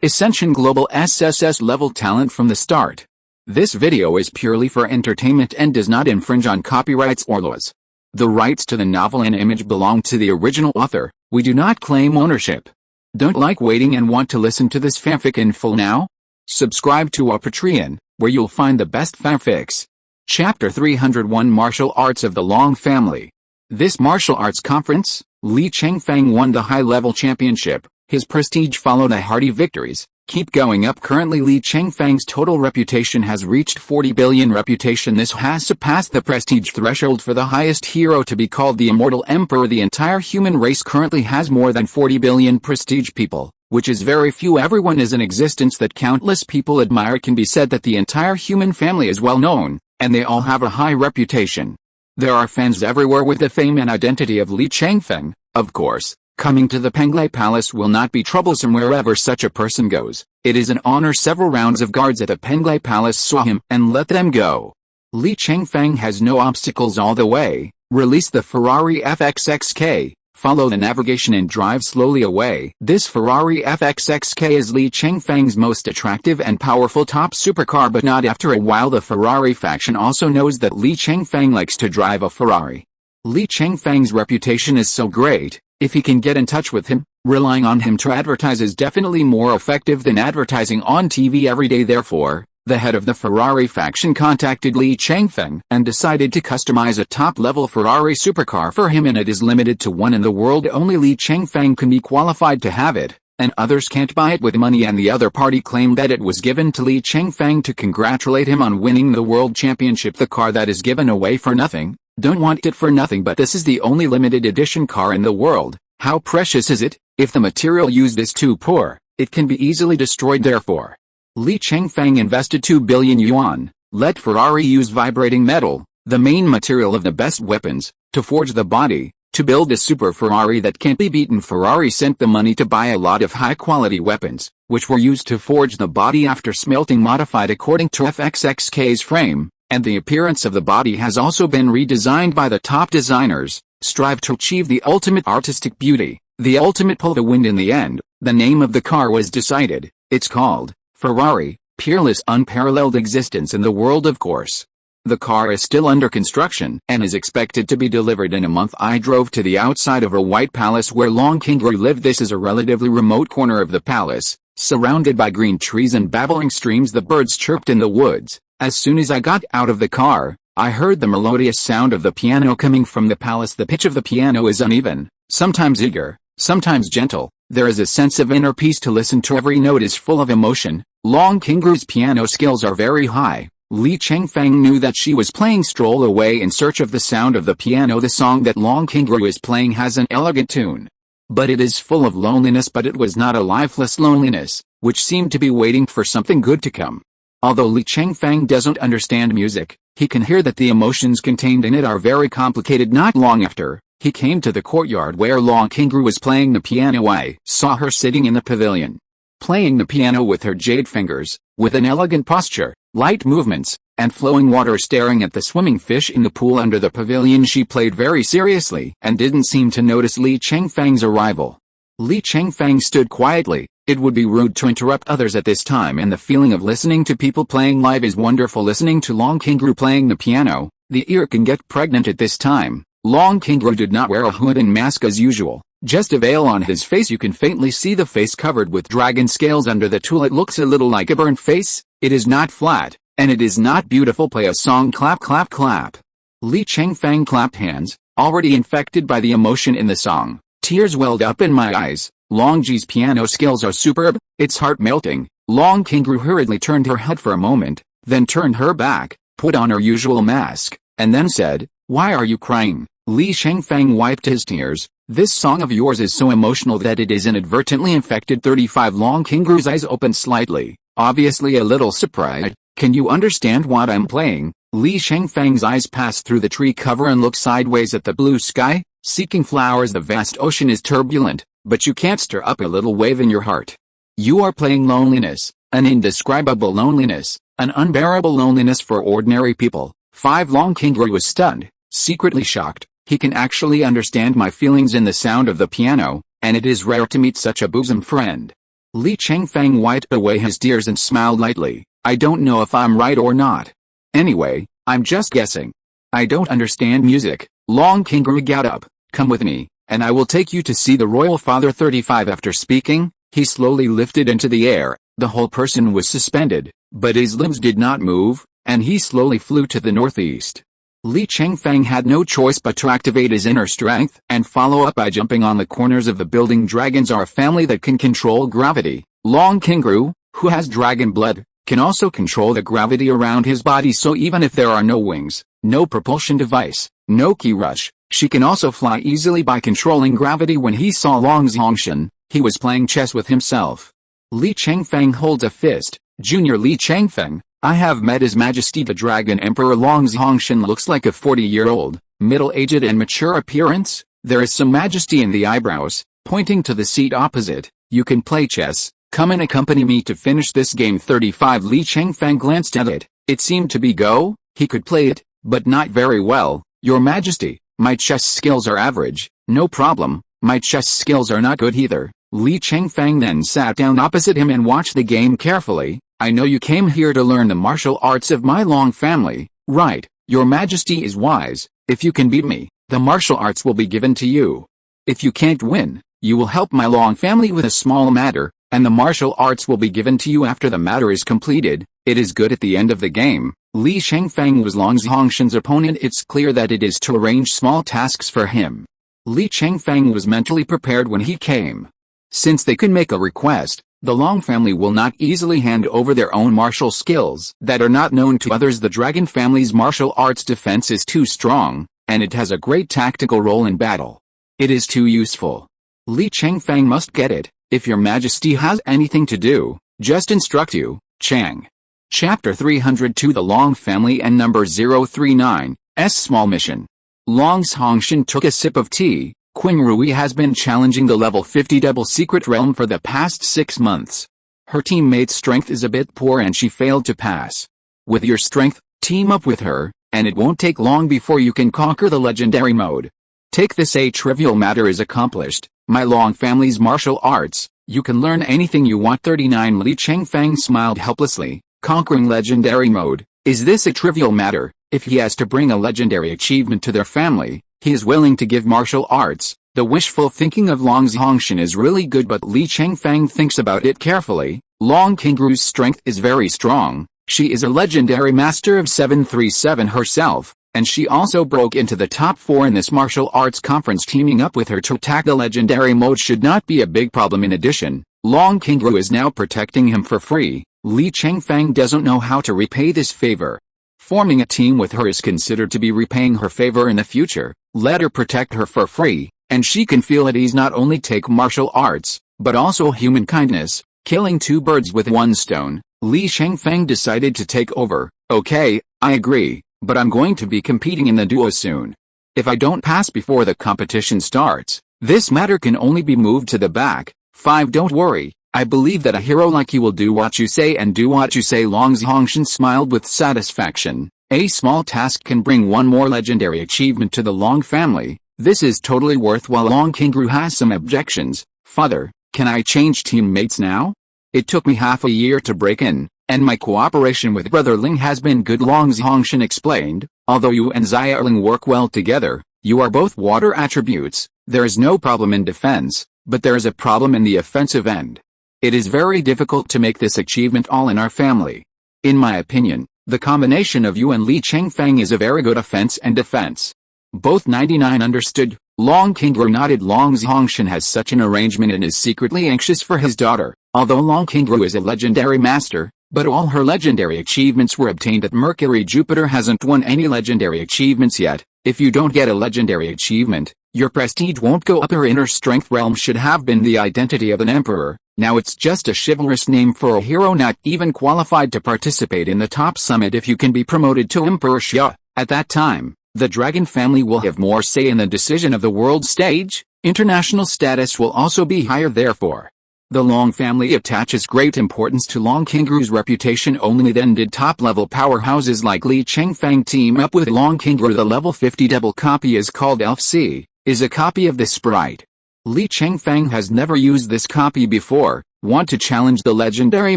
Ascension Global SSS-level talent from the start. This video is purely for entertainment and does not infringe on copyrights or laws. The rights to the novel and image belong to the original author. We do not claim ownership. Don't like waiting and want to listen to this fanfic in full now? Subscribe to our Patreon, where you'll find the best fanfics. Chapter 301 Martial Arts of the Long Family. This martial arts conference, Li Chengfeng won the high-level championship. His prestige followed a hearty victories. Keep going up. Currently Li Chengfeng's total reputation has reached 40 billion reputation. This has surpassed the prestige threshold for the highest hero to be called the immortal emperor. The entire human race currently has more than 40 billion prestige people, which is very few. Everyone is in existence that countless people admire. It can be said that the entire human family is well known, and they all have a high reputation. There are fans everywhere with the fame and identity of Li Chengfeng. Of course, coming to the Penglai Palace will not be troublesome wherever such a person goes. It is an honor. Several rounds of guards at the Penglai Palace saw him and let them go. Li Chengfeng has no obstacles all the way. Release the Ferrari FXXK, follow the navigation and drive slowly away. This Ferrari FXXK is Li Chengfeng's most attractive and powerful top supercar, but not after a while. The Ferrari faction also knows that Li Chengfeng likes to drive a Ferrari. Li Chengfeng's reputation is so great. If he can get in touch with him, relying on him to advertise is definitely more effective than advertising on TV every day. Therefore, the head of the Ferrari faction contacted Li Chengfeng and decided to customize a top-level Ferrari supercar for him, and it is limited to one in the world. Only Li Chengfeng can be qualified to have it, and others can't buy it with money. And the other party claimed that it was given to Li Chengfeng to congratulate him on winning the world championship. The car that is given away for nothing. Don't want it for nothing, but this is the only limited edition car in the world. How precious is it? If the material used is too poor, it can be easily destroyed. Therefore, Li Chengfeng invested 2 billion yuan, let Ferrari use vibrating metal, the main material of the best weapons, to forge the body, to build a super Ferrari that can't be beaten. Ferrari sent the money to buy a lot of high-quality weapons, which were used to forge the body after smelting, modified according to FXXK's frame. And the appearance of the body has also been redesigned by the top designers. Strive to achieve the ultimate artistic beauty, the ultimate pull the wind. In the end, the name of the car was decided. It's called Ferrari, peerless, unparalleled existence in the world. Of course, the car is still under construction and is expected to be delivered in a month. I drove to the outside of a white palace where Long Kangaroo lived. This is a relatively remote corner of the palace, surrounded by green trees and babbling streams. The birds chirped in the woods. As soon as I got out of the car, I heard the melodious sound of the piano coming from the palace. The pitch of the piano is uneven, sometimes eager, sometimes gentle. There is a sense of inner peace to listen to. Every note is full of emotion. Long Kangaroo's piano skills are very high. Li Chengfeng knew that she was playing Stroll Away in search of the sound of the piano. The song that Long Kangaroo is playing has an elegant tune, but it is full of loneliness. But it was not a lifeless loneliness, which seemed to be waiting for something good to come. Although Li Chengfeng doesn't understand music, he can hear that the emotions contained in it are very complicated. Not long after, he came to the courtyard where Long Kangaroo was playing the piano. I saw her sitting in the pavilion, playing the piano with her jade fingers, with an elegant posture, light movements, and flowing water. Staring at the swimming fish in the pool under the pavilion, she played very seriously and didn't seem to notice Li Chengfeng's arrival. Li Chengfeng stood quietly. It would be rude to interrupt others at this time, and the feeling of listening to people playing live is wonderful. Listening to Long Kangaroo playing the piano, the ear can get pregnant at this time. Long Kangaroo did not wear a hood and mask as usual, just a veil on his face. You can faintly see the face covered with dragon scales under the tulle. It looks a little like a burnt face. It is not flat, and it is not beautiful. Play a song. Clap, clap, clap. Li Chengfeng clapped hands, already infected by the emotion in the song. Tears welled up in my eyes. Long Ji's piano skills are superb, it's heart-melting. Long Kangaroo hurriedly turned her head for a moment, then turned her back, put on her usual mask, and then said, "Why are you crying?" Li Chengfeng wiped his tears. "This song of yours is so emotional that it is inadvertently infected." 35 Long Kangaroo's eyes opened slightly, obviously a little surprised. "Can you understand what I'm playing?" Li Chengfeng's eyes passed through the tree cover and looked sideways at the blue sky, seeking flowers. The vast ocean is turbulent, but you can't stir up a little wave in your heart. You are playing loneliness, an indescribable loneliness, an unbearable loneliness for ordinary people. 5 Long Kangaroo was stunned, secretly shocked. He can actually understand my feelings in the sound of the piano, and it is rare to meet such a bosom friend. Li Chengfeng wiped away his tears and smiled lightly. I don't know if I'm right or not. Anyway, I'm just guessing. I don't understand music. Long Kingu got up. Come with me, and I will take you to see the royal father. 35. After speaking, he slowly lifted into the air. The whole person was suspended, but his limbs did not move, and he slowly flew to the northeast. Li Chengfeng had no choice but to activate his inner strength and follow up by jumping on the corners of the building. Dragons are a family that can control gravity. Long Kingu, who has dragon blood, can also control the gravity around his body, so even if there are no wings, no propulsion device, no ki rush, she can also fly easily by controlling gravity. When he saw Long Zhongshan, he was playing chess with himself. Li Chengfeng holds a fist. Junior Li Chengfeng, I have met His Majesty the Dragon Emperor. Long Zhongshan looks like a 40-year-old, middle-aged and mature appearance. There is some majesty in the eyebrows, pointing to the seat opposite. You can play chess. Come and accompany me to finish this game. 35. Li Chengfeng glanced at it. It seemed to be Go. He could play it, but not very well. Your Majesty, my chess skills are average. No problem, my chess skills are not good either. Li Chengfeng then sat down opposite him and watched the game carefully. I know you came here to learn the martial arts of my Long family, right? Your Majesty is wise. If you can beat me, the martial arts will be given to you. If you can't win, you will help my Long family with a small matter, and the martial arts will be given to you after the matter is completed. It is good at the end of the game. Li Chengfeng was Long Zhongshan's opponent. It's clear that it is to arrange small tasks for him. Li Chengfeng was mentally prepared when he came. Since they can make a request, the Long family will not easily hand over their own martial skills that are not known to others. The Dragon family's martial arts defense is too strong, and it has a great tactical role in battle. It is too useful. Li Chengfeng must get it. If your Majesty has anything to do, just instruct you, Chang. Chapter 302. The Long Family and Number 039, S. Small Mission. Long Zhongshan took a sip of tea. Qing Rui has been challenging the level 50 double secret realm for the past 6 months. Her teammate's strength is a bit poor and she failed to pass. With your strength, team up with her, and it won't take long before you can conquer the legendary mode. Take this, a trivial matter is accomplished. My Long family's martial arts, you can learn anything you want. 39. Li Chengfeng smiled helplessly. Conquering legendary mode, is this a trivial matter? If he has to bring a legendary achievement to their family, he is willing to give martial arts. The wishful thinking of Long Zhongshan is really good, but Li Chengfeng thinks about it carefully. Long Kingu's strength is very strong. She is a legendary master of 737 herself, and she also broke into the top 4 in this martial arts conference. Teaming up with her to attack the legendary mode should not be a big problem. In addition, Long Kingu is now protecting him for free. Li Chengfeng doesn't know how to repay this favor. Forming a team with her is considered to be repaying her favor in the future. Let her protect her for free, and she can feel at ease. Not only take martial arts, but also human kindness, killing 2 birds with 1 stone. Li Chengfeng decided to take over. Okay, I agree, but I'm going to be competing in the duo soon. If I don't pass before the competition starts, this matter can only be moved to the back. 5. Don't worry. I believe that a hero like you will do what you say and do what you say. Long Zhongshan smiled with satisfaction. A small task can bring 1 more legendary achievement to the Long family. This is totally worthwhile. Long Kingu has some objections. Father, can I change teammates now? It took me half a year to break in, and my cooperation with Brother Ling has been good. Long Zhongshan explained. Although you and Xia Ling work well together, you are both water attributes. There is no problem in defense, but there is a problem in the offensive end. It is very difficult to make this achievement all in our family. In my opinion, the combination of you and Li Chengfeng is a very good offense and defense. Both 99 understood. Long Kingu nodded. Long Zhongshan has such an arrangement and is secretly anxious for his daughter. Although Long Kingu is a legendary master, but all her legendary achievements were obtained at Mercury. Jupiter hasn't won any legendary achievements yet. If you don't get a legendary achievement, your prestige won't go up. Her inner strength realm should have been the identity of an emperor. Now it's just a chivalrous name for a hero not even qualified to participate in the top summit. If you can be promoted to Emperor Xia, at that time, the Dragon family will have more say in the decision of the world stage. International status will also be higher. Therefore, the Long family attaches great importance to Long Kingu's reputation. Only then did top-level powerhouses like Li Chengfeng team up with Long Kingu. The level 50 double copy is called Elf C, is a copy of this sprite. Li Chengfeng has never used this copy before. Want to challenge the legendary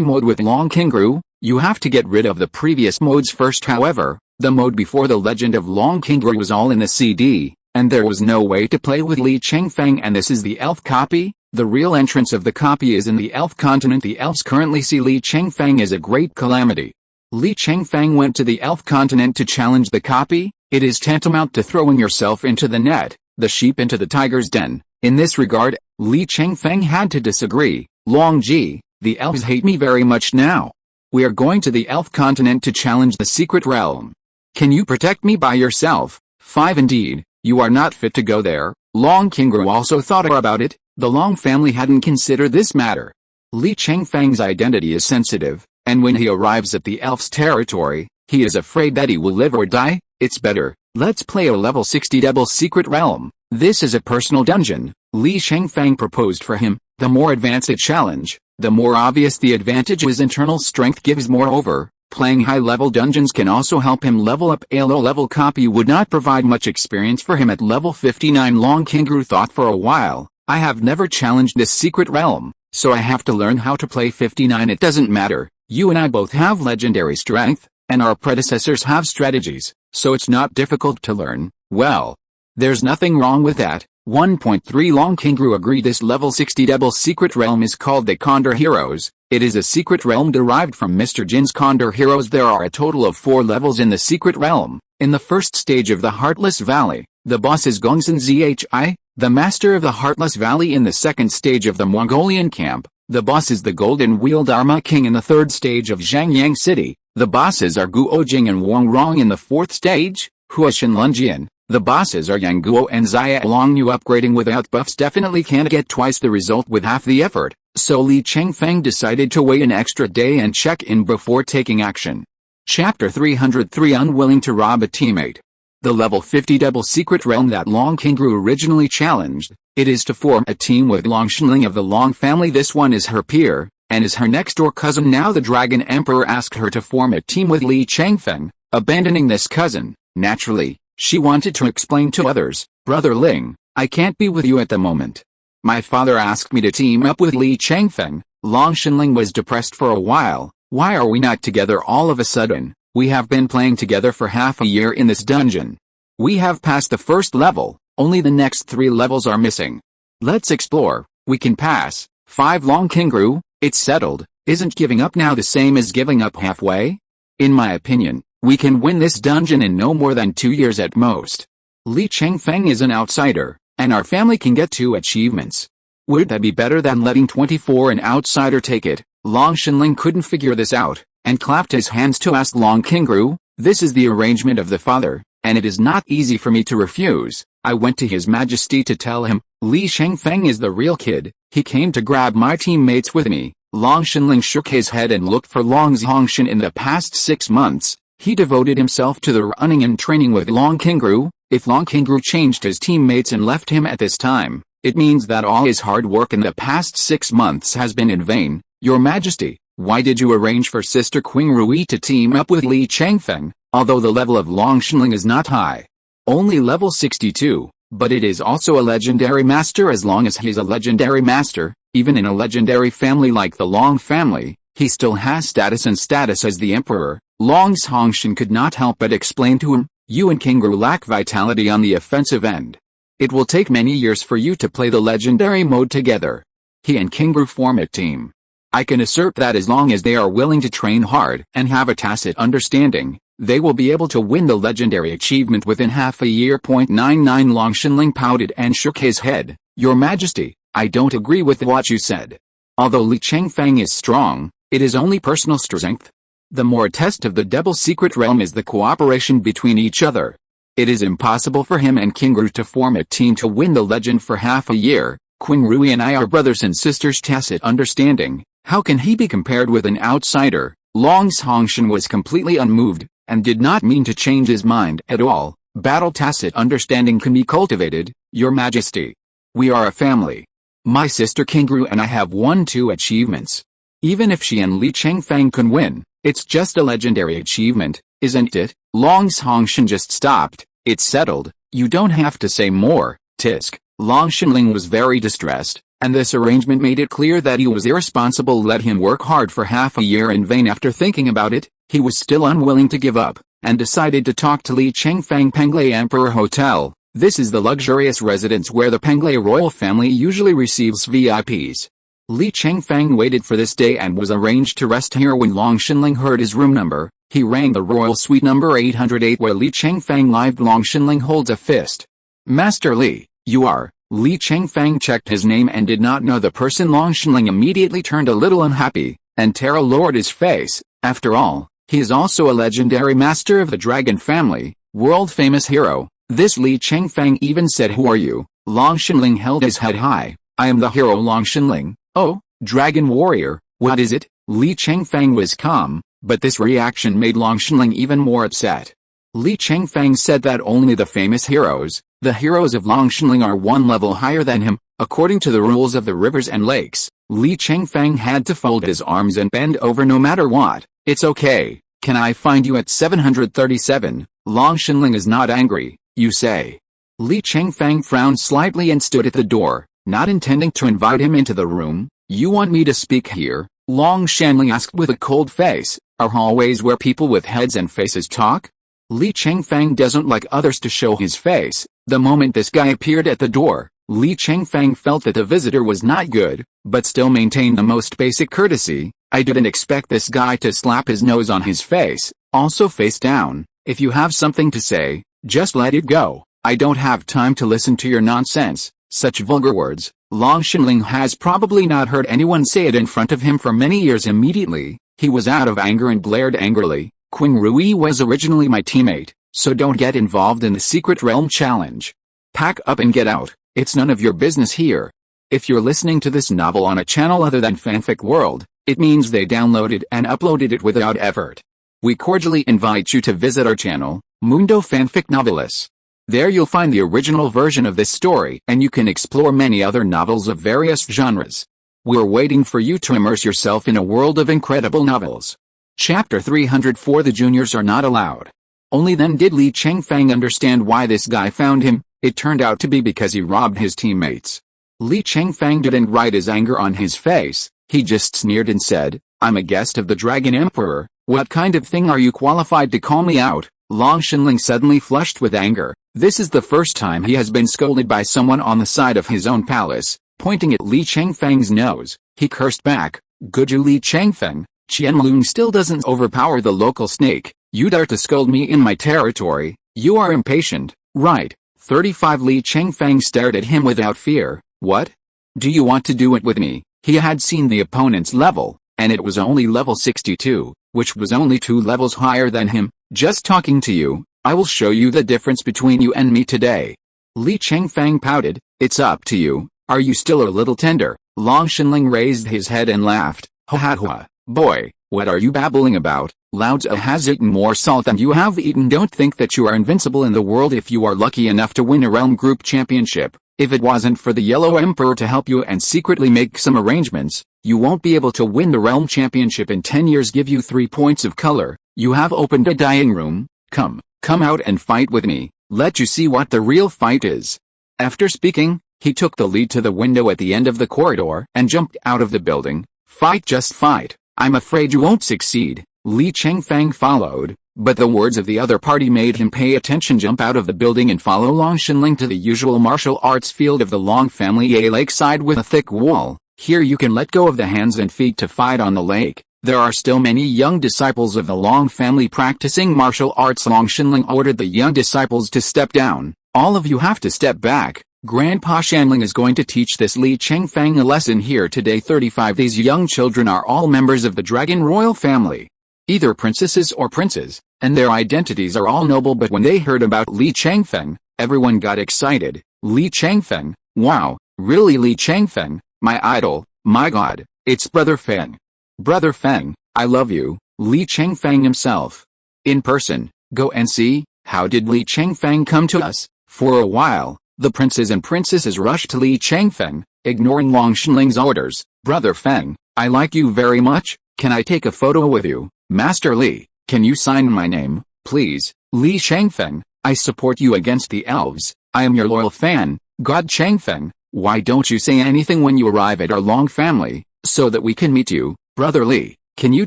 mode with Long Qingru? You have to get rid of the previous modes first. However, the mode before the Legend of Long Qingru was all in the CD, and there was no way to play with Li Chengfeng, and this is the elf copy. The real entrance of the copy is in the elf continent. The elves currently see Li Chengfeng as a great calamity. Li Chengfeng went to the elf continent to challenge the copy. It is tantamount to throwing yourself into the net, the sheep into the tiger's den. In this regard, Li Chengfeng had to disagree. Long Ji, the elves hate me very much now. We are going to the elf continent to challenge the secret realm. Can you protect me by yourself? 5 Indeed, you are not fit to go there. Long Qingru also thought about it. The Long family hadn't considered this matter. Li Chengfeng's identity is sensitive, and when he arrives at the elf's territory, he is afraid that he will live or die. It's better, let's play a level 60 double secret realm. This is a personal dungeon. Li Chengfeng proposed for him. The more advanced a challenge, the more obvious the advantage his internal strength gives. Moreover, playing high-level dungeons can also help him level up. A low-level copy would not provide much experience for him at level 59. Long Qingru thought for a while. I have never challenged this secret realm, so I have to learn how to play 59. It doesn't matter, you and I both have legendary strength, and our predecessors have strategies, so it's not difficult to learn. Well, there's nothing wrong with that. 1.3 Long Qingru agreed. This level 60 double secret realm is called the Condor Heroes. It is a secret realm derived from Mr. Jin's Condor Heroes. There are a total of 4 levels in the secret realm. In the first stage of the Heartless Valley, the boss is Gongsun Zhi, the master of the Heartless Valley. In the second stage of the Mongolian camp, the boss is the Golden Wheel Dharma King. In the third stage of Zhangyang City, the bosses are Guo Jing and Wang Rong. In the fourth stage, Huashan Lunjian, the bosses are Yang Guo and Xia Long. You upgrading without buffs definitely can't get twice the result with half the effort, so Li Chengfeng decided to wait an extra day and check in before taking action. Chapter 303 Unwilling to rob a teammate. The level 50 double secret realm that Long Qingru originally challenged, it is to form a team with Long Shenling of the Long family. This one is her peer, and is her next-door cousin. Now the Dragon Emperor asked her to form a team with Li Chengfeng, abandoning this cousin. Naturally, she wanted to explain to others, Brother Ling, I can't be with you at the moment. My father asked me to team up with Li Chengfeng. Long Shenling was depressed for a while. Why are we not together all of a sudden? We have been playing together for half a year in this dungeon. We have passed the first level, only the next 3 levels are missing. Let's explore, we can pass. 5 Long Qingru, it's settled. Isn't giving up now the same as giving up halfway? In my opinion, we can win this dungeon in no more than 2 years at most. Li Chengfeng is an outsider, and our family can get 2 achievements. Would that be better than letting 24 an outsider take it? Long Shenling couldn't figure this out, and clapped his hands to ask Long Qingru, this is the arrangement of the father, and it is not easy for me to refuse. I went to His Majesty to tell him, Li Chengfeng is the real kid, he came to grab my teammates with me. Long Shenling shook his head and looked for Long Zhongshan. In the past 6 months, he devoted himself to the running and training with Long Qingru. If Long Qingru changed his teammates and left him at this time, it means that all his hard work in the past 6 months has been in vain. Your Majesty, why did you arrange for Sister Qingrui to team up with Li Chengfeng? Although the level of Long Shenling is not high, only level 62, but it is also a legendary master. As long as he's a legendary master, even in a legendary family like the Long family, he still has status as the Emperor. Long Zhongshan could not help but explain to him, you and Qingru lack vitality on the offensive end. It will take many years for you to play the legendary mode together. He and Qingru form a team. I can assert that as long as they are willing to train hard and have a tacit understanding, they will be able to win the legendary achievement within half a year. 99 Long Shenling pouted and shook his head. Your Majesty, I don't agree with what you said. Although Li Chengfeng is strong, it is only personal strength. The more test of the double secret realm is the cooperation between each other. It is impossible for him and Qingru to form a team to win the legend for half a year. Qingrui and I are brothers and sisters. Tacit understanding. How can he be compared with an outsider? Long Zhongshan was completely unmoved, and did not mean to change his mind at all. Battle tacit understanding can be cultivated, Your Majesty. We are a family. My sister Qingru and I have won 2 achievements. Even if she and Li Chengfeng can win, it's just a legendary achievement, isn't it? Long Zhongshan just stopped. It's settled, you don't have to say more, Tisk. Long Shenling was very distressed. And this arrangement made it clear that he was irresponsible. Let him work hard for half a year in vain. After thinking about it, he was still unwilling to give up, and decided to talk to Li Chengfeng Penglai Emperor Hotel. This is the luxurious residence where the Penglai royal family usually receives VIPs. Li Chengfeng waited for this day and was arranged to rest here. When Long Xinling heard his room number, he rang the royal suite number 808 where Li Chengfeng lived. Long Xinling holds a fist. Master Li, you are. Li Chengfeng checked his name and did not know the person. Long Xinling immediately turned a little unhappy, and terror lowered his face. After all, he is also a legendary master of the dragon family, world-famous hero. This Li Chengfeng even said, "Who are you?" Long Xinling held his head high. "I am the hero Long Xinling." "Oh, dragon warrior, what is it?" Li Chengfeng was calm, but this reaction made Long Xinling even more upset. Li Chengfeng said that only the famous heroes, the heroes of Long Xinling, are one level higher than him. According to the rules of the rivers and lakes, Li Chengfeng had to fold his arms and bend over no matter what. "It's okay, can I find you at 737? Long Xinling is not angry, you say." Li Chengfeng frowned slightly and stood at the door, not intending to invite him into the room. "You want me to speak here?" Long Xinling asked with a cold face. "Are hallways where people with heads and faces talk?" Li Chengfeng doesn't like others to show his face. The moment this guy appeared at the door, Li Chengfeng felt that the visitor was not good, but still maintained the most basic courtesy. "I didn't expect this guy to slap his nose on his face, also face down. If you have something to say, just let it go. I don't have time to listen to your nonsense." Such vulgar words, Long Xinling has probably not heard anyone say it in front of him for many years. Immediately, he was out of anger and blared angrily, "Qing Rui was originally my teammate, so don't get involved in the Secret Realm challenge. Pack up and get out, it's none of your business here." If you're listening to this novel on a channel other than Fanfic World, it means they downloaded and uploaded it without effort. We cordially invite you to visit our channel, Mundo Fanfic Novelis. There you'll find the original version of this story, and you can explore many other novels of various genres. We're waiting for you to immerse yourself in a world of incredible novels. Chapter 304. The juniors are not allowed. Only then did Li Chengfeng understand why this guy found him. It turned out to be because he robbed his teammates. Li Chengfeng didn't write his anger on his face, he just sneered and said, "I'm a guest of the Dragon Emperor, what kind of thing are you qualified to call me out?" Long Xinling suddenly flushed with anger. This is the first time he has been scolded by someone on the side of his own palace. Pointing at Li Chengfeng's nose, he cursed back, "Good you Li Chengfeng, Qianlong still doesn't overpower the local snake. You dare to scold me in my territory, you are impatient, right?" 35 Li Chengfeng stared at him without fear. "What? Do you want to do it with me?" He had seen the opponent's level, and it was only level 62, which was only 2 levels higher than him. "Just talking to you, I will show you the difference between you and me today." Li Chengfeng pouted, "It's up to you, are you still a little tender?" Long Xinling raised his head and laughed, "Ha ha ha, boy, what are you babbling about? Lao Tzu has eaten more salt than you have eaten. Don't think that you are invincible in the world if you are lucky enough to win a realm group championship. If it wasn't for the Yellow Emperor to help you and secretly make some arrangements, you won't be able to win the realm championship in 10 years. Give you 3 points of color. You have opened a dying room. Come out and fight with me. Let you see what the real fight is." After speaking, he took the lead to the window at the end of the corridor and jumped out of the building. "Fight, just fight. I'm afraid you won't succeed." Li Chengfeng followed, but the words of the other party made him pay attention. "Jump out of the building and follow Long Xinling to the usual martial arts field of the Long family, a lakeside with a thick wall. Here you can let go of the hands and feet to fight on the lake. There are still many young disciples of the Long family practicing martial arts." Long Xinling ordered the young disciples to step down. "All of you have to step back. Grandpa Shanling is going to teach this Li Chengfeng a lesson here today." 35 These young children are all members of the Dragon Royal family, either princesses or princes, and their identities are all noble. But when they heard about Li Chengfeng, everyone got excited. "Li Chengfeng, wow, really Li Chengfeng, my idol, my god, it's Brother Feng. Brother Feng, I love you." Li Chengfeng himself. In person, go and see, how did Li Chengfeng come to us? For a while, the princes and princesses rushed to Li Chengfeng, ignoring Long Xinling's orders. "Brother Feng, I like you very much, can I take a photo with you? Master Li, can you sign my name, please?" "Li Chengfeng, I support you against the elves, I am your loyal fan, God Chengfeng, Why don't you say anything when you arrive at our Long family, so that we can meet you, Brother Li? Can you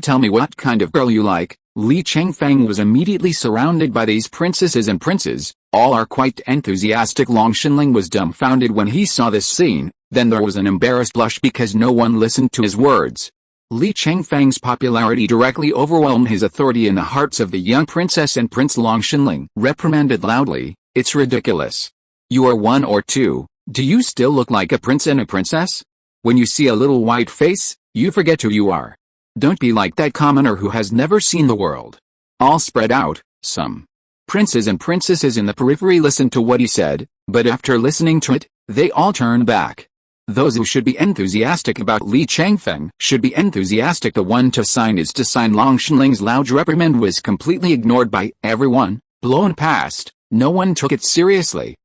tell me what kind of girl you like? Li Chengfeng was immediately surrounded by these princesses and princes. All are quite enthusiastic. Long Xinling was dumbfounded when he saw this scene. Then there was an embarrassed blush because no one listened to his words. Li Chengfeng's popularity directly overwhelmed his authority in the hearts of the young princess and Prince. Long Xinling reprimanded loudly, "It's ridiculous. You are 1 or 2. Do you still look like a prince and a princess? When you see a little white face, you forget who you are. Don't be like that commoner who has never seen the world." All spread out. Some princes and princesses in the periphery listened to what he said, but after listening to it, they all turned back. Those who should be enthusiastic about Li Chengfeng should be enthusiastic. The one to sign is to sign. Long Xinling's loud reprimand was completely ignored by everyone, blown past. No one took it seriously.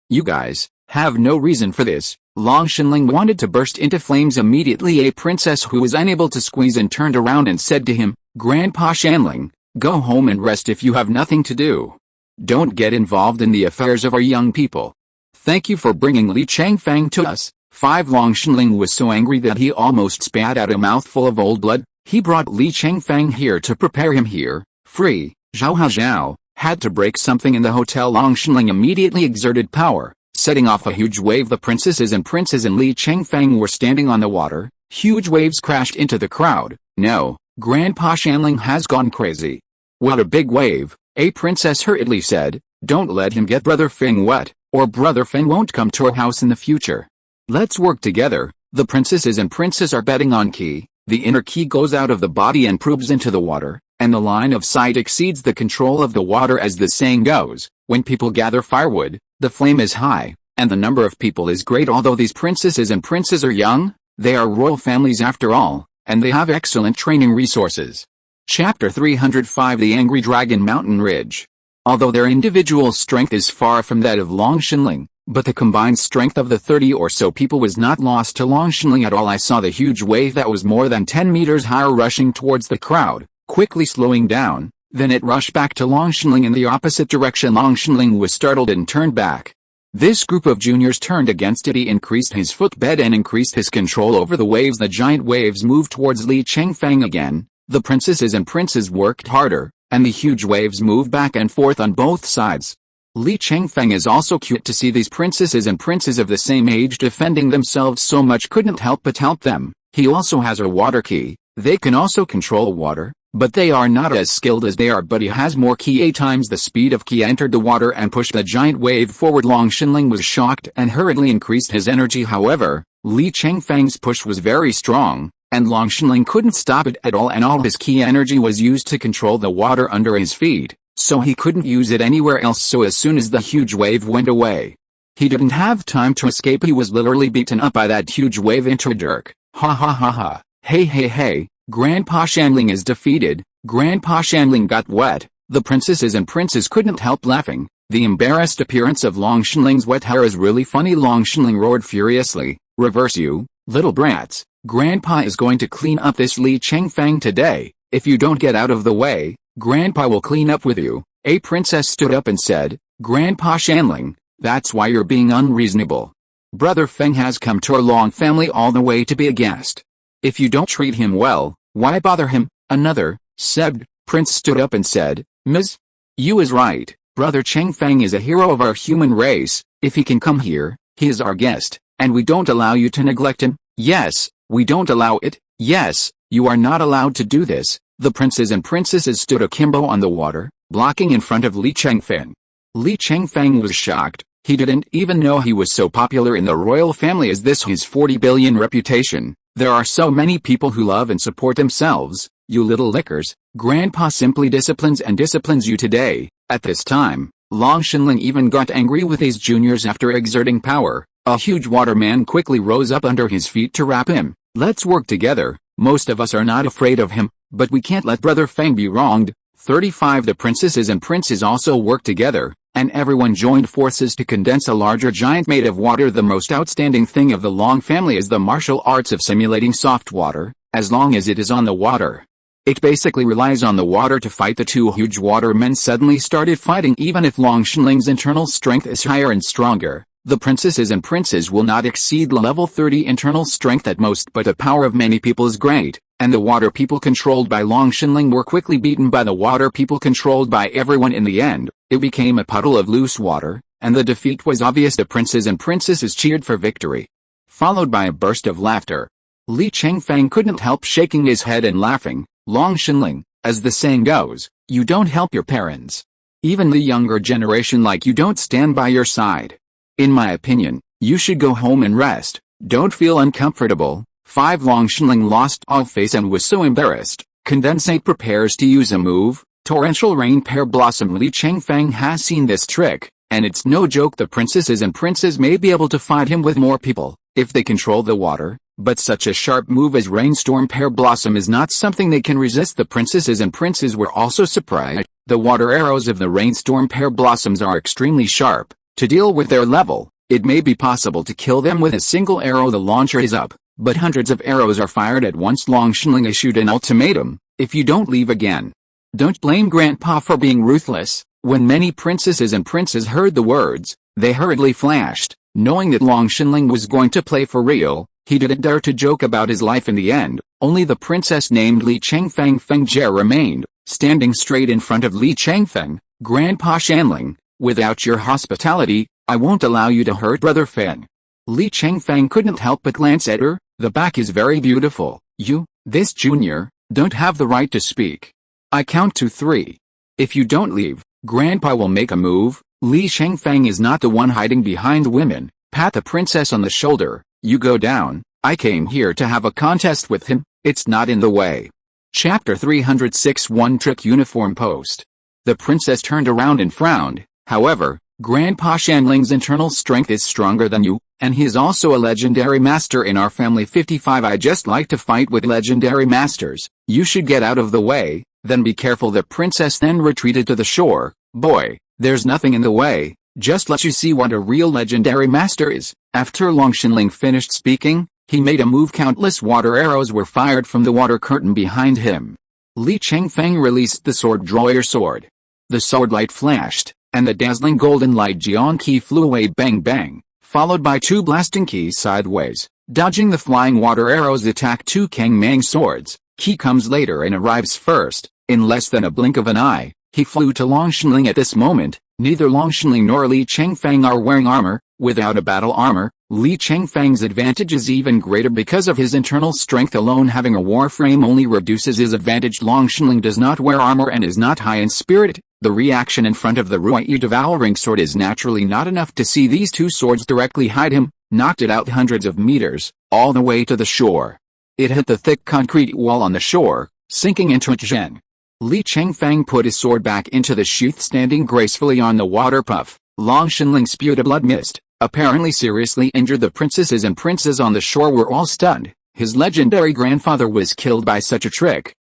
You guys, have no reason for this. Long Xinling wanted to burst into flames immediately. A princess who was unable to squeeze and turned around and said to him, "Grandpa Shanling, go home and rest if you have nothing to do. Don't get involved in the affairs of our young people. Thank you for bringing Li Chengfeng to us." 5. Long Xinling was so angry that he almost spat out a mouthful of old blood. He brought Li Chengfeng here to prepare him here. Free. Zhao Haozhao had to break something in the hotel. Long Xinling immediately exerted power, setting off a huge wave. The princesses and princes and Li Chengfeng were standing on the water. Huge waves crashed into the crowd. "No, Grandpa Shanling has gone crazy." "What a big wave," a princess hurriedly said. "Don't let him get Brother Feng wet, or Brother Feng won't come to our house in the future. Let's work together." The princesses and princes are betting on ki. The inner ki goes out of the body and probes into the water, and the line of sight exceeds the control of the water. As the saying goes, when people gather firewood, the flame is high, and the number of people is great. Although these princesses and princes are young, they are royal families after all, and they have excellent training resources. Chapter 305. The Angry Dragon. Mountain Ridge. Although their individual strength is far from that of Long Xinling, but the combined strength of the 30 or so people was not lost to Long Xinling at all. I saw the huge wave that was more than 10 meters higher rushing towards the crowd, quickly slowing down. Then it rushed back to Long Xinling in the opposite direction. Long Xinling was startled and turned back. This group of juniors turned against it. He increased his footbed and increased his control over the waves. The giant waves moved towards Li Chengfeng again. The princesses and princes worked harder, and the huge waves moved back and forth on both sides. Li Chengfeng is also cute to see these princesses and princes of the same age defending themselves so much. Couldn't help but help them. He also has a water ki. They can also control water, but they are not as skilled as they are. But he has more ki. 8 times the speed of ki entered the water and pushed the giant wave forward. Long Xinling was shocked and hurriedly increased his energy. However, Li Chengfeng's push was very strong, and Long Xinling couldn't stop it at all, and all his ki energy was used to control the water under his feet, so he couldn't use it anywhere else. So as soon as the huge wave went away, he didn't have time to escape. He was literally beaten up by that huge wave into a jerk. Ha ha ha ha. Hey, Grandpa Shanling is defeated. Grandpa Shanling got wet. The princesses and princes couldn't help laughing. The embarrassed appearance of Long Xinling's wet hair is really funny. Long Xinling roared furiously, "Reverse, you little brats. Grandpa is going to clean up this Li Chengfeng today. If you don't get out of the way, Grandpa will clean up with you." A princess stood up and said, "Grandpa Shanling, that's why you're being unreasonable. Brother Feng has come to our Long family all the way to be a guest. If you don't treat him well, why bother him?" Another, Seb, prince stood up and said, "Ms. You is right. Brother Chengfeng is a hero of our human race. If he can come here, he is our guest, and we don't allow you to neglect him." "Yes, we don't allow it." "Yes, you are not allowed to do this." The princes and princesses stood akimbo on the water, blocking in front of Li Chengfeng. Li Chengfeng was shocked. He didn't even know he was so popular in the royal family. Is this his 40 billion reputation? There are so many people who love and support themselves. You little lickers. Grandpa simply disciplines you today. At this time, Long Xinling even got angry with his juniors. After exerting power, a huge waterman quickly rose up under his feet to wrap him. "Let's work together. Most of us are not afraid of him, but we can't let Brother Feng be wronged." 35. The princesses and princes also worked together, and everyone joined forces to condense a larger giant made of water. The most outstanding thing of the Long family is the martial arts of simulating soft water. As long as it is on the water, it basically relies on the water to fight. The two huge water men suddenly started fighting. Even if Long Xinling's internal strength is higher and stronger, The princesses and princes will not exceed level 30 internal strength at most, but the power of many people is great, and the water people controlled by Long Shinling were quickly beaten by the water people controlled by everyone. In the end, it became a puddle of loose water, and the defeat was obvious. The princes and princesses cheered for victory, followed by a burst of laughter. Li Chengfeng couldn't help shaking his head and laughing. Long Shinling, as the saying goes, you don't help your parents. Even the younger generation like you don't stand by your side. In my opinion, you should go home and rest. Don't feel uncomfortable. 5 Long Shinling lost all face and was so embarrassed. Condensate prepares to use a move, Torrential Rain Pear Blossom. Li Chengfeng has seen this trick, and it's no joke. The princesses and princes may be able to fight him with more people, if they control the water, but such a sharp move as Rainstorm Pear Blossom is not something they can resist. The princesses and princes were also surprised. The water arrows of the Rainstorm Pear Blossoms are extremely sharp. To deal with their level, it may be possible to kill them with a single arrow. The launcher is up, but hundreds of arrows are fired at once. Long Shinling issued an ultimatum: if you don't leave again. Don't blame Grandpa for being ruthless. When many princesses and princes heard the words, they hurriedly flashed. Knowing that Long Shinling was going to play for real, he didn't dare to joke about his life. In the end, only the princess named Li Chengfeng Fengjie remained, standing straight in front of Li Chengfeng. Grandpa Shanling, without your hospitality, I won't allow you to hurt Brother Feng. Li Chengfeng couldn't help but glance at her. The back is very beautiful. You, this junior, don't have the right to speak. I count to 3. If you don't leave, Grandpa will make a move. Li Chengfeng is not the one hiding behind women. Pat the princess on the shoulder. You go down. I came here to have a contest with him. It's not in the way. Chapter 306 One Trick Uniform Post. The princess turned around and frowned. However, Grandpa Shanling's internal strength is stronger than you, and he is also a legendary master in our family. 55 I just like to fight with legendary masters. You should get out of the way, then be careful. The princess then retreated to the shore. Boy, there's nothing in the way, just let you see what a real legendary master is. After Long Shinling finished speaking, he made a move. Countless water arrows were fired from the water curtain behind him. Li Chengfeng released the sword. Draw your sword. The sword light flashed, and the dazzling golden light Jian Qi flew away. Bang bang, followed by 2 blasting keys sideways. Dodging the flying water arrows attack 2 Kang Mang swords. Qi comes later and arrives first. In less than a blink of an eye, he flew to Long Shinling. At this moment, neither Long Shinling nor Li Chengfeng are wearing armor. Without a battle armor, Li Chengfeng's advantage is even greater because of his internal strength alone. Having a war frame only reduces his advantage. Long Shinling does not wear armor and is not high in spirit. The reaction in front of the Ruyi devouring sword is naturally not enough to see these 2 swords directly hide him. Knocked it out hundreds of meters, all the way to the shore. It hit the thick concrete wall on the shore, sinking into it. Li Chengfeng put his sword back into the sheath, standing gracefully on the water puff. Long Shinling spewed a blood mist, apparently seriously injured. The princesses and princes on the shore were all stunned. His legendary grandfather was killed by such a trick.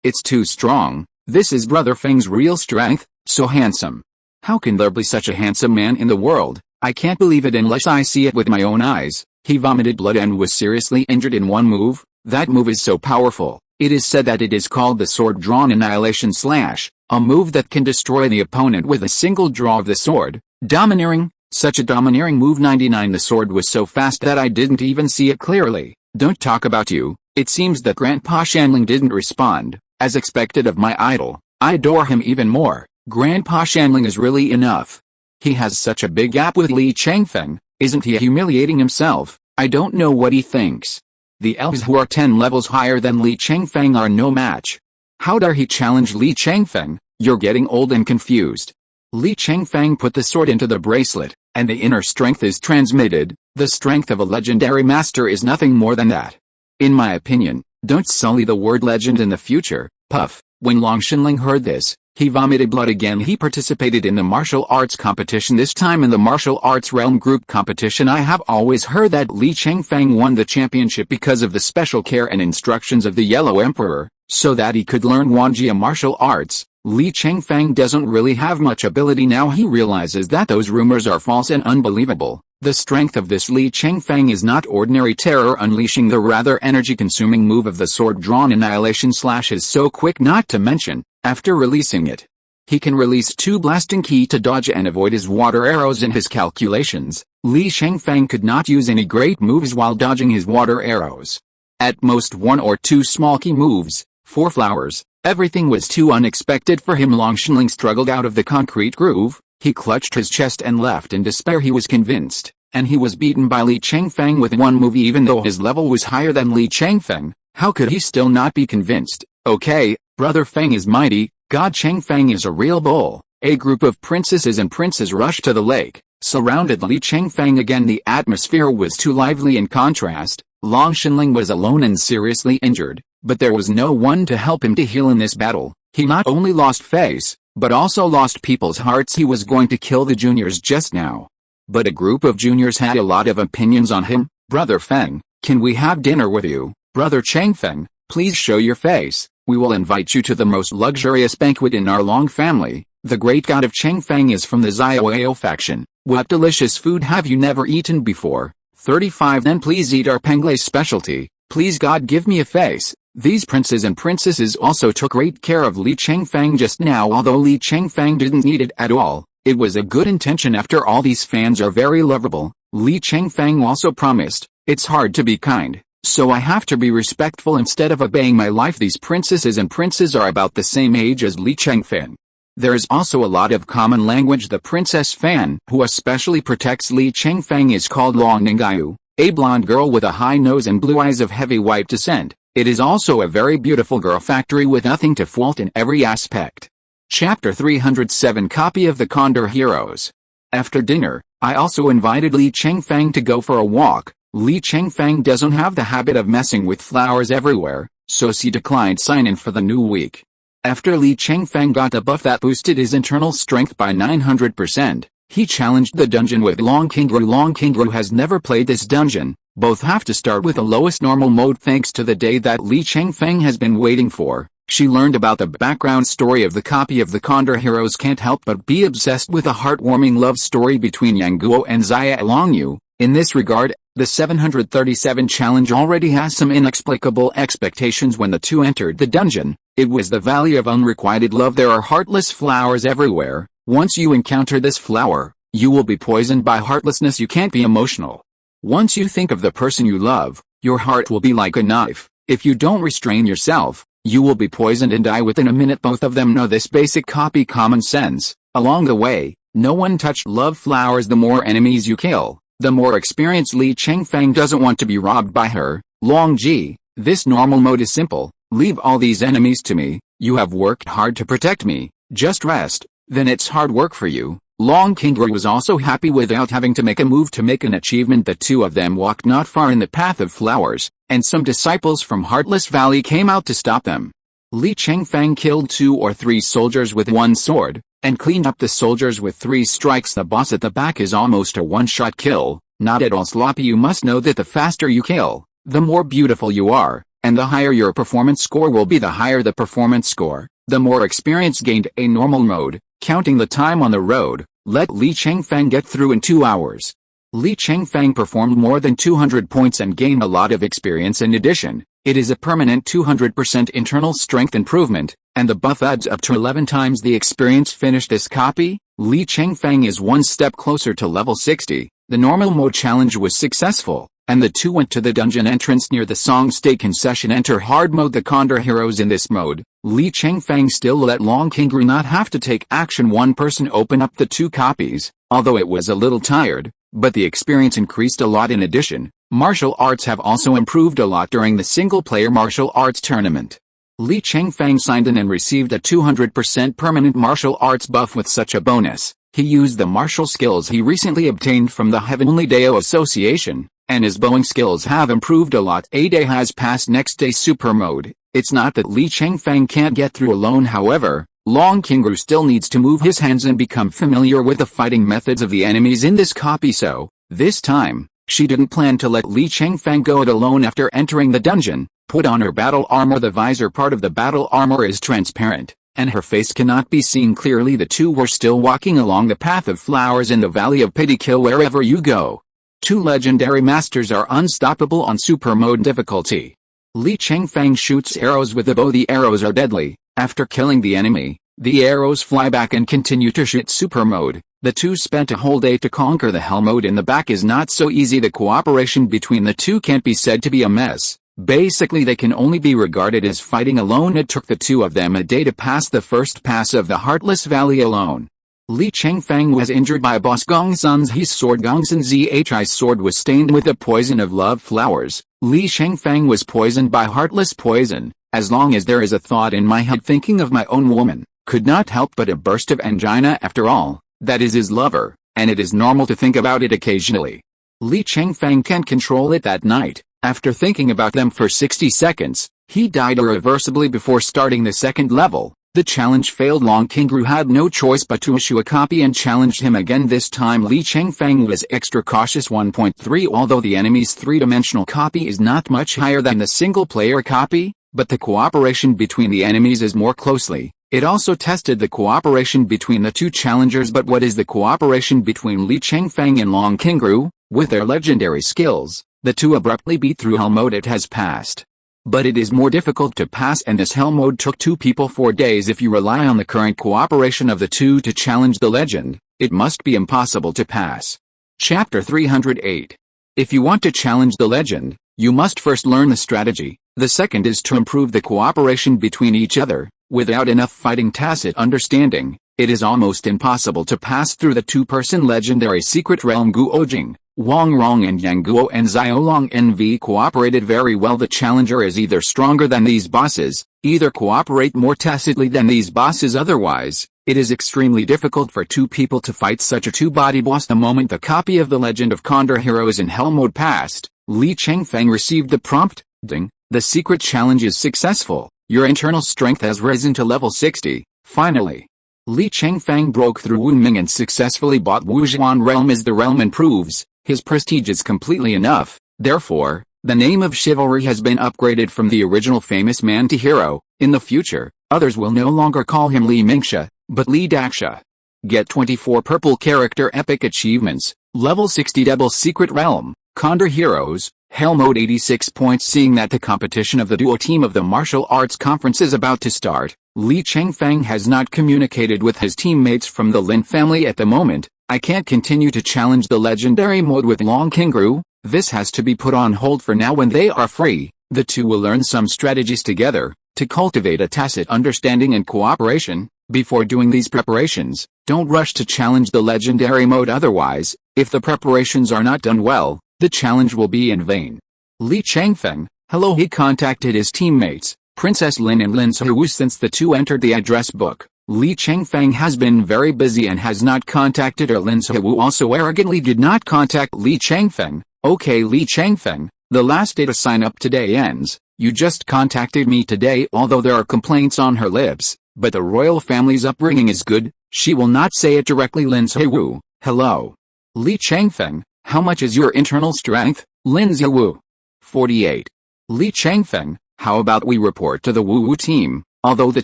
It's too strong. This is Brother Feng's real strength, so handsome. How can there be such a handsome man in the world? I can't believe it unless I see it with my own eyes. He vomited blood and was seriously injured in one move. That move is so powerful. It is said that it is called the Sword Drawn Annihilation Slash, a move that can destroy the opponent with a single draw of the sword. Domineering, such a domineering move. 99 The sword was so fast that I didn't even see it clearly. Don't talk about you. It seems that Grandpa Shanling didn't respond, as expected of my idol. I adore him even more. Grandpa Shanling is really enough. He has such a big gap with Li Chengfeng. Isn't he humiliating himself? I don't know what he thinks. The elves who are 10 levels higher than Li Chengfeng are no match. How dare he challenge Li Chengfeng? You're getting old and confused. Li Chengfeng put the sword into the bracelet, and the inner strength is transmitted. The strength of a legendary master is nothing more than that. In my opinion, don't sully the word legend in the future. Puff. When Long Shinling heard this, he vomited blood again. He participated in the martial arts competition, this time in the martial arts realm group competition. I have always heard that Li Chengfeng won the championship because of the special care and instructions of the Yellow Emperor, so that he could learn Wanjia martial arts. Li Chengfeng doesn't really have much ability now. He realizes that those rumors are false and unbelievable. The strength of this Li Chengfeng is not ordinary. Terror unleashing the rather energy-consuming move of the Sword Drawn Annihilation Slash is so quick, not to mention, after releasing it, He can release 2 blasting ki to dodge and avoid his water arrows in his calculations. Li Chengfeng could not use any great moves while dodging his water arrows. At most 1 or 2 small ki moves, 4 flowers. Everything was too unexpected for him. Long Shenling struggled out of the concrete groove. He clutched his chest and left in despair. He was convinced, and he was beaten by Li Chengfeng with 1 move. Even though his level was higher than Li Chengfeng, how could he still not be convinced? Okay, Brother Feng is mighty, God Chengfeng is a real bull. A group of princesses and princes rushed to the lake, surrounded Li Chengfeng again. The atmosphere was too lively. In contrast, Long Shenling was alone and seriously injured, but there was no one to help him to heal in this battle. He not only lost face, but also lost people's hearts. He was going to kill the juniors just now. But a group of juniors had a lot of opinions on him. Brother Feng, can we have dinner with you? Brother Chengfeng, please show your face. We will invite you to the most luxurious banquet in our long family. The great god of Chengfeng is from the Xiaoyao faction. What delicious food have you never eaten before? 35 Then please eat our Penglai specialty. Please God give me a face. These princes and princesses also took great care of Li Chengfeng just now. Although Li Chengfeng didn't need it at all, it was a good intention. After all, these fans are very lovable. Li Chengfeng also promised, it's hard to be kind, so I have to be respectful instead of obeying my life. These princesses and princes are about the same age as Li Chengfeng. There is also a lot of common language. The princess fan, who especially protects Li Chengfeng, is called Long Ningyu, a blonde girl with a high nose and blue eyes of heavy white descent. It is also a very beautiful girl factory with nothing to fault in every aspect. Chapter 307 Copy of the Condor Heroes. After dinner, I also invited Li Chengfeng to go for a walk. Li Chengfeng doesn't have the habit of messing with flowers everywhere, so she declined sign-in for the new week. After Li Chengfeng got a buff that boosted his internal strength by 900%, he challenged the dungeon with Long Qingru. Long Qingru has never played this dungeon. Both have to start with the lowest normal mode. Thanks to the day that Li Chengfeng has been waiting for, she learned about the background story of the copy of the Condor Heroes. Can't help but be obsessed with a heartwarming love story between Yang Guo and Xia Longyu. In this regard, the 737 challenge already has some inexplicable expectations. When the two entered the dungeon, it was the Valley of Unrequited Love. There are heartless flowers everywhere. Once you encounter this flower, you will be poisoned by heartlessness. You can't be emotional. Once you think of the person you love, your heart will be like a knife. If you don't restrain yourself, you will be poisoned and die within a minute. Both of them know this basic copy common sense. Along the way, no one touched love flowers. The more enemies you kill, the more experience. Li Chengfeng doesn't want to be robbed by her. Long Ji, this normal mode is simple. Leave all these enemies to me. You have worked hard to protect me. Just rest. Then it's hard work for you. Long Qingru was also happy without having to make a move to make an achievement. The two of them walked not far in the path of flowers, and some disciples from Heartless Valley came out to stop them. Li Chengfeng killed 2 or 3 soldiers with 1 sword, and cleaned up the soldiers with 3 strikes. The boss at the back is almost a one-shot kill, not at all sloppy. You must know that the faster you kill, the more beautiful you are, and the higher your performance score will be. The higher the performance score, the more experience gained. A normal mode, counting the time on the road, let Li Chengfeng get through in 2 hours. Li Chengfeng performed more than 200 points and gained a lot of experience. In addition, it is a permanent 200% internal strength improvement, and the buff adds up to 11 times the experience. Finish this copy. Li Chengfeng is 1 step closer to level 60. The normal mode challenge was successful, and the two went to the dungeon entrance near the Song State concession. Enter hard mode. The Condor Heroes. In this mode, Li Chengfeng still let Long Qingru not have to take action. One person open up the 2 copies, although it was a little tired, but the experience increased a lot. In addition, martial arts have also improved a lot during the single-player martial arts tournament. Li Chengfeng signed in and received a 200% permanent martial arts buff. With such a bonus, he used the martial skills he recently obtained from the Heavenly Dao Association, and his bowing skills have improved a lot. A day has passed. Next day, super mode. It's not that Li Chengfeng can't get through alone. However, Long Qingru still needs to move his hands and become familiar with the fighting methods of the enemies in this copy. So, this time, she didn't plan to let Li Chengfeng go it alone. After entering the dungeon, put on her battle armor. The visor part of the battle armor is transparent, and her face cannot be seen clearly. The two were still walking along the path of flowers in the Valley of Pity. Kill wherever you go. 2 legendary masters are unstoppable on super mode difficulty. Li Chengfeng shoots arrows with the bow. The arrows are deadly. After killing the enemy, The arrows fly back and continue to shoot super mode. The two spent a whole day to conquer the hell mode in the back is not so easy. The cooperation between the two can't be said to be a mess. Basically they can only be regarded as fighting alone. It took the two of them a day to pass the first pass of the Heartless Valley alone. Li Chengfeng was injured by boss Gongsun's his sword. Gongsun Zhi's sword was stained with the poison of love flowers. Li Chengfeng was poisoned by heartless poison. As long as there is a thought in my head thinking of my own woman, could not help but a burst of angina. After all, that is his lover, and it is normal to think about it occasionally. Li Chengfeng can't control it that night. After thinking about them for 60 seconds, he died irreversibly before starting the second level. The challenge failed. Long Qingru had no choice but to issue a copy and challenged him again. This time Li Chengfeng was extra cautious. 1.3 Although the enemy's three-dimensional copy is not much higher than the single-player copy, but the cooperation between the enemies is more closely. It also tested the cooperation between the two challengers. But what is the cooperation between Li Chengfeng and Long Qingru? With their legendary skills, the two abruptly beat through hell mode. It has passed. But it is more difficult to pass, and this hell mode took 2 people 4 days. If you rely on the current cooperation of the two to challenge the legend, it must be impossible to pass. Chapter 308. If you want to challenge the legend, you must first learn the strategy. The second is to improve the cooperation between each other. Without enough fighting tacit understanding, it is almost impossible to pass through the two-person legendary secret realm. Guojing, Wang Rong and Yang Guo and Xiaolong NV cooperated very well. The challenger is either stronger than these bosses, either cooperate more tacitly than these bosses. Otherwise, it is extremely difficult for 2 people to fight such a 2-body boss. The moment the copy of the Legend of Condor Heroes in Hell mode passed, Li Chengfeng received the prompt, "Ding, the secret challenge is successful. Your internal strength has risen to level 60. Finally." Li Chengfeng broke through Wunming and successfully bought Wujuan realm. As the realm improves, his prestige is completely enough. Therefore, the name of chivalry has been upgraded from the original famous man to hero. In the future, others will no longer call him Li Mingxia, but Li Daxia. Get 24 purple character epic achievements, level 60 double secret realm, Condor Heroes, Hell mode 86 points. Seeing that the competition of the duo team of the martial arts conference is about to start, Li Chengfeng has not communicated with his teammates from the Lin family at the moment. I can't continue to challenge the legendary mode with Long Qingru. This has to be put on hold for now. When they are free, the two will learn some strategies together, to cultivate a tacit understanding and cooperation. Before doing these preparations, don't rush to challenge the legendary mode. Otherwise, if the preparations are not done well, the challenge will be in vain. Li Chengfeng, hello. He contacted his teammates, Princess Lin and Lin Suwu. Since the two entered the address book, Li Chengfeng has been very busy and has not contacted her. Lin Suwu also arrogantly did not contact Li Chengfeng. Okay Li Chengfeng, the last day to sign up today ends. You just contacted me today. Although there are complaints on her lips, but the royal family's upbringing is good, she will not say it directly. Lin Suwu, hello. Li Chengfeng, how much is your internal strength? Lin Suwu, 48. Li Chengfeng, how about we report to the Wu team? Although the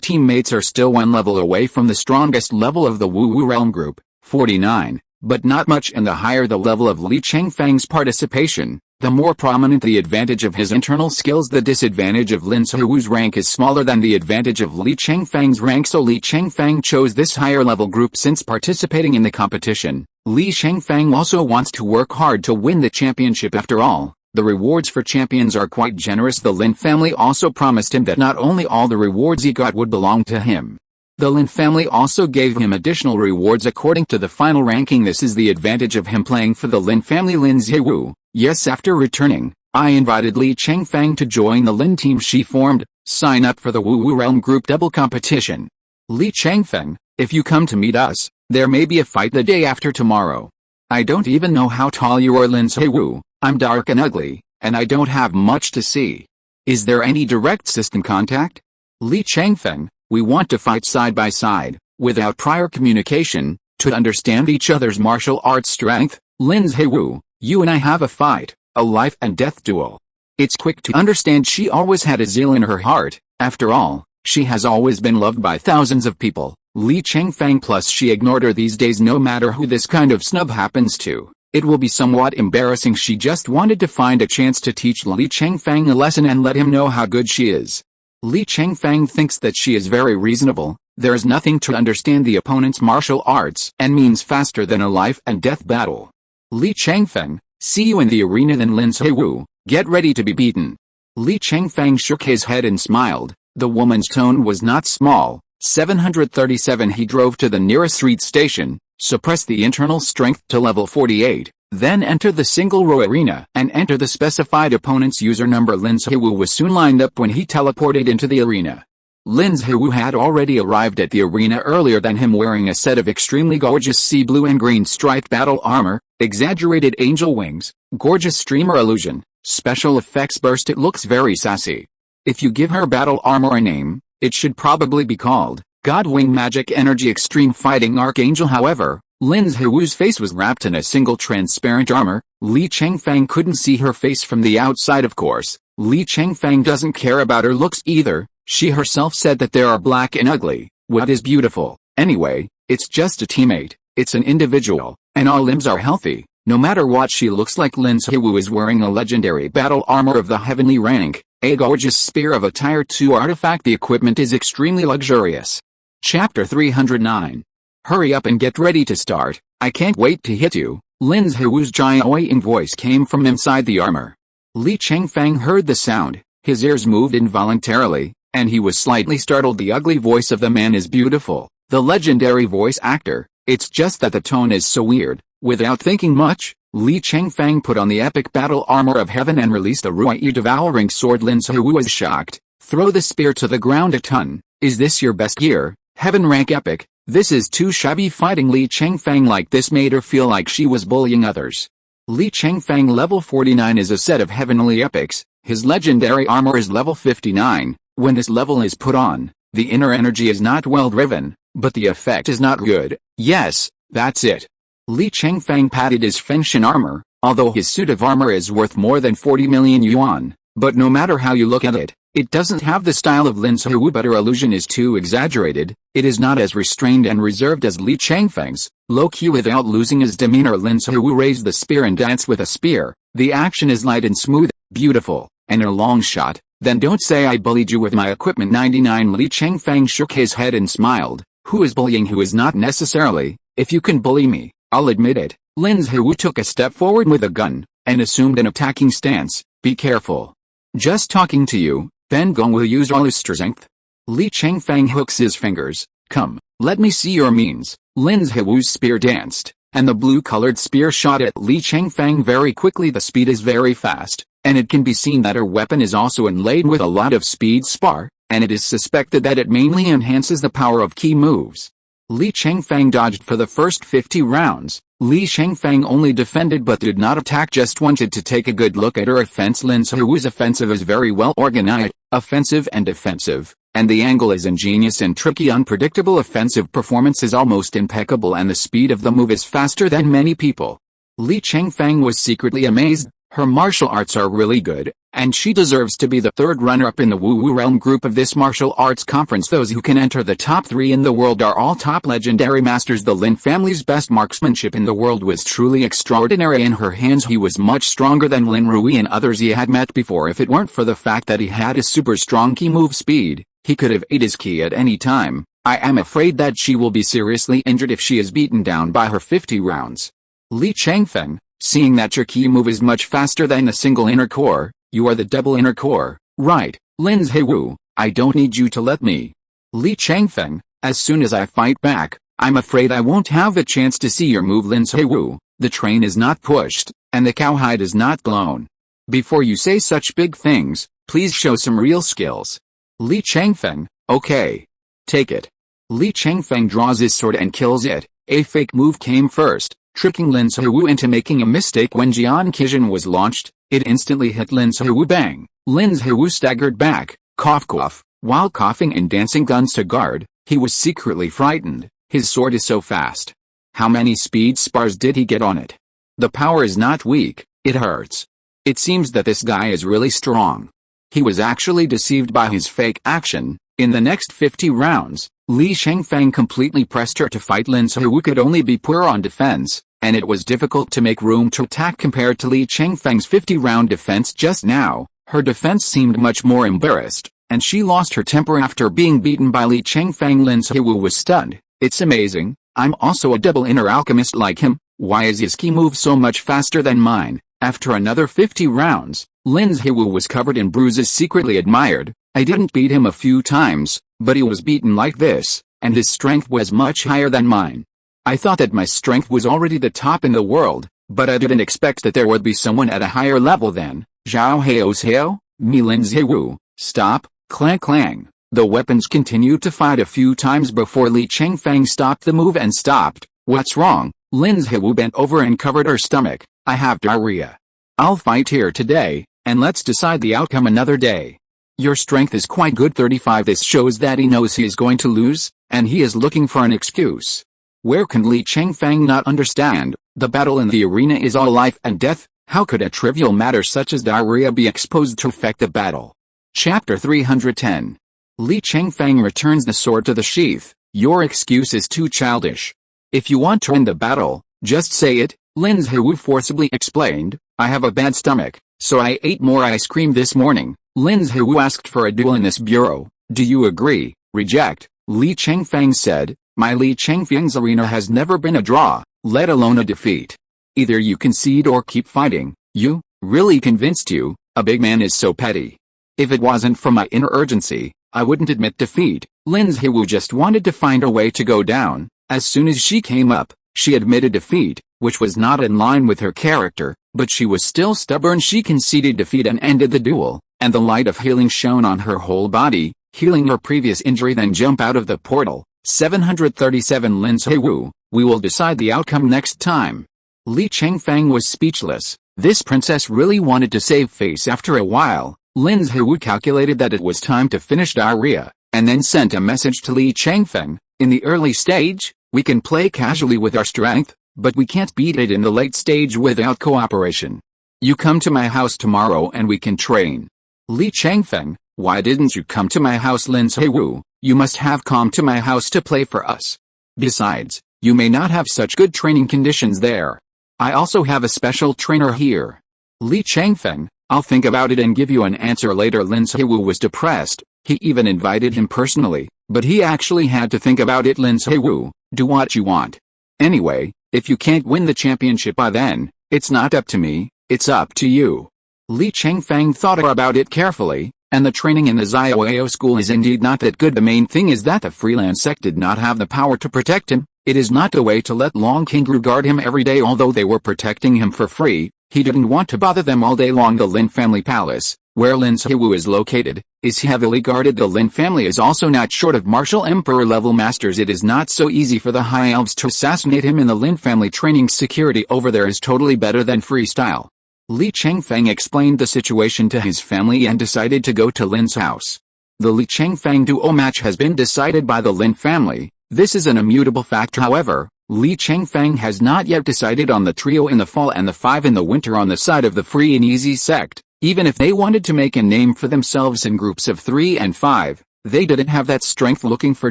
teammates are still 1 level away from the strongest level of the Wu realm group, 49, but not much. And the higher the level of Li Chengfeng's participation, the more prominent the advantage of his internal skills. The disadvantage of Lin Suwu's rank is smaller than the advantage of Li Chengfeng's rank, so Li Chengfeng chose this higher level group since participating in the competition. Li Chengfeng also wants to work hard to win the championship. After all, the rewards for champions are quite generous. The Lin family also promised him that not only all the rewards he got would belong to him. The Lin family also gave him additional rewards according to the final ranking. This is the advantage of him playing for the Lin family. Lin Ziwu, yes. After returning, I invited Li Chengfeng to join the Lin team she formed. Sign up for the Wu realm group double competition. Li Chengfeng, if you come to meet us, there may be a fight the day after tomorrow. I don't even know how tall you are. Lin Ziwu, I'm dark and ugly, and I don't have much to see. Is there any direct system contact? Li Chengfeng, we want to fight side by side, without prior communication, to understand each other's martial arts strength. Lin Ziwu, you and I have a fight, a life and death duel. It's quick to understand. She always had a zeal in her heart. After all, she has always been loved by thousands of people. Li Chengfeng, plus she ignored her these days. No matter who this kind of snub happens to, it will be somewhat embarrassing. She just wanted to find a chance to teach Li Chengfeng a lesson and let him know how good she is. Li Chengfeng thinks that she is very reasonable, There is nothing to understand the opponent's martial arts and means faster than a life and death battle. Li Chengfeng, see you in the arena then Lin Ziwu, get ready to be beaten. Li Chengfeng shook his head and smiled. The woman's tone was not small. 737 He drove to the nearest street station, suppressed the internal strength to level 48, then enter the single-row arena and enter the specified opponent's user number. Lin Ziwu was soon lined up when he teleported into the arena. Lin Ziwu had already arrived at the arena earlier than him, wearing a set of extremely gorgeous sea blue and green striped battle armor, exaggerated angel wings, gorgeous streamer illusion, special effects burst. It looks very sassy. If you give her battle armor a name, it should probably be called Godwing Magic Energy Extreme Fighting Archangel. However, Lin Ziwu's face was wrapped in a single transparent armor. Li Chengfeng couldn't see her face from the outside, of course. Li Chengfeng doesn't care about her looks either. She herself said that there are black and ugly. What is beautiful? Anyway, it's just a teammate. It's an individual, and all limbs are healthy, no matter what she looks like. Lin Ziwu is wearing a legendary battle armor of the heavenly rank, a gorgeous spear of a Tier 2 artifact. The equipment is extremely luxurious. Chapter 309. Hurry up and get ready to start. I can't wait to hit you. Lin Ziwu's giant voice came from inside the armor. Li Chengfeng heard the sound. His ears moved involuntarily, and he was slightly startled. The ugly voice of the man is beautiful. The legendary voice actor. It's just that the tone is so weird. Without thinking much, Li Chengfeng put on the epic battle armor of heaven and released a Ruyi devouring sword. Lin Ziwu was shocked. Throw the spear to the ground a ton. Is this your best gear? Heaven rank epic. This is too shabby. Fighting Li Chengfeng like this made her feel like she was bullying others. Li Chengfeng level 49 is a set of heavenly epics. His legendary armor is level 59. When this level is put on, the inner energy is not well driven, but the effect is not good. Yes, that's it. Li Chengfeng patted his Fengshen armor, although his suit of armor is worth more than 40 million yuan. But no matter how you look at it, it doesn't have the style of Lin Ziwu, but her illusion is too exaggerated. It is not as restrained and reserved as Li Chengfeng's. Low-key without losing his demeanor, Lin Ziwu raised the spear and danced with a spear. The action is light and smooth, beautiful, and a long shot. Then don't say I bullied you with my equipment. 99 Li Chengfeng shook his head and smiled. Who is bullying who is not necessarily. If you can bully me, I'll admit it. Lin Ziwu took a step forward with a gun, and assumed an attacking stance. Be careful. Just talking to you, Ben Gong will use all his strength. Li Chengfeng hooks his fingers. Come, let me see your means. Lin Ziwu's spear danced, and the blue-colored spear shot at Li Chengfeng very quickly. The speed is very fast, and it can be seen that her weapon is also inlaid with a lot of speed spar, and it is suspected that it mainly enhances the power of key moves. Li Chengfeng dodged for the first 50 rounds. Li Chengfeng only defended but did not attack, just wanted to take a good look at her offense. Lin Ziwu's offensive is very well organized, offensive and defensive, and the angle is ingenious and tricky. Unpredictable offensive performance is almost impeccable, and the speed of the move is faster than many people. Li Chengfeng was secretly amazed. Her martial arts are really good, and she deserves to be the third runner-up in the Wu Realm group of this martial arts conference. Those who can enter the top 3 in the world are all top legendary masters. The Lin family's best marksmanship in the world was truly extraordinary. In her hands he was much stronger than Lin Ruyi and others he had met before. If it weren't for the fact that he had a super strong key move speed, he could have ate his key at any time. I am afraid that she will be seriously injured if she is beaten down by her 50 rounds. Li Chengfeng, seeing that your key move is much faster than the single inner core, you are the double inner core, right? Lin Ziwu, I don't need you to let me. Li Chengfeng, as soon as I fight back, I'm afraid I won't have a chance to see your move. Lin Ziwu, the train is not pushed, and the cowhide is not blown. Before you say such big things, please show some real skills. Li Chengfeng, okay. Take it. Li Chengfeng draws his sword and kills it. A fake move came first, tricking Lin Ziwu into making a mistake. When Jian Qixin was launched, it instantly hit Lin Ziwu. Bang! Lin Ziwu staggered back, cough cough. While coughing and dancing guns to guard, he was secretly frightened. His sword is so fast. How many speed spars did he get on it? The power is not weak, it hurts. It seems that this guy is really strong. He was actually deceived by his fake action. In the next 50 rounds, Li Chengfeng completely pressed her to fight. Lin Ziwu could only be poor on defense, and it was difficult to make room to attack compared to Li Chengfeng's 50-round defense just now. Her defense seemed much more embarrassed. and she lost her temper after being beaten by Li Chengfeng. Lin Ziwu was stunned. It's amazing, I'm also a double inner alchemist like him, why is his ki move so much faster than mine? After another 50 rounds, Lin Ziwu was covered in bruises. Secretly admired, I didn't beat him a few times, but he was beaten like this, and his strength was much higher than mine. I thought that my strength was already the top in the world, but I didn't expect that there would be someone at a higher level than Zhao Heo's Heo, me. Lin Ziwu, stop, clang clang. The weapons continued to fight a few times before Li Chengfeng stopped the move and stopped. What's wrong? Lin Ziwu bent over and covered her stomach. I have diarrhea. I'll fight here today, and let's decide the outcome another day. Your strength is quite good. 35. This shows that he knows he is going to lose, and he is looking for an excuse. Where can Li Chengfeng not understand? The battle in the arena is all life and death. How could a trivial matter such as diarrhea be exposed to affect the battle? Chapter 310. Li Chengfeng returns the sword to the sheath. Your excuse is too childish. If you want to end the battle, just say it, Lin Ziwu forcibly explained. I have a bad stomach, so I ate more ice cream this morning. Lin Ziwu asked for a duel in this bureau. Do you agree? Reject, Li Chengfeng said. My Li Chengfeng's arena has never been a draw, let alone a defeat. Either you concede or keep fighting. You? Really convinced you? A big man is so petty. If it wasn't for my inner urgency, I wouldn't admit defeat. Lin Ziwu just wanted to find a way to go down. As soon as she came up, she admitted defeat, which was not in line with her character, but she was still stubborn. She conceded defeat and ended the duel, and the light of healing shone on her whole body, healing her previous injury. Then jump out of the portal. 737. Lin Ziwu, we will decide the outcome next time. Li Chengfeng was speechless. This princess really wanted to save face. After a while, Lin Ziwu calculated that it was time to finish diarrhea, and then sent a message to Li Chengfeng. In the early stage, we can play casually with our strength, but we can't beat it in the late stage without cooperation. You come to my house tomorrow and we can train. Li Chengfeng, why didn't you come to my house? Lin Ziwu, you must have come to my house to play for us. Besides, you may not have such good training conditions there. I also have a special trainer here. Li Chengfeng, I'll think about it and give you an answer later. Lin Ziwu was depressed. He even invited him personally, but he actually had to think about it. Lin Ziwu, do what you want. Anyway, if you can't win the championship by then, it's not up to me, it's up to you. Li Chengfeng thought about it carefully, and the training in the Xiaoyao school is indeed not that good. The main thing is that the freelance sect did not have the power to protect him. It is not the way to let Long Kingru guard him every day. Although they were protecting him for free, he didn't want to bother them all day long. The Lin family palace, where Lin Ziwu is located, is heavily guarded. The Lin family is also not short of martial emperor level masters. It is not so easy for the high elves to assassinate him in the Lin family. Training security over there is totally better than freestyle. Li Chengfeng explained the situation to his family and decided to go to Lin's house. The Li Chengfeng duo match has been decided by the Lin family. This is an immutable fact. However, Li Chengfeng has not yet decided on the trio in the fall and the 5 in the winter on the side of the free and easy sect. Even if they wanted to make a name for themselves in groups of 3 and 5, they didn't have that strength. Looking for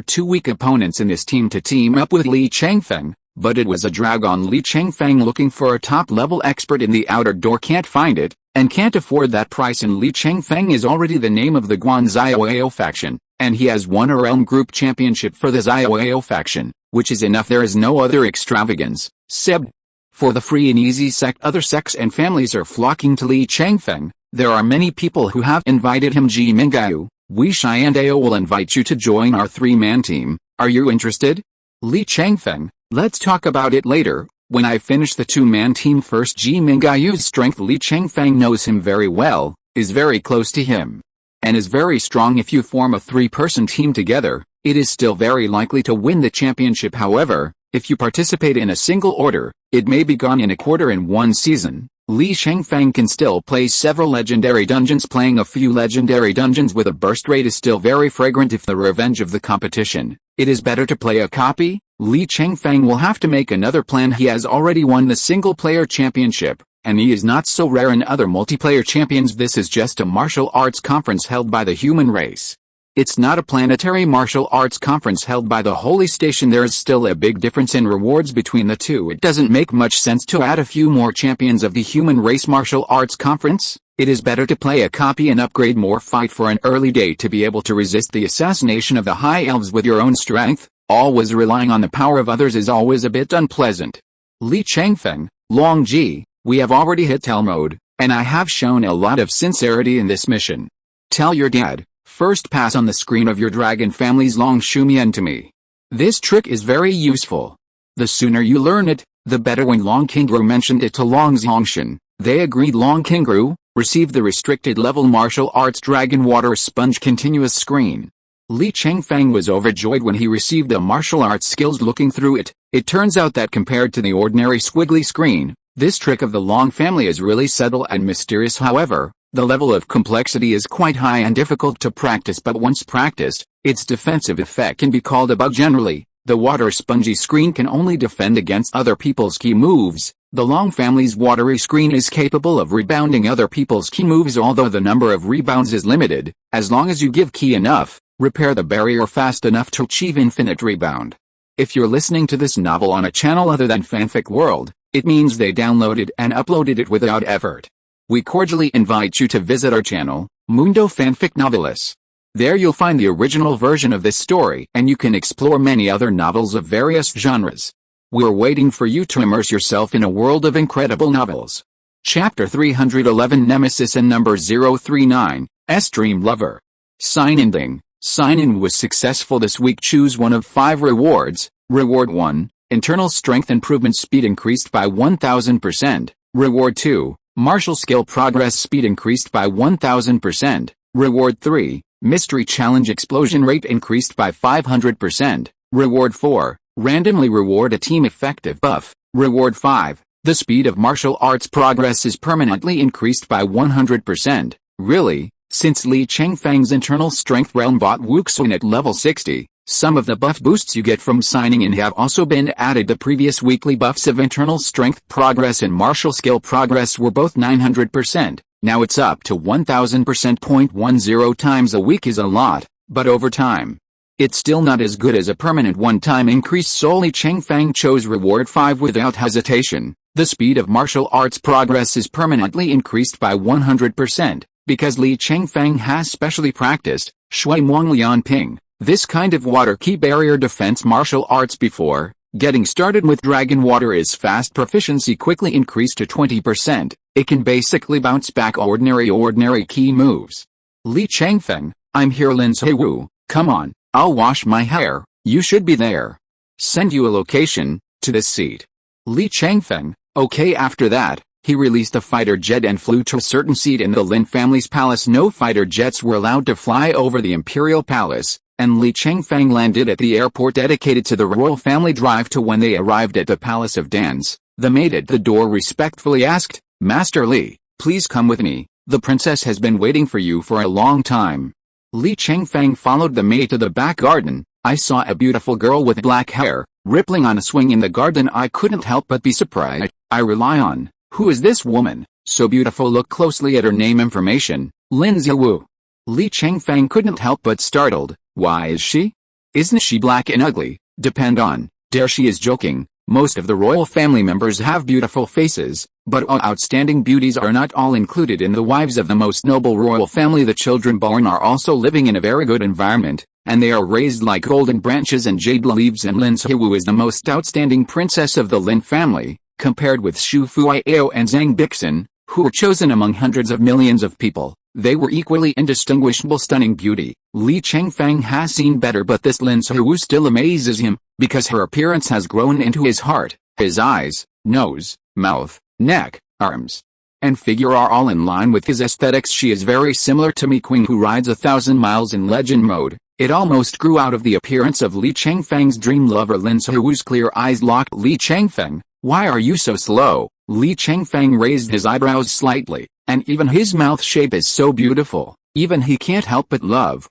2 weak opponents in this team to team up with Li Chengfeng, but it was a drag on Li Chengfeng. Looking for a top-level expert in the outer door, can't find it, and can't afford that price. And Li Chengfeng is already the name of the Guan Xiaoyao faction, and he has won a realm group championship for the Xiaoyao faction, which is enough. There is no other extravagance. Seb. For the free and easy sect, other sects and families are flocking to Li Chengfeng. There are many people who have invited him. Ji Mingyu, Wei Shai and Ao will invite you to join our 3-man team. Are you interested? Li Chengfeng, let's talk about it later, when I finish the 2-man team first. Ji Mingyu's strength, Li Chengfeng knows him very well, is very close to him, and is very strong. If you form a 3-person team together, it is still very likely to win the championship. However, if you participate in a single order, it may be gone in a quarter. In 1 season, Li Chengfeng can still play several legendary dungeons. Playing a few legendary dungeons with a burst rate is still very fragrant. If the revenge of the competition, it is better to play a copy. Li Chengfeng will have to make another plan. He has already won the single-player championship, and he is not so rare in other multiplayer champions. This is just a martial arts conference held by the human race. It's not a planetary martial arts conference held by the Holy Station. There is still a big difference in rewards between the two. It doesn't make much sense to add a few more champions of the human race martial arts conference. It is better to play a copy and upgrade more, fight for an early day to be able to resist the assassination of the high elves with your own strength. Always relying on the power of others is always a bit unpleasant. Li Chengfeng, Long Ji, we have already hit tell mode, and I have shown a lot of sincerity in this mission. Tell your dad. First pass on the screen of your dragon family's Long Shumian to me. This trick is very useful. The sooner you learn it, the better. When Long Qingru mentioned it to Long Zongshan, they agreed. Long Qingru received the restricted level martial arts dragon water sponge continuous screen. Li Chengfeng was overjoyed when he received the martial arts skills. Looking through it, it turns out that compared to the ordinary squiggly screen, this trick of the Long family is really subtle and mysterious. However, the level of complexity is quite high and difficult to practice, but once practiced, its defensive effect can be called a bug. Generally, the water spongy screen can only defend against other people's key moves. The Long family's watery screen is capable of rebounding other people's key moves, although the number of rebounds is limited. As long as you give key enough, repair the barrier fast enough to achieve infinite rebound. If you're listening to this novel on a channel other than Fanfic World, it means they downloaded and uploaded it without effort. We cordially invite you to visit our channel, Mundo Fanfic Novelis. There you'll find the original version of this story, and you can explore many other novels of various genres. We're waiting for you to immerse yourself in a world of incredible novels. Chapter 311, Nemesis and Number 039, S-Dream Lover. Sign-in. Sign-in was successful this week. Choose one of 5 rewards. Reward 1, internal strength improvement, speed increased by 1000%. Reward 2, martial skill progress, speed increased by 1000%. Reward 3, mystery challenge, explosion rate increased by 500%. Reward 4, randomly reward a team effective buff. Reward 5, the speed of martial arts progress is permanently increased by 100%. Really? Since Li Chengfeng's internal strength realm bought Wuxun at level 60, some of the buff boosts you get from signing in have also been added. The previous weekly buffs of internal strength progress and martial skill progress were both 900%, now it's up to 1000%. 0.10 times a week is a lot, but over time, it's still not as good as a permanent one-time increase. So Li Chengfeng chose reward 5 without hesitation. The speed of martial arts progress is permanently increased by 100%, because Li Chengfeng has specially practiced Shui Muang Lian Ping, this kind of water key barrier defense martial arts before. Getting started with dragon water is fast. Proficiency quickly increased to 20%. It can basically bounce back ordinary key moves. Li Chengfeng, I'm here. Lin Wu, come on, I'll wash my hair, you should be there. Send you a location, to this seat. Li Chengfeng, okay. After that, he released a fighter jet and flew to a certain seat in the Lin family's palace. No fighter jets were allowed to fly over the imperial palace, and Li Chengfeng landed at the airport dedicated to the royal family. Drive to. When they arrived at the Palace of Dans, the maid at the door respectfully asked, Master Li, please come with me, the princess has been waiting for you for a long time. Li Chengfeng followed the maid to the back garden. I saw a beautiful girl with black hair, rippling on a swing in the garden. I couldn't help but be surprised. I rely on, who is this woman, so beautiful? Look closely at her name information, Lin Wu. Li Chengfeng couldn't help but startled. Why is she? Isn't she black and ugly? Depend on, dare she is joking. Most of the royal family members have beautiful faces, but all outstanding beauties are not all included in the wives of the most noble royal family. The children born are also living in a very good environment, and they are raised like golden branches and jade leaves. And Lin Wu is the most outstanding princess of the Lin family, compared with Xu Fuiao and Zhang Bixin, who were chosen among hundreds of millions of people. They were equally indistinguishable. Stunning beauty. Li Chengfeng has seen better, but this Lin Wu still amazes him, because her appearance has grown into his heart. His eyes, nose, mouth, neck, arms, and figure are all in line with his aesthetics. She is very similar to Mi Qing, who rides 1,000 miles in legend mode. It almost grew out of the appearance of Li Chengfeng's dream lover. Lin Wu's clear eyes locked. Li Chengfeng, why are you so slow? Li Chengfeng raised his eyebrows slightly, and even his mouth shape is so beautiful. Even he can't help but love.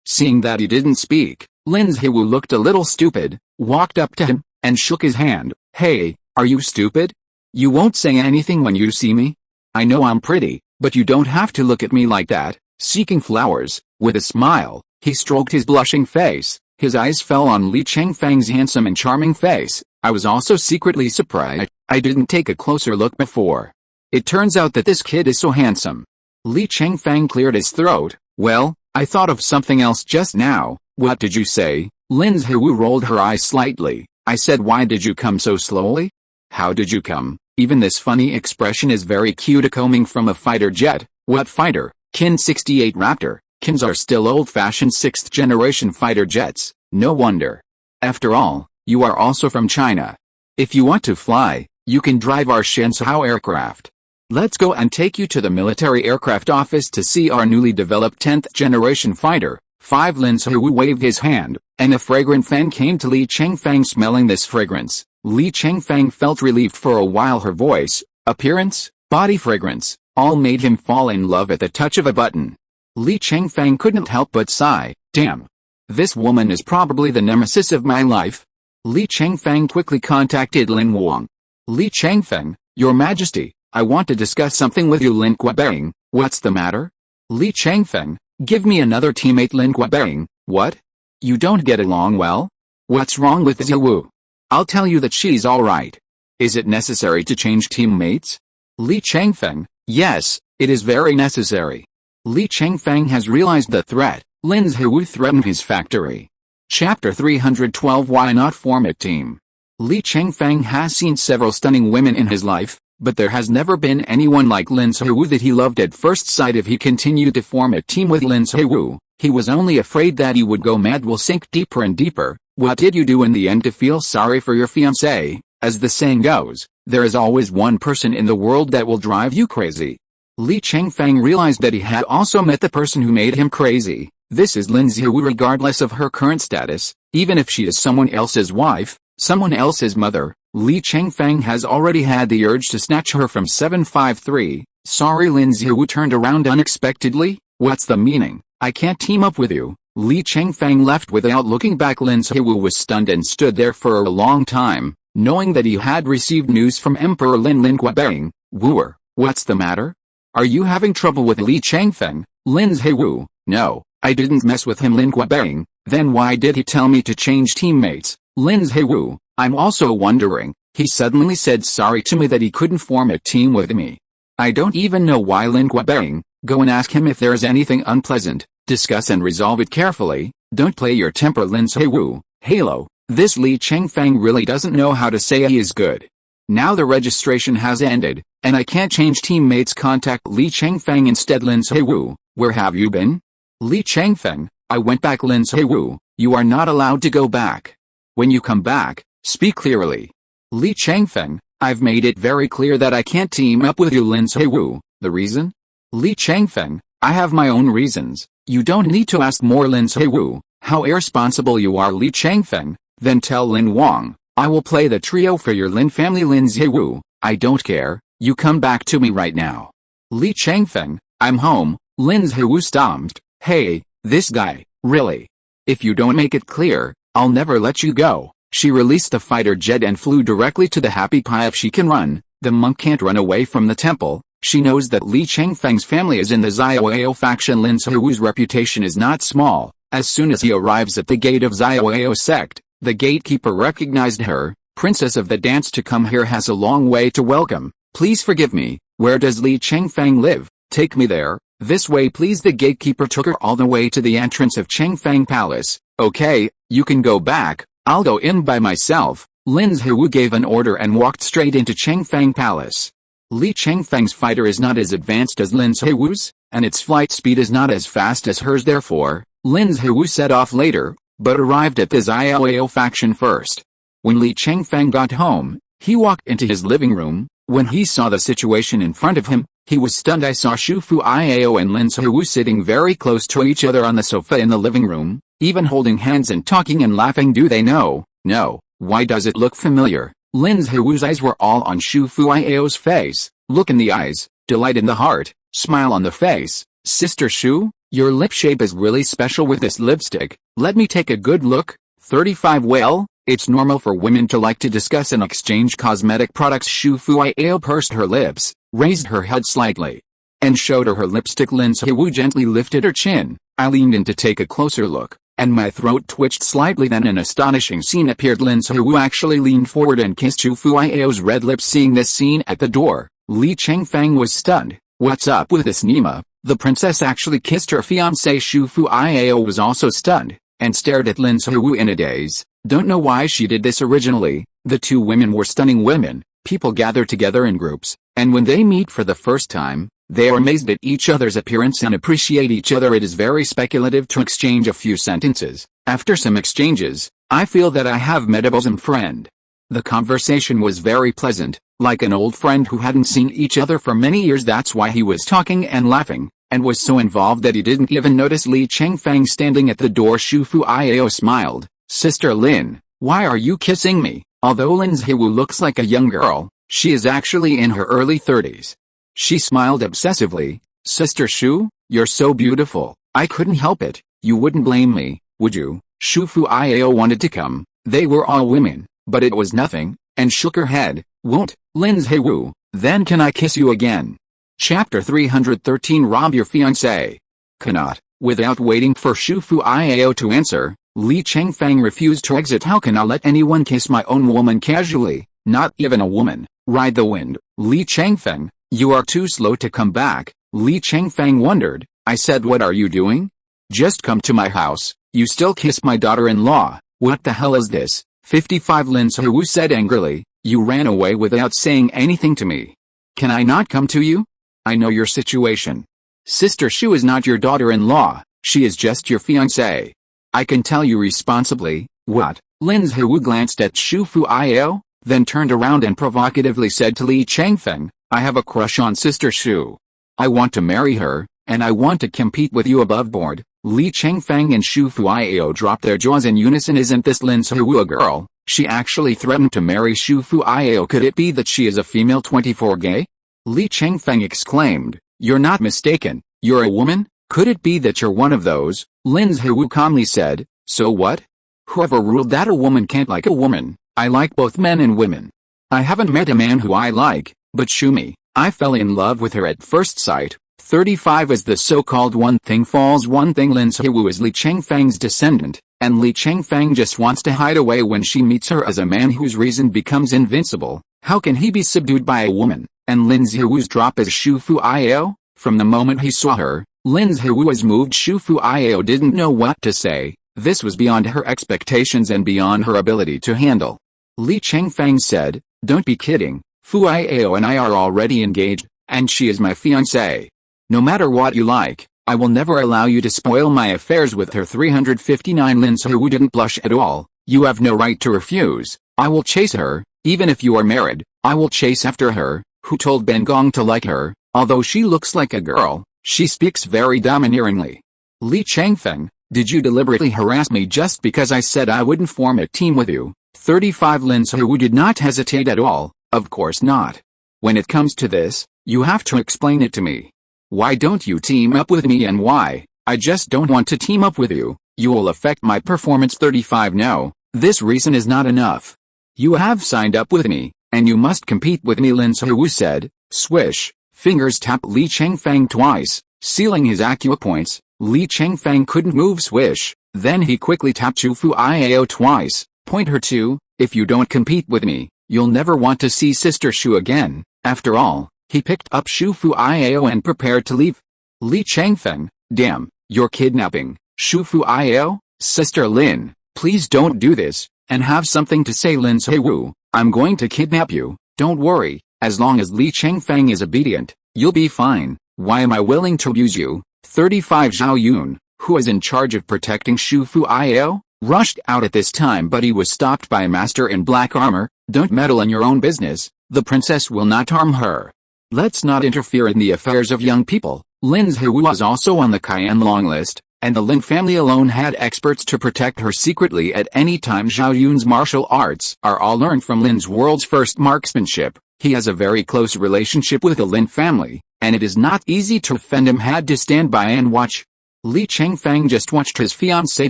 Seeing that he didn't speak, Lin Wu looked a little stupid, walked up to him, and shook his hand. Hey, are you stupid? You won't say anything when you see me? I know I'm pretty, but you don't have to look at me like that. Seeking flowers, with a smile, He stroked his blushing face. His eyes fell on Li Chengfeng's handsome and charming face. I was also secretly surprised. I didn't take a closer look before. It turns out that this kid is so handsome. Li Chengfeng cleared his throat. Well, I thought of something else just now. What did you say? Lin Zhiwu rolled her eyes slightly. I said, why did you come so slowly? How did you come? Even this funny expression is very cute coming from a fighter jet. What fighter? Kin 68 Raptor. Kins are still old-fashioned 6th generation fighter jets. No wonder. After all, you are also from China. If you want to fly, you can drive our Shenzhou aircraft. Let's go and take you to the military aircraft office to see our newly developed 10th generation fighter. 5 Lin Zhiwu waved his hand, and a fragrant fan came to Li Chengfeng. Smelling this fragrance, Li Chengfeng felt relieved for a while. Her voice, appearance, body fragrance, all made him fall in love at the touch of a button. Li Chengfeng couldn't help but sigh. Damn. This woman is probably the nemesis of my life. Li Chengfeng quickly contacted Lin Wang. Li Chengfeng, Your Majesty, I want to discuss something with you. Lin Guabang, what's the matter? Li Chengfeng, give me another teammate. Lin Guabang, what? You don't get along well? What's wrong with Zhiwu? I'll tell you that she's alright. Is it necessary to change teammates? Li Chengfeng, yes, it is very necessary. Li Chengfeng has realized the threat. Lin Zhiwu threatened his factory. Chapter 312. Why not form a team? Li Chengfeng has seen several stunning women in his life, but there has never been anyone like Lin Zhiwu that he loved at first sight. If he continued to form a team with Lin Zhiwu, he was only afraid that he would go mad, will sink deeper and deeper. What did you do in the end to feel sorry for your fiancé? As the saying goes, there is always one person in the world that will drive you crazy. Li Chengfeng realized that he had also met the person who made him crazy. This is Lin Zhiwu. Regardless of her current status, even if she is someone else's wife, someone else's mother, Li Chengfeng has already had the urge to snatch her from 753. Sorry. Lin Zhiwu turned around unexpectedly. What's the meaning? I can't team up with you. Li Chengfeng left without looking back. Lin Zhiwu was stunned and stood there for a long time, knowing that he had received news from Emperor Lin Guabang. Wooer, what's the matter? Are you having trouble with Li Chengfeng? Lin Zhiwu, no, I didn't mess with him. Lin Guabang, then why did he tell me to change teammates? Lin Zhiwu, I'm also wondering, he suddenly said sorry to me that he couldn't form a team with me. I don't even know why. Lin Guabang, go and ask him if there is anything unpleasant, discuss and resolve it carefully, don't play your temper. Lin Zhiwu, Halo, this Li Chengfeng really doesn't know how to say he is good. Now the registration has ended, and I can't change teammates. Contact Li Chengfeng instead. Lin Zhiwu, where have you been? Li Chengfeng, I went back. Lin Zhiwu, you are not allowed to go back. When you come back, speak clearly. Li Chengfeng, I've made it very clear that I can't team up with you. Lin Zhiwu, the reason? Li Chengfeng, I have my own reasons. You don't need to ask more. Lin Zhiwu, how irresponsible you are. Li Chengfeng, then tell Lin Wang, I will play the trio for your Lin family. Lin Zhiwu, I don't care, you come back to me right now. Li Chengfeng, I'm home. Lin Zhiwu stomped. Hey, this guy, really? If you don't make it clear, I'll never let you go. She released the fighter jet and flew directly to the happy pie. If she can run, the monk can't run away from the temple. She knows that Li Chengfeng's family is in the Xiaoao faction. Lin Zhiwu's reputation is not small. As soon as he arrives at the gate of Xiaoao sect, the gatekeeper recognized her. Princess of the dance, to come here has a long way to welcome. Please forgive me. Where does Li Chengfeng live? Take me there. This way please. The gatekeeper took her all the way to the entrance of Chengfeng Palace. Okay, you can go back. I'll go in by myself. Lin Zhiwu gave an order and walked straight into Chengfeng Palace. Li Chengfeng's fighter is not as advanced as Lin Zhiwu's, and its flight speed is not as fast as hers. Therefore, Lin Zhiwu set off later, but arrived at the Xiaoao faction first. When Li Chengfeng got home, he walked into his living room. When he saw the situation in front of him, he was stunned. I saw Shu Fu Iao and Lin Zhiwu sitting very close to each other on the sofa in the living room, even holding hands and talking and laughing. Do they know? No. Why does it look familiar? Lin Zhiwu's eyes were all on Shu Fu Iao's face. Look in the eyes, delight in the heart, smile on the face. Sister Shu, your lip shape is really special with this lipstick. Let me take a good look. 35. Well, it's normal for women to like to discuss and exchange cosmetic products. Shu Fu Iao pursed her lips, raised her head slightly. and showed her lipstick. Lin Ziwu gently lifted her chin. I leaned in to take a closer look, and my throat twitched slightly. Then an astonishing scene appeared. Lin Ziwu actually leaned forward and kissed Shu Fuiao's red lips. Seeing this scene at the door, Li Chengfeng was stunned. What's up with this, Nima? The princess actually kissed her fiancé. Shu Fuiao was also stunned, and stared at Lin Ziwu in a daze. Don't know why she did this originally. The two women were stunning women. People gather together in groups, and when they meet for the first time, they are amazed at each other's appearance and appreciate each other. It is very speculative to exchange a few sentences. After some exchanges, I feel that I have met a bosom friend. The conversation was very pleasant, like an old friend who hadn't seen each other for many years. That's why he was talking and laughing, and was so involved that he didn't even notice Li Chengfeng standing at the door. Shu Fuiao smiled. Sister Lin, why are you kissing me? Although Lin Ziwu looks like a young girl, she is actually in her early 30s. She smiled obsessively. Sister Shu, you're so beautiful. I couldn't help it. You wouldn't blame me, would you? Shu Fuiao wanted to come. They were all women, but it was nothing, and shook her head. Won't, Lin Ziwu, then can I kiss you again? Chapter 313. Rob your fiancé. Cannot. Without waiting for Shu Fuiao to answer, Li Chengfeng refused to exit. How can I let anyone kiss my own woman casually? Not even a woman. Ride the wind. Li Chengfeng, you are too slow to come back. Li Chengfeng wondered. I said, what are you doing? Just come to my house. You still kiss my daughter-in-law. What the hell is this? 55. Lin Ziwu said angrily. You ran away without saying anything to me. Can I not come to you? I know your situation. Sister Shu is not your daughter-in-law. She is just your fiancée. I can tell you responsibly. What? Lin Ziwu glanced at Shu Fuiao, then turned around and provocatively said to Li Chengfeng, I have a crush on Sister Shu. I want to marry her, and I want to compete with you above board. Li Chengfeng and Shu Fuiao dropped their jaws in unison. Isn't this Lin Ziwu a girl? She actually threatened to marry Shu Fuiao. Could it be that she is a female 24 gay? Li Chengfeng exclaimed. You're not mistaken. You're a woman? Could it be that you're one of those? Lin Ziwu calmly said. So what? Whoever ruled that a woman can't like a woman? I like both men and women. I haven't met a man who I like, but Shumi, I fell in love with her at first sight. 35. As the so-called one thing falls one thing. Lin Ziwu is Li Chengfeng's descendant, and Li Chengfeng just wants to hide away when she meets her as a man whose reason becomes invincible. How can he be subdued by a woman? And Lin Ziwu's drop as Shu Fuiao? From the moment he saw her, Lin Ziwu was moved. Shu Fuiao didn't know what to say. This was beyond her expectations and beyond her ability to handle. Li Chengfeng said, don't be kidding. Fuiao and I are already engaged, and she is my fiancée. No matter what you like, I will never allow you to spoil my affairs with her. 359. Lin Ziwu didn't blush at all. You have no right to refuse. I will chase her, even if you are married. I will chase after her. Who told Ben Gong to like her? Although she looks like a girl, she speaks very domineeringly. Li Chengfeng, did you deliberately harass me just because I said I wouldn't form a team with you? 35. Lin Ziwu did not hesitate at all. Of course not. When it comes to this, you have to explain it to me. Why don't you team up with me and why? I just don't want to team up with you. You will affect my performance. 35. No, this reason is not enough. You have signed up with me, and you must compete with me. Lin Ziwu said. Swish. Fingers tapped Li Chengfeng twice, sealing his acupoints. Li Chengfeng couldn't move. Swish. Then he quickly tapped Shu Fuiao twice. Point her to, if you don't compete with me, you'll never want to see Sister Shu again. After all, he picked up Shu Fuiao and prepared to leave. Li Chengfeng, damn, you're kidnapping Shu Fuiao? Sister Lin, please don't do this, and have something to say. Lin Ziwu, I'm going to kidnap you. Don't worry, as long as Li Chengfeng is obedient, you'll be fine. Why am I willing to abuse you? 35. Zhao Yun, who was in charge of protecting Shu Fuiao, rushed out at this time, but he was stopped by a master in black armor. Don't meddle in your own business. The princess will not harm her. Let's not interfere in the affairs of young people. Lin Ziwu was also on the Cayenne long list, and the Lin family alone had experts to protect her secretly at any time. Zhao Yun's martial arts are all learned from Lin's world's first marksmanship. He has a very close relationship with the Lin family, and it is not easy to offend him. Had to stand by and watch. Li Chengfeng just watched his fiancée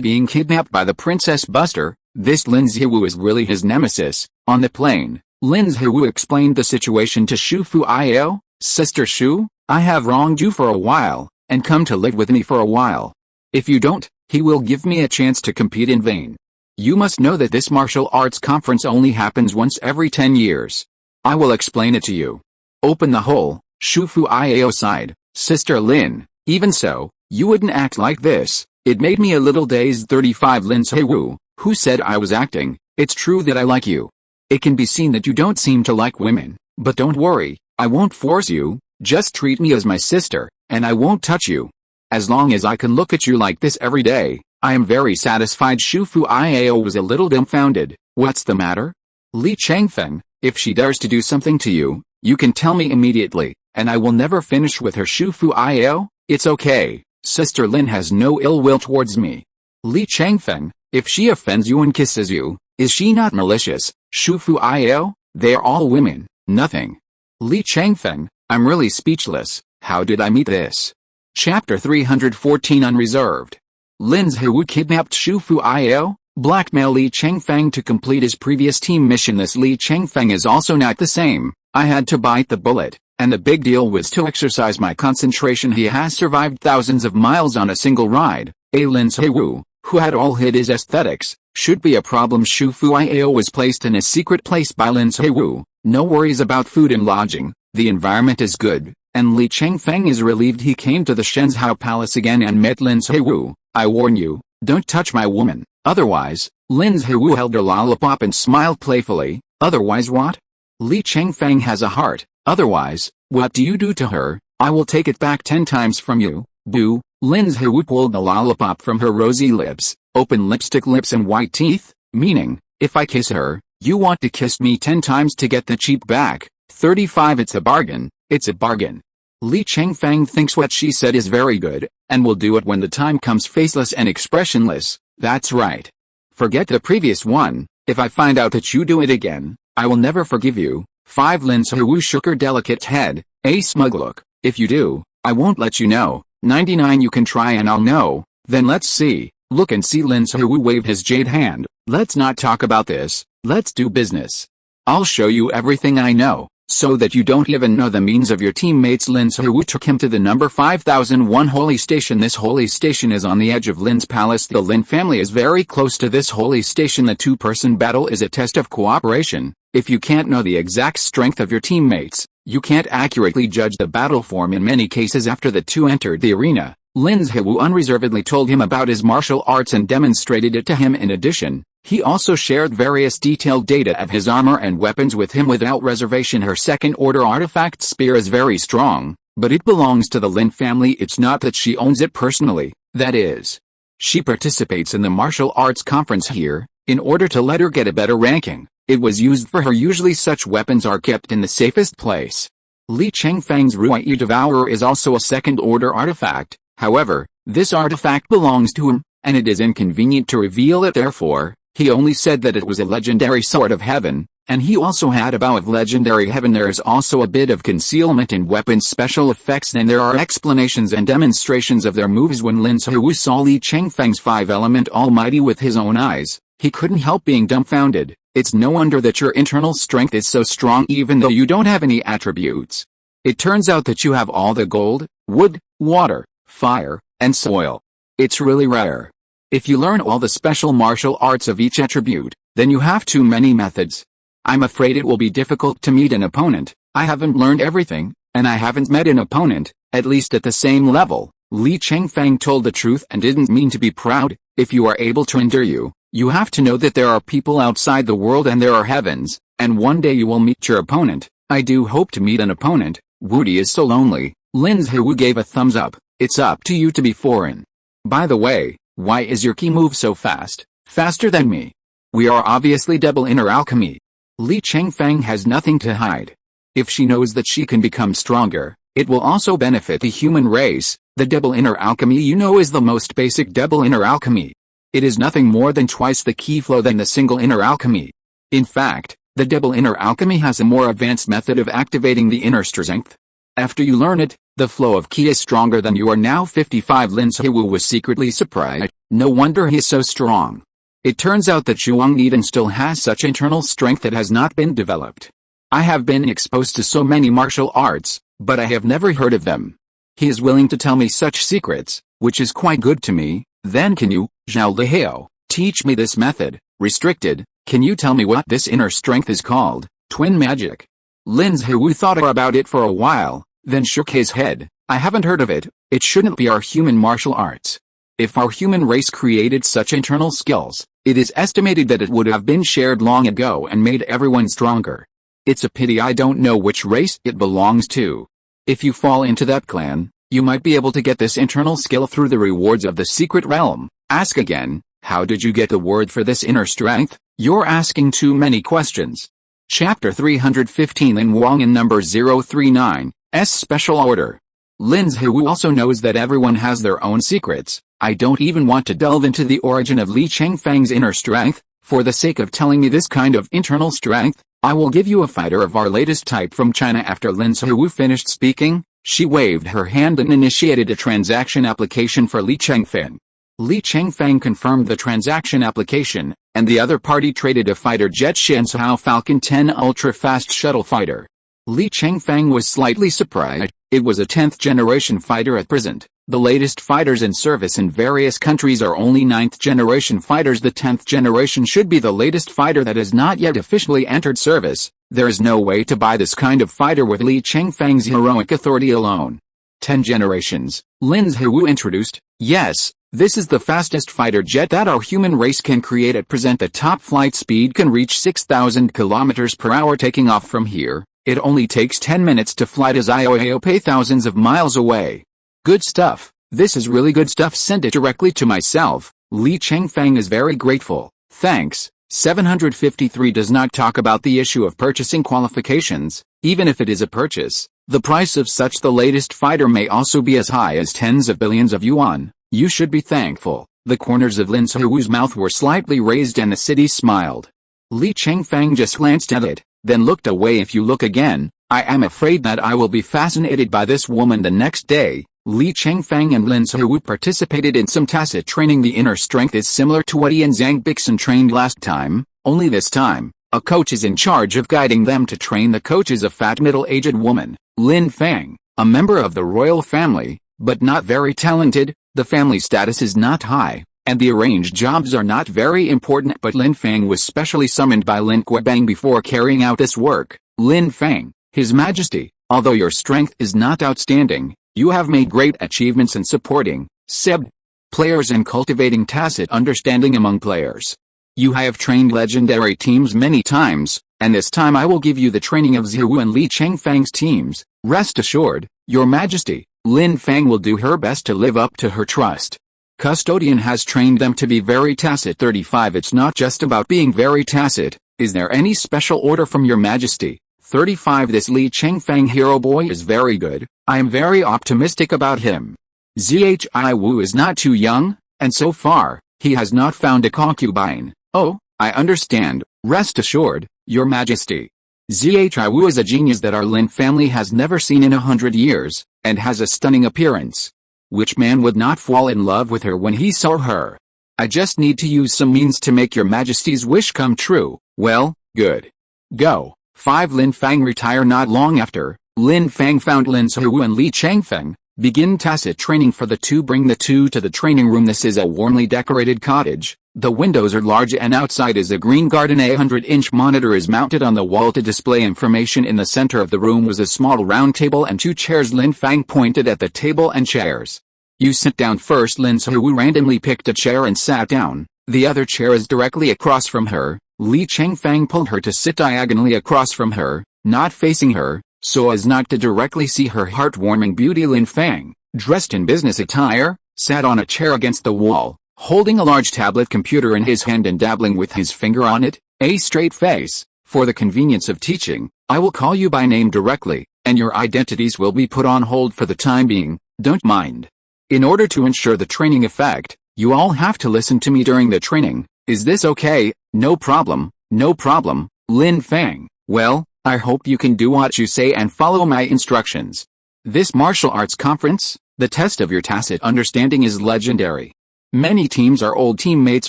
being kidnapped by the Princess Buster. This Lin Ziwu is really his nemesis. On the plane, Lin Ziwu explained the situation to Shu Fuiao. Sister Shu, I have wronged you for a while, and come to live with me for a while. If you don't, he will give me a chance to compete in vain. You must know that this martial arts conference only happens once every 10 years. I will explain it to you. Open the hole, Shufu Iao sighed. Sister Lin, even so, you wouldn't act like this. It made me a little dazed. 35 Lin Seiwu, who said I was acting? It's true that I like you. It can be seen that you don't seem to like women, but don't worry, I won't force you, just treat me as my sister, and I won't touch you. As long as I can look at you like this every day, I am very satisfied. Shufu Iao was a little dumbfounded. What's the matter? Li Chengfeng, if she dares to do something to you, you can tell me immediately, and I will never finish with her. Shufu Iao, it's okay, Sister Lin has no ill will towards me. Li Chengfeng, if she offends you and kisses you, is she not malicious? Shufu Iao, they are all women, nothing. Li Chengfeng, I'm really speechless, how did I meet this? Chapter 314 Unreserved. Lin Zhewu kidnapped Shufu Iao, blackmail Li Chengfeng to complete his previous team mission. This Li Chengfeng is also not the same. I had to bite the bullet, and the big deal was to exercise my concentration. He has survived thousands of miles on a single ride. Lin Zhewu, who had all hid his aesthetics, should be a problem. Shufu Iao was placed in a secret place by Lin Zhewu. No worries about food and lodging, the environment is good, and Li Chengfeng is relieved. He came to the Shenzhou Palace again and met Lin Zhewu. I warn you, don't touch my woman, otherwise. Lin Zhewu held her lollipop and smiled playfully. Otherwise what? Li Chengfeng has a heart. Otherwise, what do you do to her? I will take it back 10 times from you. Boo. Lin Zhewu pulled the lollipop from her rosy lips, open lipstick lips and white teeth, meaning, if I kiss her, you want to kiss me 10 times to get the cheap back. 35 It's a bargain, it's a bargain. Li Chengfeng thinks what she said is very good, and will do it when the time comes. Faceless and expressionless, that's right. Forget the previous one, if I find out that you do it again, I will never forgive you. 5 Lin Zhewu shook her delicate head, a smug look. If you do, I won't let you know. 99 You can try and I'll know, then let's see. Look and see. Lin Zhewu waved his jade hand. Let's not talk about this, let's do business. I'll show you everything I know, so that you don't even know the means of your teammates. Lin Zhewu took him to the number 5001 holy station. This holy station is on the edge of Lin's palace. The Lin family is very close to this holy station. The two-person battle is a test of cooperation. If you can't know the exact strength of your teammates, you can't accurately judge the battle form. In many cases after the two entered the arena, Lin Zhewu unreservedly told him about his martial arts and demonstrated it to him. In addition, he also shared various detailed data of his armor and weapons with him without reservation. Her second-order artifact spear is very strong, but it belongs to the Lin family. It's not that she owns it personally, that is, she participates in the martial arts conference here, in order to let her get a better ranking. It was used for her. Usually such weapons are kept in the safest place. Li Chengfeng's Ruiyu Devourer is also a second-order artifact. However, this artifact belongs to him, and it is inconvenient to reveal it. Therefore, he only said that it was a legendary sword of heaven, and he also had a bow of legendary heaven. There is also a bit of concealment in weapons special effects. Then there are explanations and demonstrations of their moves. When Lin Zhewu saw Li Chengfeng's 5-element almighty with his own eyes, he couldn't help being dumbfounded. It's no wonder that your internal strength is so strong even though you don't have any attributes. It turns out that you have all the gold, wood, water, fire, and soil. It's really rare. If you learn all the special martial arts of each attribute, then you have too many methods. I'm afraid it will be difficult to meet an opponent. I haven't learned everything, and I haven't met an opponent, at least at the same level. Li Chengfeng told the truth and didn't mean to be proud. If you are able to endure you have to know that there are people outside the world and there are heavens, and one day you will meet your opponent. I do hope to meet an opponent. Woody is so lonely. Lin Zhewu gave a thumbs up. It's up to you to be foreign. By the way, why is your key move so fast? Faster than me. We are obviously double inner alchemy. Li Chengfeng has nothing to hide. If she knows that she can become stronger, it will also benefit the human race. The double inner alchemy is the most basic double inner alchemy. It is nothing more than twice the key flow than the single inner alchemy. In fact, the double inner alchemy has a more advanced method of activating the inner strength. After you learn it, the flow of ki is stronger than you are now. 55 Lin Zhewu was secretly surprised. No wonder he is so strong. It turns out that Zhuang Niden still has such internal strength that has not been developed. I have been exposed to so many martial arts, but I have never heard of them. He is willing to tell me such secrets, which is quite good to me. Then can you, Zhao Lihao, teach me this method? Restricted, can you tell me what this inner strength is called? Twin magic. Lin Zhiwu thought about it for a while, then shook his head. I haven't heard of it. It shouldn't be our human martial arts. If our human race created such internal skills, it is estimated that it would have been shared long ago and made everyone stronger. It's a pity I don't know which race it belongs to. If you fall into that clan, you might be able to get this internal skill through the rewards of the secret realm. Ask again, how did you get the word for this inner strength? You're asking too many questions. Chapter 315 Lin Wang in number 039, S Special Order. Lin Zhiwu also knows that everyone has their own secrets. I don't even want to delve into the origin of Li Chengfeng's inner strength. For the sake of telling me this kind of internal strength, I will give you a fighter of our latest type from China. After Lin Zhiwu finished speaking, she waved her hand and initiated a transaction application for Li Chengfeng. Li Chengfeng confirmed the transaction application, and the other party traded a fighter jet Shenshao Falcon 10 ultra-fast shuttle fighter. Li Chengfeng was slightly surprised. It was a 10th generation fighter at present. The latest fighters in service in various countries are only 9th generation fighters. The 10th generation should be the latest fighter that has not yet officially entered service. There is no way to buy this kind of fighter with Li Chengfeng's heroic authority alone. 10 generations, Lin Zhiwu introduced. Yes, this is the fastest fighter jet that our human race can create at present. The top flight speed can reach 6,000 kilometers per hour. Taking off from here, it only takes 10 minutes to fly to Ziope thousands of miles away. Good stuff. This is really good stuff. Send it directly to myself. Li Chengfeng is very grateful. Thanks. 753 does not talk about the issue of purchasing qualifications. Even if it is a purchase, the price of such the latest fighter may also be as high as tens of billions of yuan. You should be thankful. The corners of Lin Zhiwu's mouth were slightly raised and the city smiled. Li Chengfeng just glanced at it, then looked away. If you look again, I am afraid that I will be fascinated by this woman. The next day, Li Chengfeng and Lin Zhiwu participated in some tacit training. The inner strength is similar to what Ian Zhang Bixen trained last time, only this time, a coach is in charge of guiding them to train. The coach is a fat middle-aged woman, Lin Feng, a member of the royal family, but not very talented. The family status is not high, and the arranged jobs are not very important. But Lin Feng was specially summoned by Lin Guobang before carrying out this work. Lin Feng, His Majesty, although your strength is not outstanding, you have made great achievements in supporting SEB players and cultivating tacit understanding among players. You have trained legendary teams many times, and this time I will give you the training of Zhiwu and Li Chengfeng's teams. Rest assured, Your Majesty, Lin Feng will do her best to live up to her trust. Custodian has trained them to be very tacit. 35 It's not just about being very tacit. Is there any special order from Your Majesty? 35 This Li Chengfeng hero boy is very good. I am very optimistic about him. Zhiwu is not too young, and so far, he has not found a concubine. Oh, I understand. Rest assured, Your Majesty. Zhiwu is a genius that our Lin family has never seen in 100 years, and has a stunning appearance. Which man would not fall in love with her when he saw her? I just need to use some means to make Your Majesty's wish come true. Well, good. Go. 5 Lin Feng retire. Not long after, Lin Feng found Lin Zhiwu and Li Chengfeng. Begin tacit training for the two. Bring the two to the training room. This is a warmly decorated cottage. The windows are large and outside is a green garden. A 100-inch monitor is mounted on the wall to display information. In the center of the room was a small round table and 2 chairs. Lin Feng pointed at the table and chairs. You sit down first. Lin Zhiwu randomly picked a chair and sat down. The other chair is directly across from her. Li Chengfeng pulled her to sit diagonally across from her, not facing her, so as not to directly see her heartwarming beauty. Lin Feng, dressed in business attire, sat on a chair against the wall, holding a large tablet computer in his hand and dabbling with his finger on it, a straight face. For the convenience of teaching, I will call you by name directly, and your identities will be put on hold for the time being. Don't mind. In order to ensure the training effect, you all have to listen to me during the training. Is this okay? No problem, no problem, Lin Feng. Well, I hope you can do what you say and follow my instructions. This martial arts conference, the test of your tacit understanding is legendary. Many teams are old teammates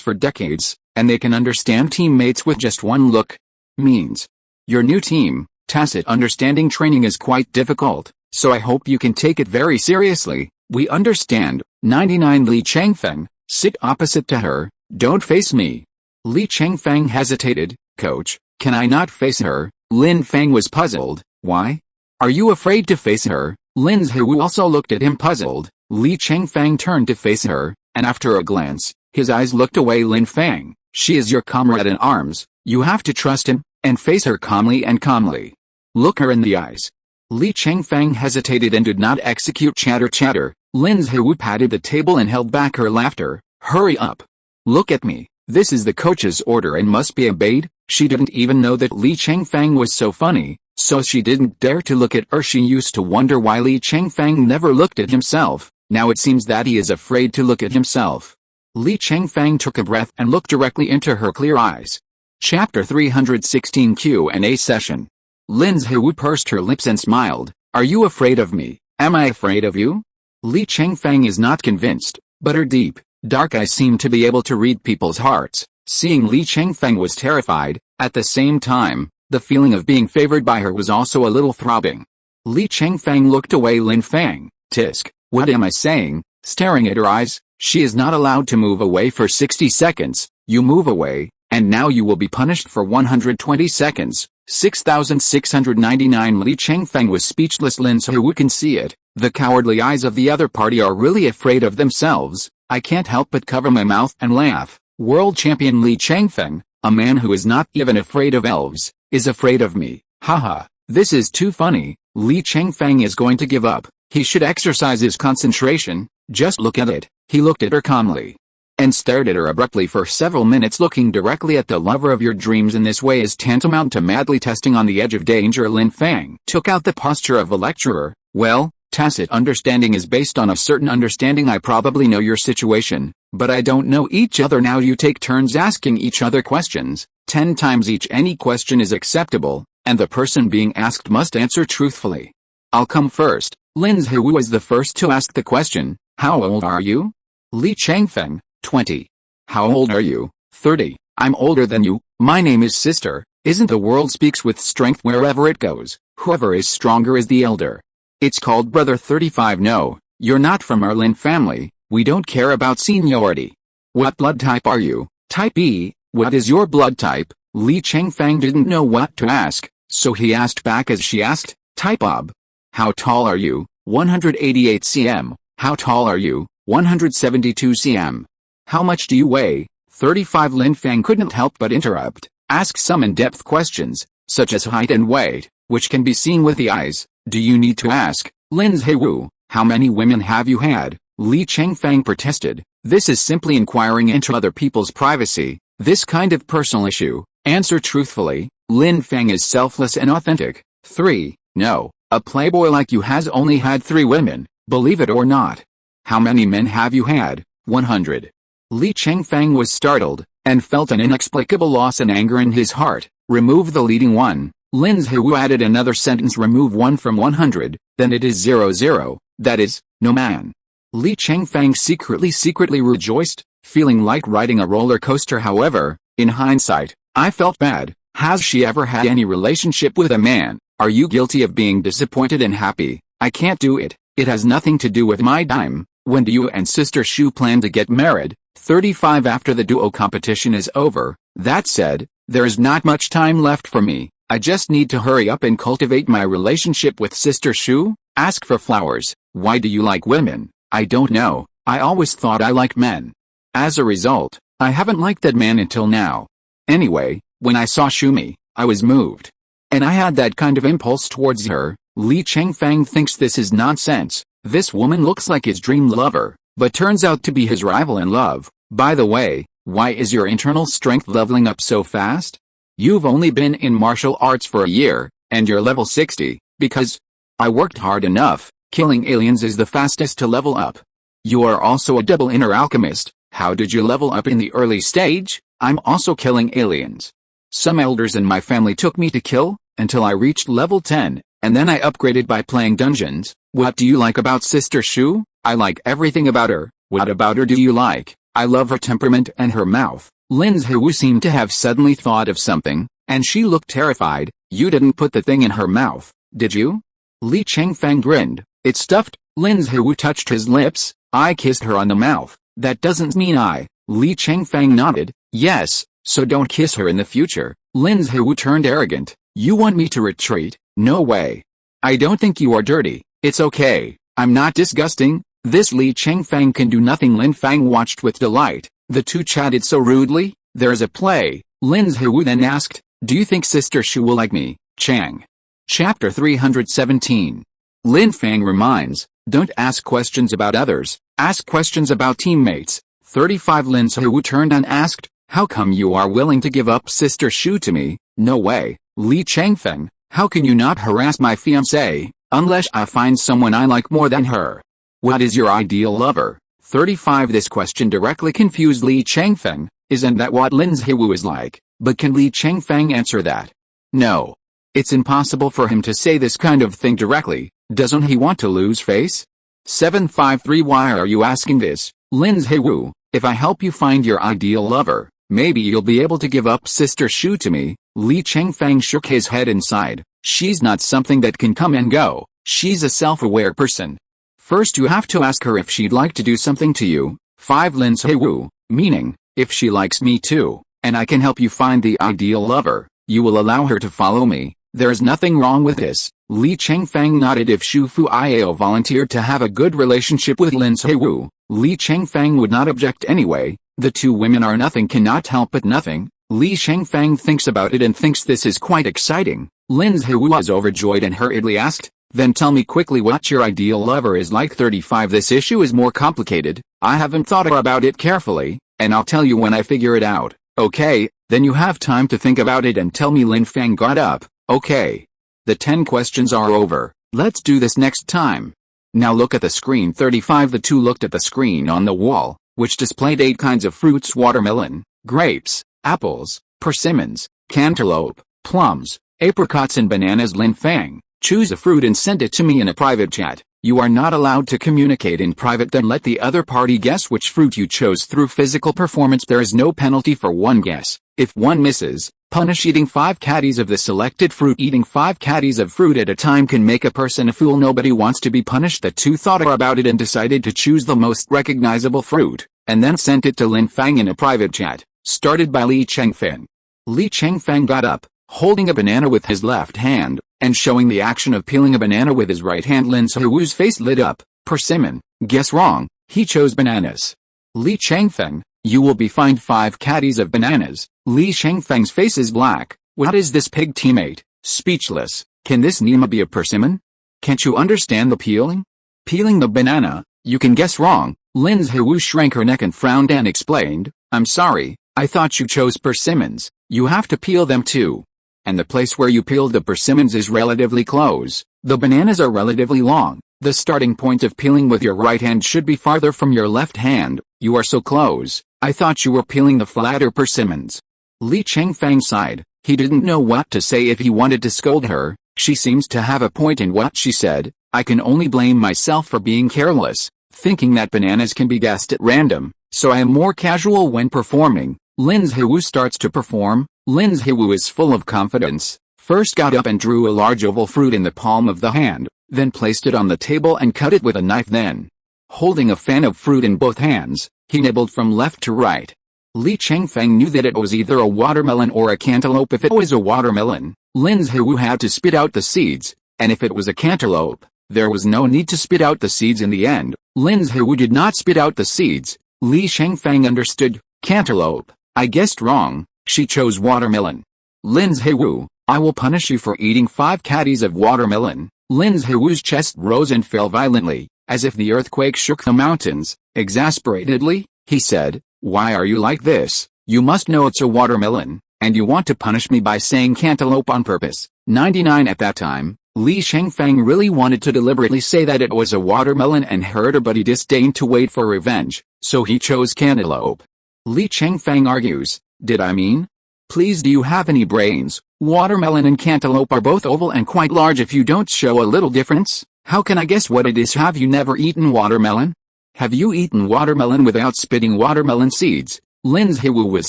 for decades, and they can understand teammates with just one look. Means. Your new team, tacit understanding training is quite difficult. so I hope you can take it very seriously. We understand. 99 Li Chengfeng, sit opposite to her, don't face me. Li Chengfeng hesitated. Coach, can I not face her? Lin Feng was puzzled. Why? Are you afraid to face her? Lin Zhu also looked at him puzzled. Li Chengfeng turned to face her, and after a glance, his eyes looked away. Lin Feng, she is your comrade in arms, you have to trust him, and face her calmly and calmly. Look her in the eyes. Li Chengfeng hesitated and did not execute chatter. Lin Zhu patted the table and held back her laughter. Hurry up. Look at me, this is the coach's order and must be obeyed. She didn't even know that Li Chengfeng was so funny, so she didn't dare to look at her. She used to wonder why Li Chengfeng never looked at himself. Now it seems that he is afraid to look at himself. Li Chengfeng took a breath and looked directly into her clear eyes. Chapter 316 Q&A Session. Lin Zhu pursed her lips and smiled. Are you afraid of me? Am I afraid of you? Li Chengfeng is not convinced, but her deep, dark eyes seemed to be able to read people's hearts. Seeing Li Chengfeng was terrified. At the same time, the feeling of being favored by her was also a little throbbing. Li Chengfeng looked away. Lin Feng, tisk, what am I saying? Staring at her eyes, she is not allowed to move away for 60 seconds. You move away, and now you will be punished for 120 seconds. 6,699 Li Chengfeng was speechless. Lin Zhu can see it. The cowardly eyes of the other party are really afraid of themselves. I can't help but cover my mouth and laugh. World champion Li Chengfeng, a man who is not even afraid of elves, is afraid of me. Haha, this is too funny. Li Chengfeng is going to give up. He should exercise his concentration. Just look at it. He looked at her calmly and stared at her abruptly for several minutes. Looking directly at the lover of your dreams in this way is tantamount to madly testing on the edge of danger. Lin Feng took out the posture of a lecturer. Well, tacit understanding is based on a certain understanding. I probably know your situation, but I don't know each other. Now you take turns asking each other questions, 10 times each. Any question is acceptable, and the person being asked must answer truthfully. I'll come first. Lin Zhu was the first to ask the question. How old are you? Li Chengfeng, 20. How old are you? 30. I'm older than you. My name is Sister. Isn't the world speaks with strength wherever it goes? Whoever is stronger is the elder. It's called brother. 35. No, you're not from our Lin family. We don't care about seniority. What blood type are you? Type E. What is your blood type? Li Chengfeng didn't know what to ask, so he asked back as she asked. Type Ob. How tall are you? 188 cm. How tall are you? 172 cm. How much do you weigh? 35. Lin Feng couldn't help but interrupt. Ask some in-depth questions, such as height and weight, which can be seen with the eyes. Do you need to ask? Lin Zhu, how many women have you had? Li Chengfeng protested. This is simply inquiring into other people's privacy. This kind of personal issue. Answer truthfully. Lin Feng is selfless and authentic. 3. No, a playboy like you has only had 3 women, believe it or not. How many men have you had? 100. Li Chengfeng was startled, and felt an inexplicable loss and anger in his heart. Remove the leading one. Lin Zhu added another sentence. Remove 1 from 100, then it is 00, that is, no man. Li Chengfeng secretly rejoiced, feeling like riding a roller coaster. However, in hindsight, I felt bad. Has she ever had any relationship with a man? Are you guilty of being disappointed and happy? I can't do it. It has nothing to do with my time. When do you and Sister Shu plan to get married? 35. After the duo competition is over. That said, there is not much time left for me. I just need to hurry up and cultivate my relationship with Sister Shu. Ask for flowers. Why do you like women? I don't know. I always thought I liked men. As a result, I haven't liked that man until now. Anyway, when I saw Shumi, I was moved. And I had that kind of impulse towards her. Li Chengfeng thinks this is nonsense. This woman looks like his dream lover, but turns out to be his rival in love. By the way, why is your internal strength leveling up so fast? You've only been in martial arts for a year, and you're level 60, because I worked hard enough. Killing aliens is the fastest to level up. You are also a double inner alchemist. How did you level up in the early stage? I'm also killing aliens. Some elders in my family took me to kill, until I reached level 10, and then I upgraded by playing dungeons. What do you like about Sister Shu? I like everything about her. What about her do you like? I love her temperament and her mouth. Lin Zhu seemed to have suddenly thought of something, and she looked terrified. You didn't put the thing in her mouth, did you? Li Chengfeng grinned. It's stuffed. Lin Zhiwu touched his lips. I kissed her on the mouth. That doesn't mean I. Li Chengfeng nodded. Yes, so don't kiss her in the future. Lin Zhiwu turned arrogant. You want me to retreat? No way. I don't think you are dirty. It's okay. I'm not disgusting. This Li Chengfeng can do nothing. Lin Fang watched with delight. The two chatted so rudely. There's a play. Lin Zhiwu then asked, do you think Sister Shu will like me? Chang. Chapter 317. Lin Fang reminds, don't ask questions about others, ask questions about teammates. 35 Lin Zhiwu turned and asked, how come you are willing to give up Sister Shu to me? No way. Li Chengfeng, how can you not harass my fiancée, unless I find someone I like more than her? What is your ideal lover? 35 This question directly confused Li Chengfeng. Isn't that what Lin Zhiwu is like? But can Li Chengfeng answer that? No. It's impossible for him to say this kind of thing directly. Doesn't he want to lose face? 753 Why are you asking this, Lin Zhiwu? If I help you find your ideal lover, maybe you'll be able to give up Sister Shu to me. Li Chengfeng shook his head and sighed. She's not something that can come and go. She's a self-aware person. First you have to ask her if she'd like to do something to you. 5 Lin Zhiwu, meaning, if she likes me too, and I can help you find the ideal lover, you will allow her to follow me. There's nothing wrong with this. Li Chengfeng nodded. If Shu Fuiao volunteered to have a good relationship with Lin Zhiwu, Li Chengfeng would not object anyway. The two women are nothing, cannot help but nothing. Li Chengfeng thinks about it and thinks this is quite exciting. Lin Zhiwu was overjoyed and hurriedly asked, then tell me quickly what your ideal lover is like. 35 This issue is more complicated. I haven't thought about it carefully, and I'll tell you when I figure it out. Okay, then you have time to think about it and tell me. Lin Fang got up. Okay. The 10 questions are over. Let's do this next time. Now look at the screen. 35 The two looked at the screen on the wall, which displayed 8 kinds of fruits: watermelon, grapes, apples, persimmons, cantaloupe, plums, apricots and bananas. Lin Fang, choose a fruit and send it to me in a private chat. You are not allowed to communicate in private. Then let the other party guess which fruit you chose through physical performance. There is no penalty for one guess. If one misses, punish eating 5 caddies of the selected fruit. Eating 5 caddies of fruit at a time can make a person a fool. Nobody wants to be punished. The two thought about it and decided to choose the most recognizable fruit, and then sent it to Lin Fang in a private chat, started by Li Chengfeng. Li Chengfeng got up, holding a banana with his left hand, and showing the action of peeling a banana with his right hand. Lin Zhiwu's face lit up. Persimmon. Guess wrong, he chose bananas. Li Chengfeng, you will be fined 5 caddies of bananas. Li Chengfeng's face is black. What is this pig teammate? Speechless. Can this Nima be a persimmon? Can't you understand the peeling? Peeling the banana, you can guess wrong. Lin Zhiwu shrank her neck and frowned and explained, I'm sorry, I thought you chose persimmons. You have to peel them too. And the place where you peeled the persimmons is relatively close. The bananas are relatively long. The starting point of peeling with your right hand should be farther from your left hand. You are so close. I thought you were peeling the flatter persimmons. Li Chengfeng sighed. He didn't know what to say if he wanted to scold her. She seems to have a point in what she said. I can only blame myself for being careless, thinking that bananas can be guessed at random, so I am more casual when performing. Lin Zhiwu starts to perform. Lin Zhiwu is full of confidence. First got up and drew a large oval fruit in the palm of the hand, then placed it on the table and cut it with a knife. Then, holding a fan of fruit in both hands, he nibbled from left to right. Li Chengfeng knew that it was either a watermelon or a cantaloupe. If it was a watermelon, Lin Zhiwu had to spit out the seeds, and if it was a cantaloupe, there was no need to spit out the seeds in the end. Lin Zhiwu did not spit out the seeds. Li Chengfeng understood. Cantaloupe. I guessed wrong. She chose watermelon. Lin Zhiwu, I will punish you for eating 5 caddies of watermelon. Lin Zhiwu's chest rose and fell violently, as if the earthquake shook the mountains. Exasperatedly, he said, why are you like this? You must know it's a watermelon, and you want to punish me by saying cantaloupe on purpose. 99 At that time, Li Chengfeng really wanted to deliberately say that it was a watermelon and hurt her, but he disdained to wait for revenge, so he chose cantaloupe. Li Chengfeng argues, did I mean? Please, do you have any brains? Watermelon and cantaloupe are both oval and quite large. If you don't show a little difference, how can I guess what it is? Have you never eaten watermelon? Have you eaten watermelon without spitting watermelon seeds? Lin Zhiwu was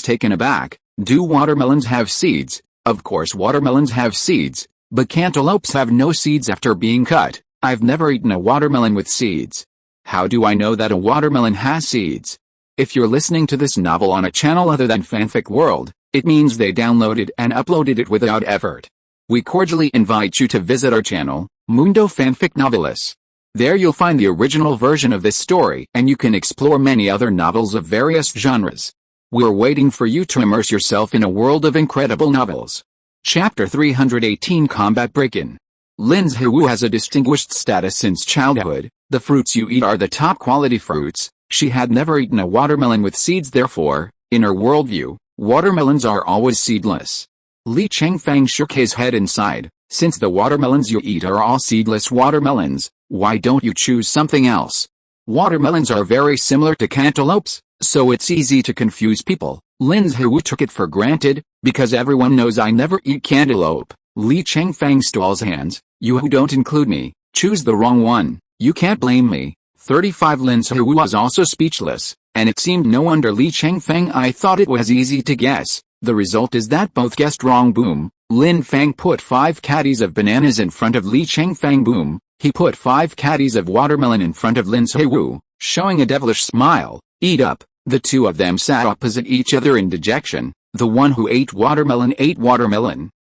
taken aback. Do watermelons have seeds? Of course watermelons have seeds. But cantaloupes have no seeds after being cut. I've never eaten a watermelon with seeds. How do I know that a watermelon has seeds? If you're listening to this novel on a channel other than Fanfic World, it means they downloaded and uploaded it without effort. We cordially invite you to visit our channel, Mundo Fanfic Novelis. There you'll find the original version of this story and you can explore many other novels of various genres. We're waiting for you to immerse yourself in a world of incredible novels. Chapter 318 Combat Break-In. Lin's Hu has a distinguished status since childhood. The fruits you eat are the top quality fruits. She had never eaten a watermelon with seeds, therefore, in her worldview, watermelons are always seedless. Li Chengfeng shook his head and sighed. Since the watermelons you eat are all seedless watermelons, why don't you choose something else? Watermelons are very similar to cantaloupes, so it's easy to confuse people. Lin's Hu took it for granted, because everyone knows I never eat cantaloupe. Li Chengfeng stalls hands. You who don't include me, choose the wrong one. You can't blame me. 35 Lin's Hu was also speechless, and it seemed no wonder Li Chengfeng. I thought it was easy to guess. The result is that both guessed wrong. Boom. Lin Fang put 5 caddies of bananas in front of Li Chengfeng. Boom. He put 5 caddies of watermelon in front of Lin's Hu, showing a devilish smile. Eat up. The two of them sat opposite each other in dejection. The one who ate watermelon,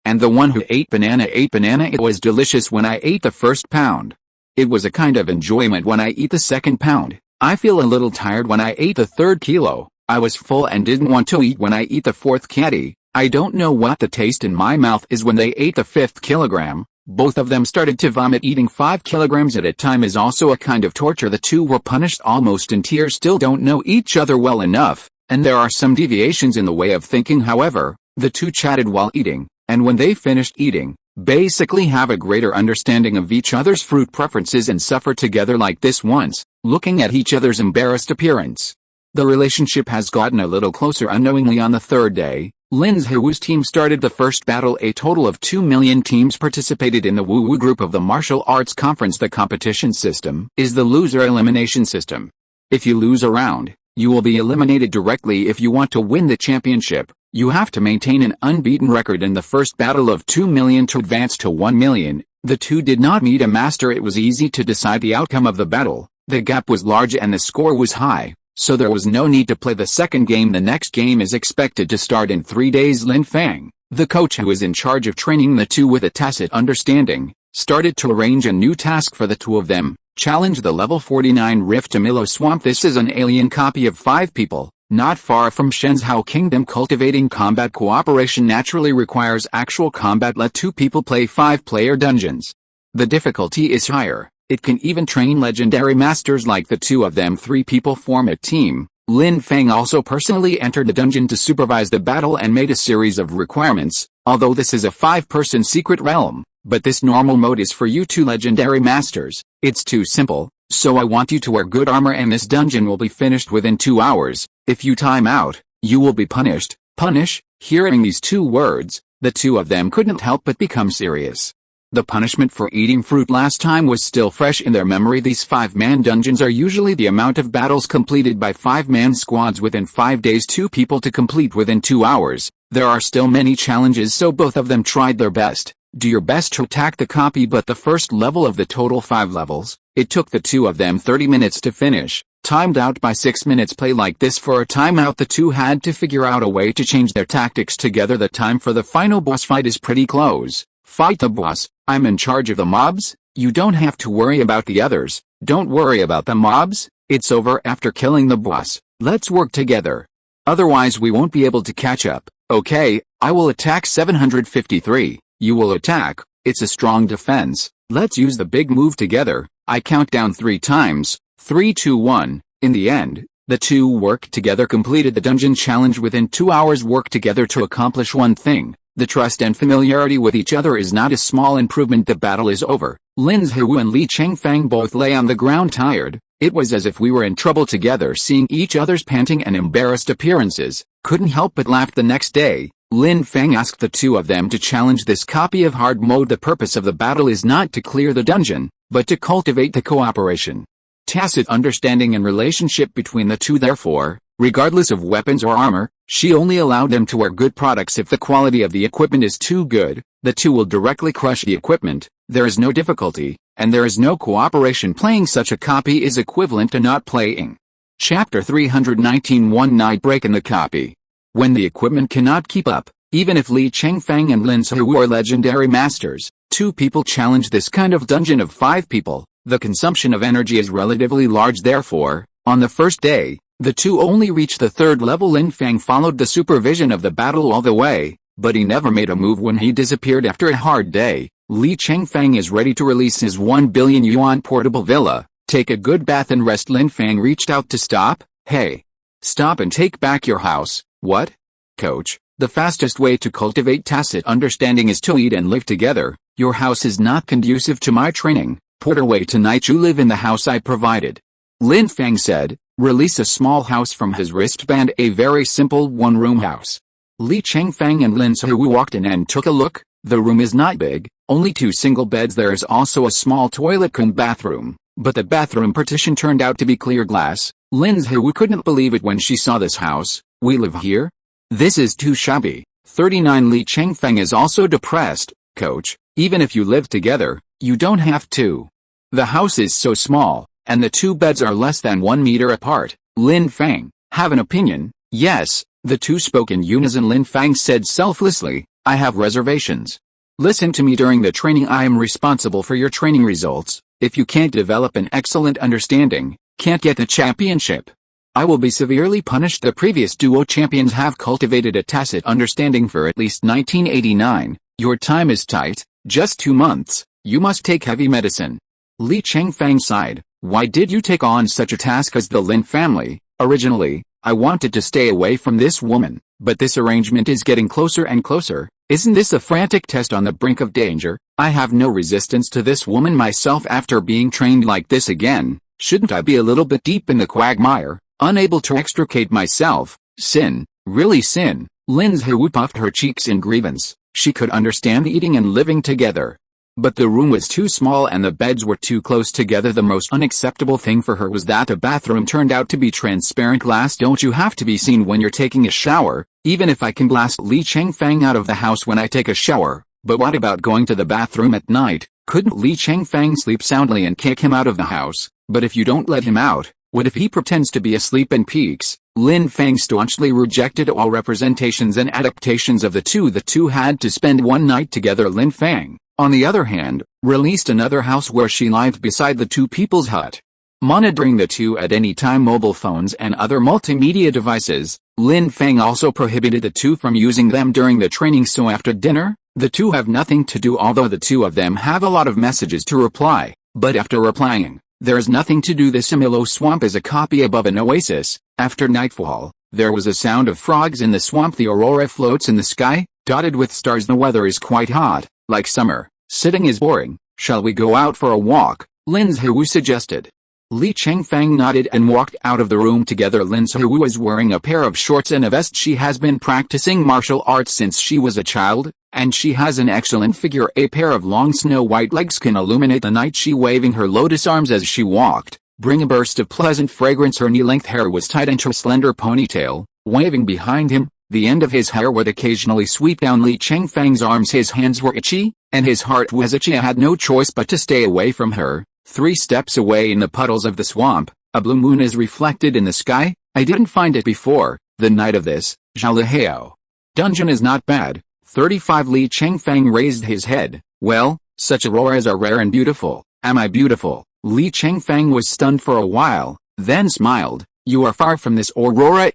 and the one who ate banana. It was delicious when I ate the first pound. It was a kind of enjoyment when I eat the second pound. I feel a little tired when I ate the third kilo. I was full and didn't want to eat when I eat the fourth caddy. I don't know what the taste in my mouth is when they ate the 5th kilogram. Both of them started to vomit. Eating 5 kilograms at a time is also a kind of torture. The two were punished almost in tears. Still don't know each other well enough, and there are some deviations in the way of thinking. However, the two chatted while eating, and when they finished eating, basically have a greater understanding of each other's fruit preferences and suffer together like this once, looking at each other's embarrassed appearance. The relationship has gotten a little closer unknowingly. On the third day, Lin's Hu's team started the first battle. A total of 2 million teams participated in the Wu group of the martial arts conference. The competition system is the loser elimination system. If you lose a round, you will be eliminated directly. If you want to win the championship, you have to maintain an unbeaten record in the first battle of 2 million to advance to 1 million. The two did not meet a master. It was easy to decide the outcome of the battle. The gap was large and the score was high, so there was no need to play the second game. The next game is expected to start in 3 days. Lin Fang, the coach who is in charge of training the two with a tacit understanding, started to arrange a new task for the two of them. Challenge the level 49 Rift to Milo Swamp. This is an alien copy of 5 people, not far from Shenzhou Kingdom. Cultivating combat cooperation naturally requires actual combat. Let 2 people play 5-player dungeons. The difficulty is higher. It can even train legendary masters like the two of them. 3 people form a team. Lin Fang also personally entered the dungeon to supervise the battle and made a series of requirements, although this is a 5-person secret realm, but this normal mode is for you 2 legendary masters. It's too simple, so I want you to wear good armor and this dungeon will be finished within 2 hours. If you time out, you will be punished. Punish? Hearing these 2 words, the two of them couldn't help but become serious. The punishment for eating fruit last time was still fresh in their memory. These 5-man dungeons are usually the amount of battles completed by 5-man squads within 5 days. 2 people to complete within 2 hours. There are still many challenges, so both of them tried their best. Do your best to attack the copy, but the first level of the total 5 levels, it took the two of them 30 minutes to finish. Timed out by 6 minutes. Play like this for a timeout. The two had to figure out a way to change their tactics together. The time for the final boss fight is pretty close. Fight the boss. I'm in charge of the mobs. You don't have to worry about the others. Don't worry about the mobs. It's over after killing the boss. Let's work together. Otherwise we won't be able to catch up. Okay, I will attack 753. You will attack. It's a strong defense. Let's use the big move together. I count down 3 times. 3, 2, 1. In the end, the two worked together, completed the dungeon challenge within 2 hours. Work together to accomplish one thing. The trust and familiarity with each other is not a small improvement. The battle is over. Lin's Hu and Li Chengfeng both lay on the ground tired. It was as if we were in trouble together. Seeing each other's panting and embarrassed appearances, couldn't help but laugh. The next day, Lin Fang asked the two of them to challenge this copy of hard mode. The purpose of the battle is not to clear the dungeon, but to cultivate the cooperation, tacit understanding and relationship between the two. Therefore, Regardless of weapons or armor, she only allowed them to wear good products if the quality of the equipment is too good. The two will directly crush the equipment, there is no difficulty, and there is no cooperation. Playing such a copy is equivalent to not playing. Chapter 319 One Night Break in the Copy. When the equipment cannot keep up, even if Li Chengfeng and Lin Suhu are legendary masters, 2 people challenge this kind of dungeon of 5 people. The consumption of energy is relatively large, therefore, on the first day, the 2 only reached the 3rd level. Lin Feng followed the supervision of the battle all the way, but he never made a move when he disappeared after a hard day. Li Chengfeng is ready to release his 1 billion yuan portable villa, take a good bath and rest. Lin Feng reached out to stop. Hey! Stop and take back your house. What? Coach, the fastest way to cultivate tacit understanding is to eat and live together. Your house is not conducive to my training. Porter, wait, tonight you live in the house I provided. Lin Feng said, release a small house from his wristband, a very simple one-room house. Li Chengfeng and Lin Suhu walked in and took a look. The room is not big, only 2 single beds. There is also a small toilet cum bathroom, but the bathroom partition turned out to be clear glass. Lin Suhu couldn't believe it when she saw this house. We live here? This is too shabby. 39 Li Chengfeng is also depressed. Coach, even if you live together, you don't have to. The house is so small, and the 2 beds are less than 1 meter apart. Lin Feng, have an opinion? Yes, the 2 spoke in unison. Lin Feng said selflessly, I have reservations. Listen to me during the training. I am responsible for your training results. If you can't develop an excellent understanding, can't get the championship, I will be severely punished. The previous duo champions have cultivated a tacit understanding for at least 1989. Your time is tight, just 2 months. You must take heavy medicine. Li Chengfeng sighed. Why did you take on such a task as the Lin family? Originally, I wanted to stay away from this woman, but this arrangement is getting closer and closer. Isn't this a frantic test on the brink of danger? I have no resistance to this woman myself after being trained like this again. Shouldn't I be a little bit deep in the quagmire, unable to extricate myself? Sin, really sin. Lin Suhu puffed her cheeks in grievance. She could understand eating and living together, but the room was too small and the beds were too close together. The most unacceptable thing for her was that the bathroom turned out to be transparent glass. Don't you have to be seen when you're taking a shower? Even if I can blast Li Chengfeng out of the house when I take a shower, but what about going to the bathroom at night? Couldn't Li Chengfeng sleep soundly and kick him out of the house? But if you don't let him out, what if he pretends to be asleep and peeks? Lin Feng staunchly rejected all representations and adaptations of the two. The 2 had to spend 1 night together. Lin Feng, on the other hand, released another house where she lived beside the 2 people's hut, monitoring the 2 at any time. Mobile phones and other multimedia devices. Lin Feng also prohibited the 2 from using them during the training, so after dinner, the 2 have nothing to do, although the 2 of them have a lot of messages to reply. But after replying, there is nothing to do. The Similo swamp is a copy above an oasis. After nightfall, there was a sound of frogs in the swamp. The aurora floats in the sky, dotted with stars. The weather is quite hot, like summer. Sitting is boring. Shall we go out for a walk? Lin Suhu suggested. Li Chengfeng nodded and walked out of the room together. Lin Suhu was wearing a pair of shorts and a vest. She has been practicing martial arts since she was a child, and she has an excellent figure. A pair of long snow-white legs can illuminate the night. She waving her lotus arms as she walked, bring a burst of pleasant fragrance. Her knee-length hair was tied into a slender ponytail, waving behind him. The end of his hair would occasionally sweep down Li Chengfeng's arms. His hands were itchy, and his heart was itchy. I had no choice but to stay away from her. 3 steps away in the puddles of the swamp, a blue moon is reflected in the sky. I didn't find it before. The night of this Zhalaheo dungeon is not bad. 35 Li Chengfeng raised his head. Well, such auroras are rare and beautiful. Am I beautiful? Li Chengfeng was stunned for a while, then smiled. You are far from this aurora.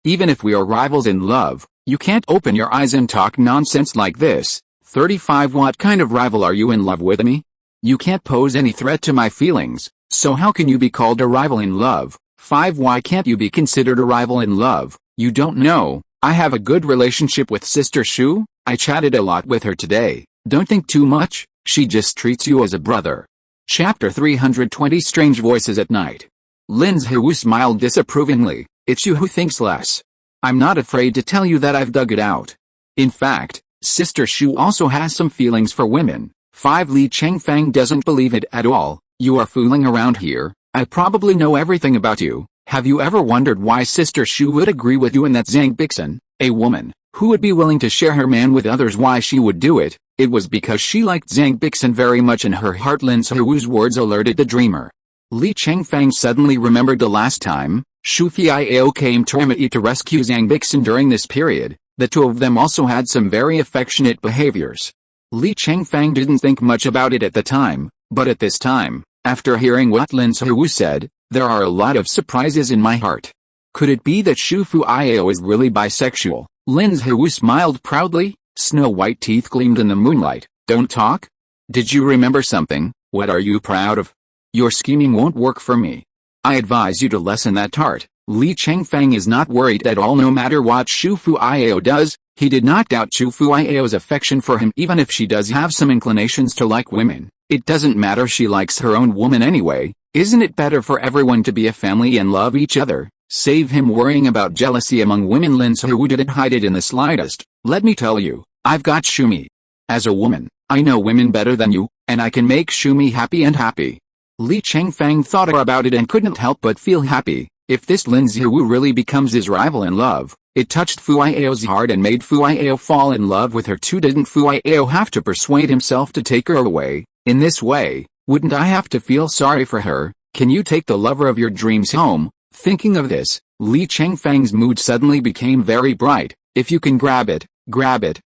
Even if we are rivals in love, you can't open your eyes and talk nonsense like this. 35 What kind of rival are you in love with me? You can't pose any threat to my feelings, so how can you be called a rival in love? 5 Why can't you be considered a rival in love? You don't know, I have a good relationship with Sister Shu. I chatted a lot with her today. Don't think too much, she just treats you as a brother. Chapter 320 Strange Voices at Night. Lin Suhu smiled disapprovingly. It's you who thinks less. I'm not afraid to tell you that I've dug it out. In fact, Sister Shu also has some feelings for women. 5 Li Chengfeng doesn't believe it at all. You are fooling around here. I probably know everything about you. Have you ever wondered why Sister Shu would agree with you and that Zhang Bixen, a woman, who would be willing to share her man with others, why she would do it? It was because she liked Zhang Bixen very much in her heart. Lin Zihu's words alerted the dreamer. Li Chengfeng suddenly remembered the last time Shu Fiao came to Rimei to rescue Zhang Bixen. During this period, the two of them also had some very affectionate behaviors. Li Chengfeng didn't think much about it at the time, but at this time, after hearing what Lin Zihu said, there are a lot of surprises in my heart. Could it be that Shu Fiao is really bisexual? Lin Zihu smiled proudly. Snow-white teeth gleamed in the moonlight. Don't talk? Did you remember something? What are you proud of? Your scheming won't work for me. I advise you to lessen that tart. Li Chengfeng is not worried at all no matter what Shu Fiao does. He did not doubt Shu Fiao's affection for him even if she does have some inclinations to like women. It doesn't matter, she likes her own woman anyway. Isn't it better for everyone to be a family and love each other? Save him worrying about jealousy among women. Lin Zihu didn't hide it in the slightest. Let me tell you, I've got Shumi. As a woman, I know women better than you, and I can make Shumi happy and happy. Li Chengfeng thought about it and couldn't help but feel happy. If this Lin Zihu really becomes his rival in love, it touched Fuao's heart and made Fuao fall in love with her too. Didn't Fuao have to persuade himself to take her away? In this way, wouldn't I have to feel sorry for her? Can you take the lover of your dreams home? Thinking of this, Li Chengfeng's mood suddenly became very bright. If you can grab it,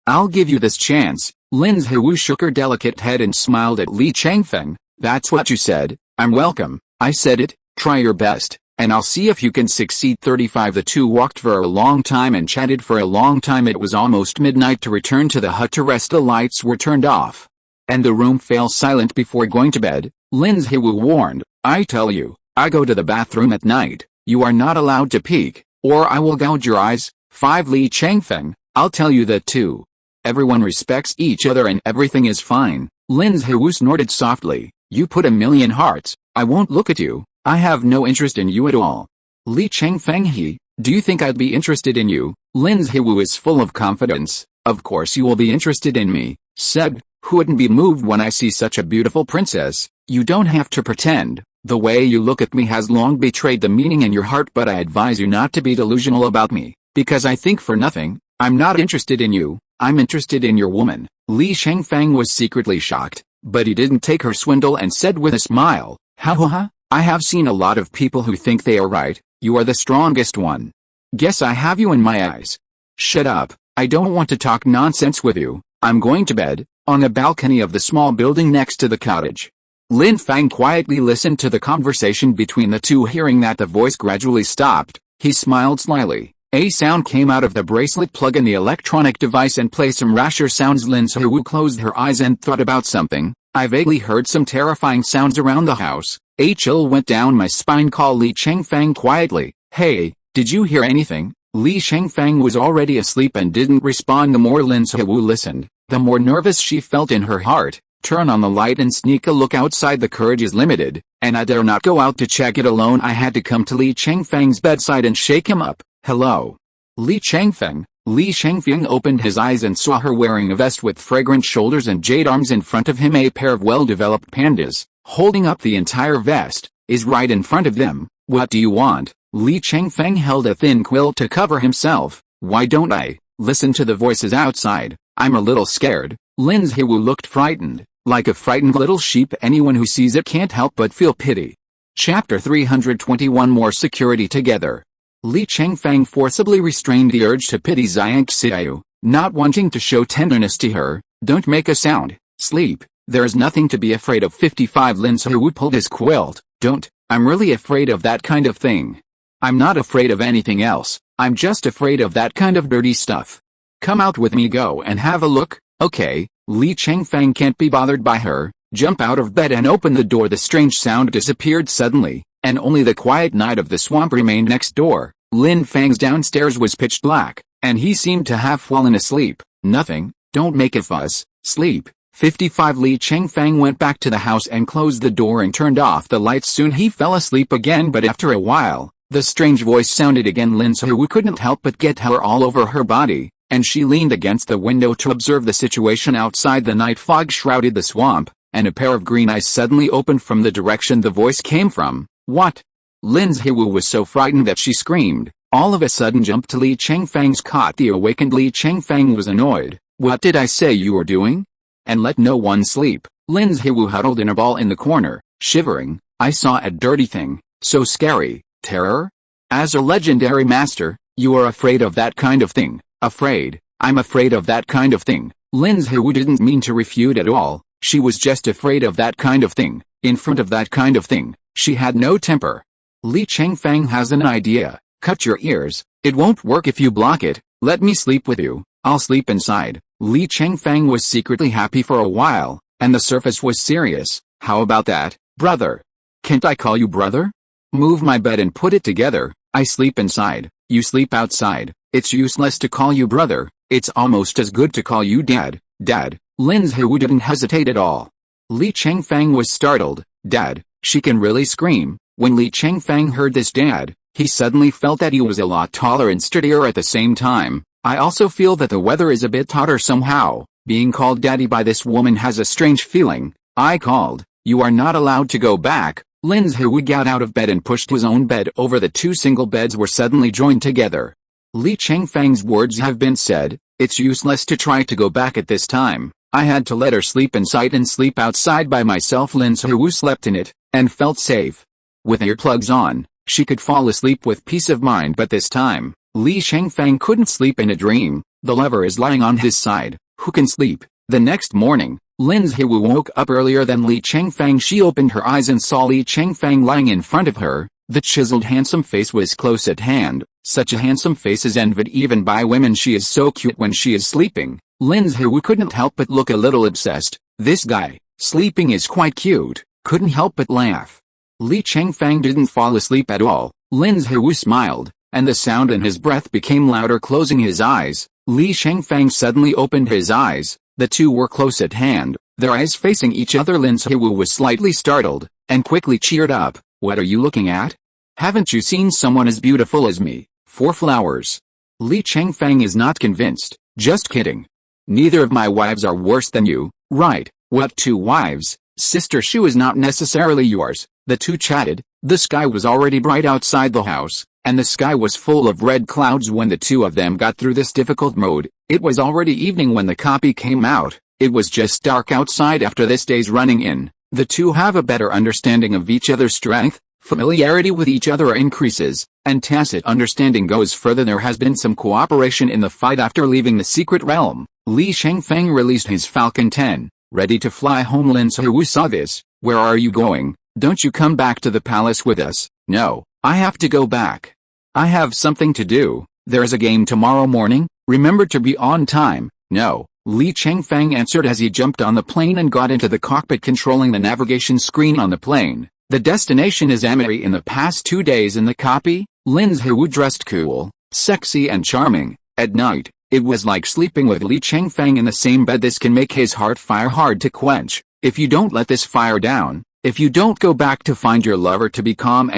I'll give you this chance. Lin Zihu shook her delicate head and smiled at Li Chengfeng. That's what you said. I'm welcome. I said it. Try your best, and I'll see if you can succeed. 35 The two walked for a long time and chatted for a long time. It was almost midnight to return to the hut to rest. The lights were turned off, and the room fell silent. Before going to bed, Lin Zihu warned, I tell you, I go to the bathroom at night. You are not allowed to peek, or I will gouge your eyes. 5 Li Chengfeng, I'll tell you that too. Everyone respects each other and everything is fine. Lin Zihu snorted softly. You put a million hearts, I won't look at you. I have no interest in you at all. Li Chengfeng, do you think I'd be interested in you? Lin Zihu is full of confidence. Of course you will be interested in me. Said, who wouldn't be moved when I see such a beautiful princess? You don't have to pretend. The way you look at me has long betrayed the meaning in your heart, but I advise you not to be delusional about me, because I think for nothing. I'm not interested in you, I'm interested in your woman. Li Chengfeng was secretly shocked, but he didn't take her swindle and said with a smile, ha, I have seen a lot of people who think they are right. You are the strongest one. Guess I have you in my eyes. Shut up, I don't want to talk nonsense with you. I'm going to bed, on the balcony of the small building next to the cottage. Lin Fang quietly listened to the conversation between the two. Hearing that the voice gradually stopped, he smiled slyly. A sound came out of the bracelet plug in the electronic device and played some rasher sounds. Lin Zihu closed her eyes and thought about something. I vaguely heard some terrifying sounds around the house. A chill went down my spine. Called Li Chengfeng quietly. Hey, did you hear anything? Li Chengfeng was already asleep and didn't respond. The more Lin Zihu listened, the more nervous she felt in her heart. Turn on the light and sneak a look outside. The courage is limited, and I dare not go out to check it alone. I had to come to Li Chengfeng's bedside and shake him up. Hello. Li Chengfeng. Li Chengfeng opened his eyes and saw her wearing a vest with fragrant shoulders and jade arms. In front of him a pair of well-developed pandas, holding up the entire vest, is right in front of them. What do you want? Li Chengfeng held a thin quilt to cover himself. Why don't I listen to the voices outside? I'm a little scared. Lin Zihu looked frightened, like a frightened little sheep. Anyone who sees it can't help but feel pity. Chapter 321 More security together. Li Chengfeng forcibly restrained the urge to pity Zhang Xiao, not wanting to show tenderness to her. Don't make a sound. Sleep. There is nothing to be afraid of. 55 Lin Zihu pulled his quilt. Don't. I'm really afraid of that kind of thing. I'm not afraid of anything else. I'm just afraid of that kind of dirty stuff. Come out with me. Go and have a look. Okay. Li Chengfeng can't be bothered by her. Jump out of bed and open the door. The strange sound disappeared suddenly, and only the quiet night of the swamp remained next door. Lin Fang's downstairs was pitch black, and he seemed to have fallen asleep. Nothing. Don't make a fuss. Sleep. 55 Li Chengfeng went back to the house and closed the door and turned off the lights. Soon he fell asleep again, but after a while, the strange voice sounded again. Lin Zihu couldn't help but get hair all over her body, and she leaned against the window to observe the situation outside. The night fog shrouded the swamp, and a pair of green eyes suddenly opened from the direction the voice came from. What? Lin Ziwu was so frightened that she screamed, all of a sudden jumped to Li Chengfeng's cot. The awakened Li Chengfeng was annoyed. What did I say you were doing? And let no one sleep. Lin Ziwu huddled in a ball in the corner, shivering. I saw a dirty thing, so scary. Terror? As a legendary master, you are afraid of that kind of thing. Afraid? I'm afraid of that kind of thing. Lin Ziwu didn't mean to refute at all. She was just afraid of that kind of thing. In front of that kind of thing, she had no temper. Li Chengfeng has an idea. Cut your ears. It won't work if you block it. Let me sleep with you. I'll sleep inside. Li Chengfeng was secretly happy for a while, and the surface was serious. How about that, brother? Can't I call you brother? Move my bed and put it together. I sleep inside. You sleep outside. It's useless to call you brother. It's almost as good to call you dad. Dad. Lin Ziwu didn't hesitate at all. Li Chengfeng was startled. Dad? She can really scream. When Li Chengfeng heard this dad, he suddenly felt that he was a lot taller and sturdier at the same time. I also feel that the weather is a bit hotter somehow. Being called daddy by this woman has a strange feeling. I called. You are not allowed to go back. Lin Ziwu got out of bed and pushed his own bed over. The two single beds were suddenly joined together. Li Chengfeng's words have been said. It's useless to try to go back at this time. I had to let her sleep inside and sleep outside by myself. Lin Ziwu slept in it, and felt safe. With earplugs on, she could fall asleep with peace of mind, but this time, Li Chengfeng couldn't sleep in a dream. The lover is lying on his side. Who can sleep? The next morning, Lin Ziwu woke up earlier than Li Chengfeng. She opened her eyes and saw Li Chengfeng lying in front of her. The chiseled handsome face was close at hand. Such a handsome face is envied even by women. She is so cute when she is sleeping. Lin Ziwu couldn't help but look a little obsessed. This guy, sleeping is quite cute. Couldn't help but laugh. Li Chengfeng didn't fall asleep at all. Lin Ziwu smiled, and the sound in his breath became louder. Closing his eyes, Li Chengfeng suddenly opened his eyes. The two were close at hand, their eyes facing each other. Lin Ziwu was slightly startled, and quickly cheered up. What are you looking at? Haven't you seen someone as beautiful as me? 4 flowers. Li Chengfeng is not convinced. Just kidding. Neither of my wives are worse than you. Right, what 2 wives? Sister Shu is not necessarily yours. The two chatted. The sky was already bright outside the house, and the sky was full of red clouds when the two of them got through this difficult mode. It was already evening when the copy came out. It was just dark outside after this day's running in. The two have a better understanding of each other's strength, familiarity with each other increases, and tacit understanding goes further. There has been some cooperation in the fight. After leaving the secret realm, Li Chengfeng released his Falcon 10, ready to fly home. Lin Ziwu saw this. Where are you going? Don't you come back to the palace with us? No, I have to go back. I have something to do. There's a game tomorrow morning. Remember to be on time. No, Li Chengfeng answered as he jumped on the plane and got into the cockpit controlling the navigation screen on the plane. The destination is Amity. In the past 2 days in the copy, Lin Ziwu dressed cool, sexy and charming. At night, it was like sleeping with Li Chengfeng in the same bed. This can make his heart fire hard to quench. If you don't let this fire down, if you don't go back to find your lover to be calm,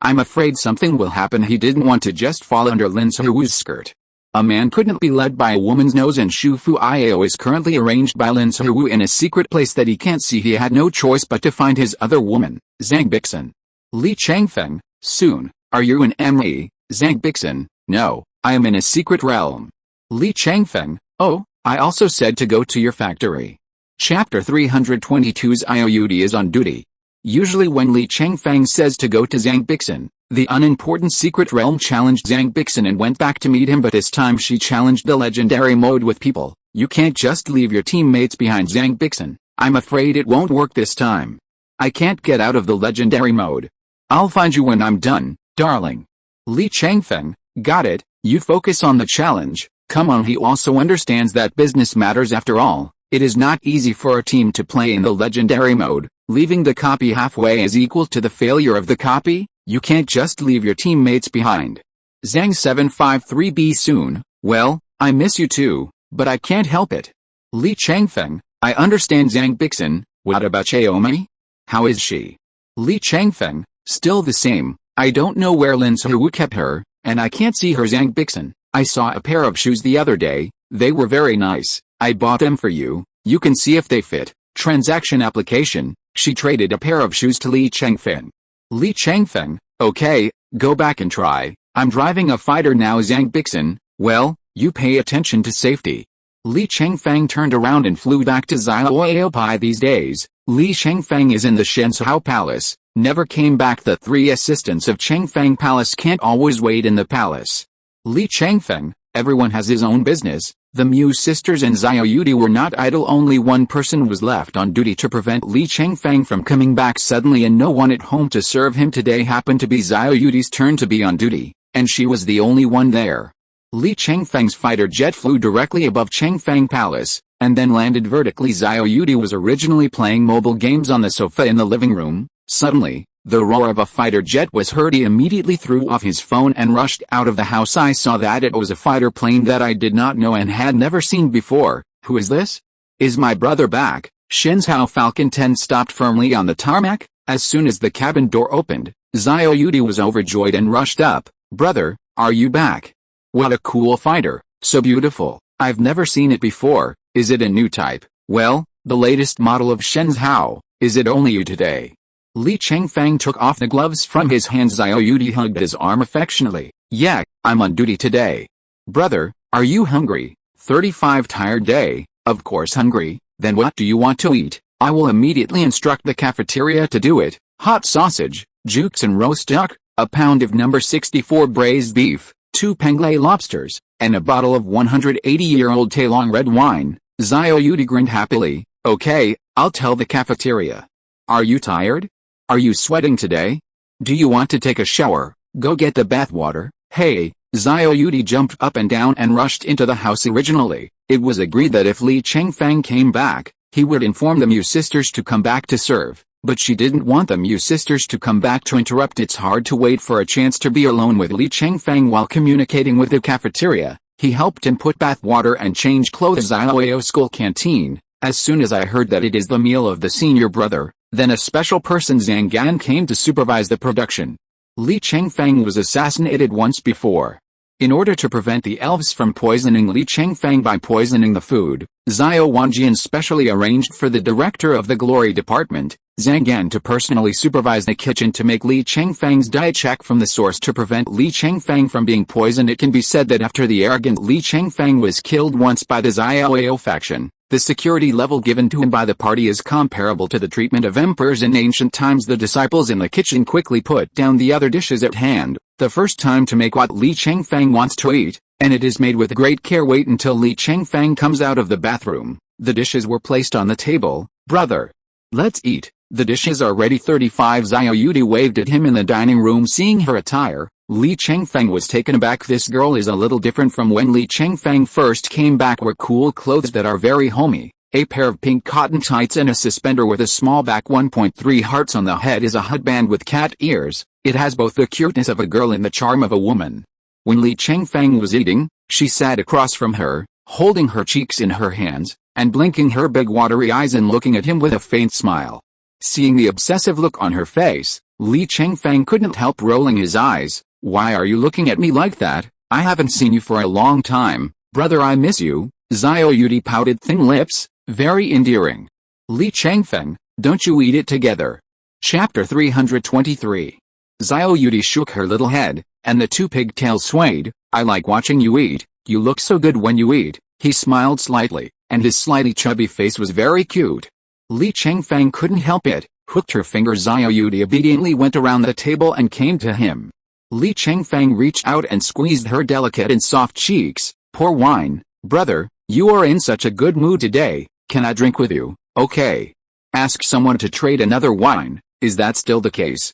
I'm afraid something will happen. He didn't want to just fall under Lin Ziwu's skirt. A man couldn't be led by a woman's nose, and Shu Fu Iao is currently arranged by Lin Ziwu in a secret place that he can't see. He had no choice but to find his other woman, Zhang Bixin. Li Chengfeng, soon, are you in ME? Zhang Bixin, no, I am in a secret realm. Li Chengfeng, oh, I also said to go to your factory. Chapter 322's IOUD is on duty. Usually when Li Chengfeng says to go to Zhang Bixin, the unimportant secret realm challenged Zhang Bixin and went back to meet him, but this time she challenged the legendary mode with people. You can't just leave your teammates behind, Zhang Bixin. I'm afraid it won't work this time. I can't get out of the legendary mode. I'll find you when I'm done, darling. Li Chengfeng, got it, you focus on the challenge. Come on. He also understands that business matters after all. It is not easy for a team to play in the legendary mode. Leaving the copy halfway is equal to the failure of the copy. You can't just leave your teammates behind. Zhang 753B soon. Well, I miss you too, but I can't help it. Li Chengfeng, I understand. Zhang Bixin, what about Xiaomi? How is she? Li Chengfeng, still the same. I don't know where Lin Ziwu kept her, and I can't see her. Zhang Bixin, I saw a pair of shoes the other day. They were very nice. I bought them for you. You can see if they fit. Transaction application. She traded a pair of shoes to Li Chengfeng. Li Chengfeng, Okay, go back and try. I'm driving a fighter now, Zhang Bixin. Well, you pay attention to safety. Li Chengfeng turned around and flew back to Xiaopai. These days, Li Chengfeng is in the Shenzhou Palace, never came back. The three assistants of Chengfeng Palace can't always wait in the palace. Li Chengfeng, everyone has his own business. The Muse sisters and Xiao Yudi were not idle. Only one person was left on duty to prevent Li Chengfeng from coming back suddenly, and no one at home to serve him. Today happened to be Xiao Yudi's turn to be on duty, and she was the only one there. Li Chengfeng's fighter jet flew directly above Chengfeng Palace, and then landed vertically. Xiao Yudi was originally playing mobile games on the sofa in the living room. Suddenly, the roar of a fighter jet was heard. He immediately threw off his phone and rushed out of the house. I saw that it was a fighter plane that I did not know and had never seen before. Who is this? Is my brother back? Shenzhou Falcon 10 stopped firmly on the tarmac. As soon as the cabin door opened, Xiao Yudi was overjoyed and rushed up. Brother, are you back? What a cool fighter, so beautiful. I've never seen it before. Is it a new type? Well, the latest model of Shenzhou. Is it only you today? Li Chengfeng took off the gloves from his hands. Xiao Yudi hugged his arm affectionately. Yeah, I'm on duty today. Brother, are you hungry? 35 tired day. Of course hungry. Then what do you want to eat? I will immediately instruct the cafeteria to do it. Hot sausage, jukes and roast duck, a pound of number 64 braised beef, 2 penglay lobsters, and a bottle of 180-year-old Tailong red wine. Xiao Yudi grinned happily. Okay, I'll tell the cafeteria. Are you tired? Are you sweating today? Do you want to take a shower? Go get the bath water. Hey, Xiao Yudi jumped up and down and rushed into the house. Originally, it was agreed that if Li Chengfeng came back, he would inform the Muse sisters to come back to serve, but she didn't want the Muse sisters to come back to interrupt. It's hard to wait for a chance to be alone with Li Chengfeng while communicating with the cafeteria. He helped him put bath water and change clothes. Xiaoao school canteen. As soon as I heard that it is the meal of the senior brother, then a special person Zhang Gan came to supervise the production. Li Chengfeng was assassinated once before. In order to prevent the elves from poisoning Li Chengfeng by poisoning the food, Xiao Wanjian specially arranged for the director of the Glory Department, Zhang Gan, to personally supervise the kitchen to make Li Chengfeng's diet check from the source to prevent Li Chengfeng from being poisoned. It can be said that after the arrogant Li Chengfeng was killed once by the Xiaoao faction, the security level given to him by the party is comparable to the treatment of emperors in ancient times. The disciples in the kitchen quickly put down the other dishes at hand, the first time to make what Li Chengfeng wants to eat, and it is made with great care. Wait until Li Chengfeng comes out of the bathroom. The dishes were placed on the table. Brother, let's eat. The dishes are ready. 35 Xiao Yudi waved at him in the dining room. Seeing her attire, Li Chengfeng was taken aback. This girl is a little different from when Li Chengfeng first came back. Were cool clothes that are very homey, a pair of pink cotton tights and a suspender with a small back. 1.3 hearts on the head is a headband with cat ears. It has both the cuteness of a girl and the charm of a woman. When Li Chengfeng was eating, she sat across from her, holding her cheeks in her hands, and blinking her big watery eyes and looking at him with a faint smile. Seeing the obsessive look on her face, Li Chengfeng couldn't help rolling his eyes. Why are you looking at me like that? I haven't seen you for a long time. Brother, I miss you. Xiao Yudi pouted thin lips, very endearing. Li Chengfeng, don't you eat it together. Chapter 323. Xiao Yudi shook her little head, and the two pigtails swayed. I like watching you eat. You look so good when you eat. He smiled slightly, and his slightly chubby face was very cute. Li Chengfeng couldn't help it, hooked her fingers. Xiao Yudi obediently went around the table and came to him. Li Chengfeng reached out and squeezed her delicate and soft cheeks. Pour wine. Brother, you are in such a good mood today. Can I drink with you? Okay. Ask someone to trade another wine. Is that still the case?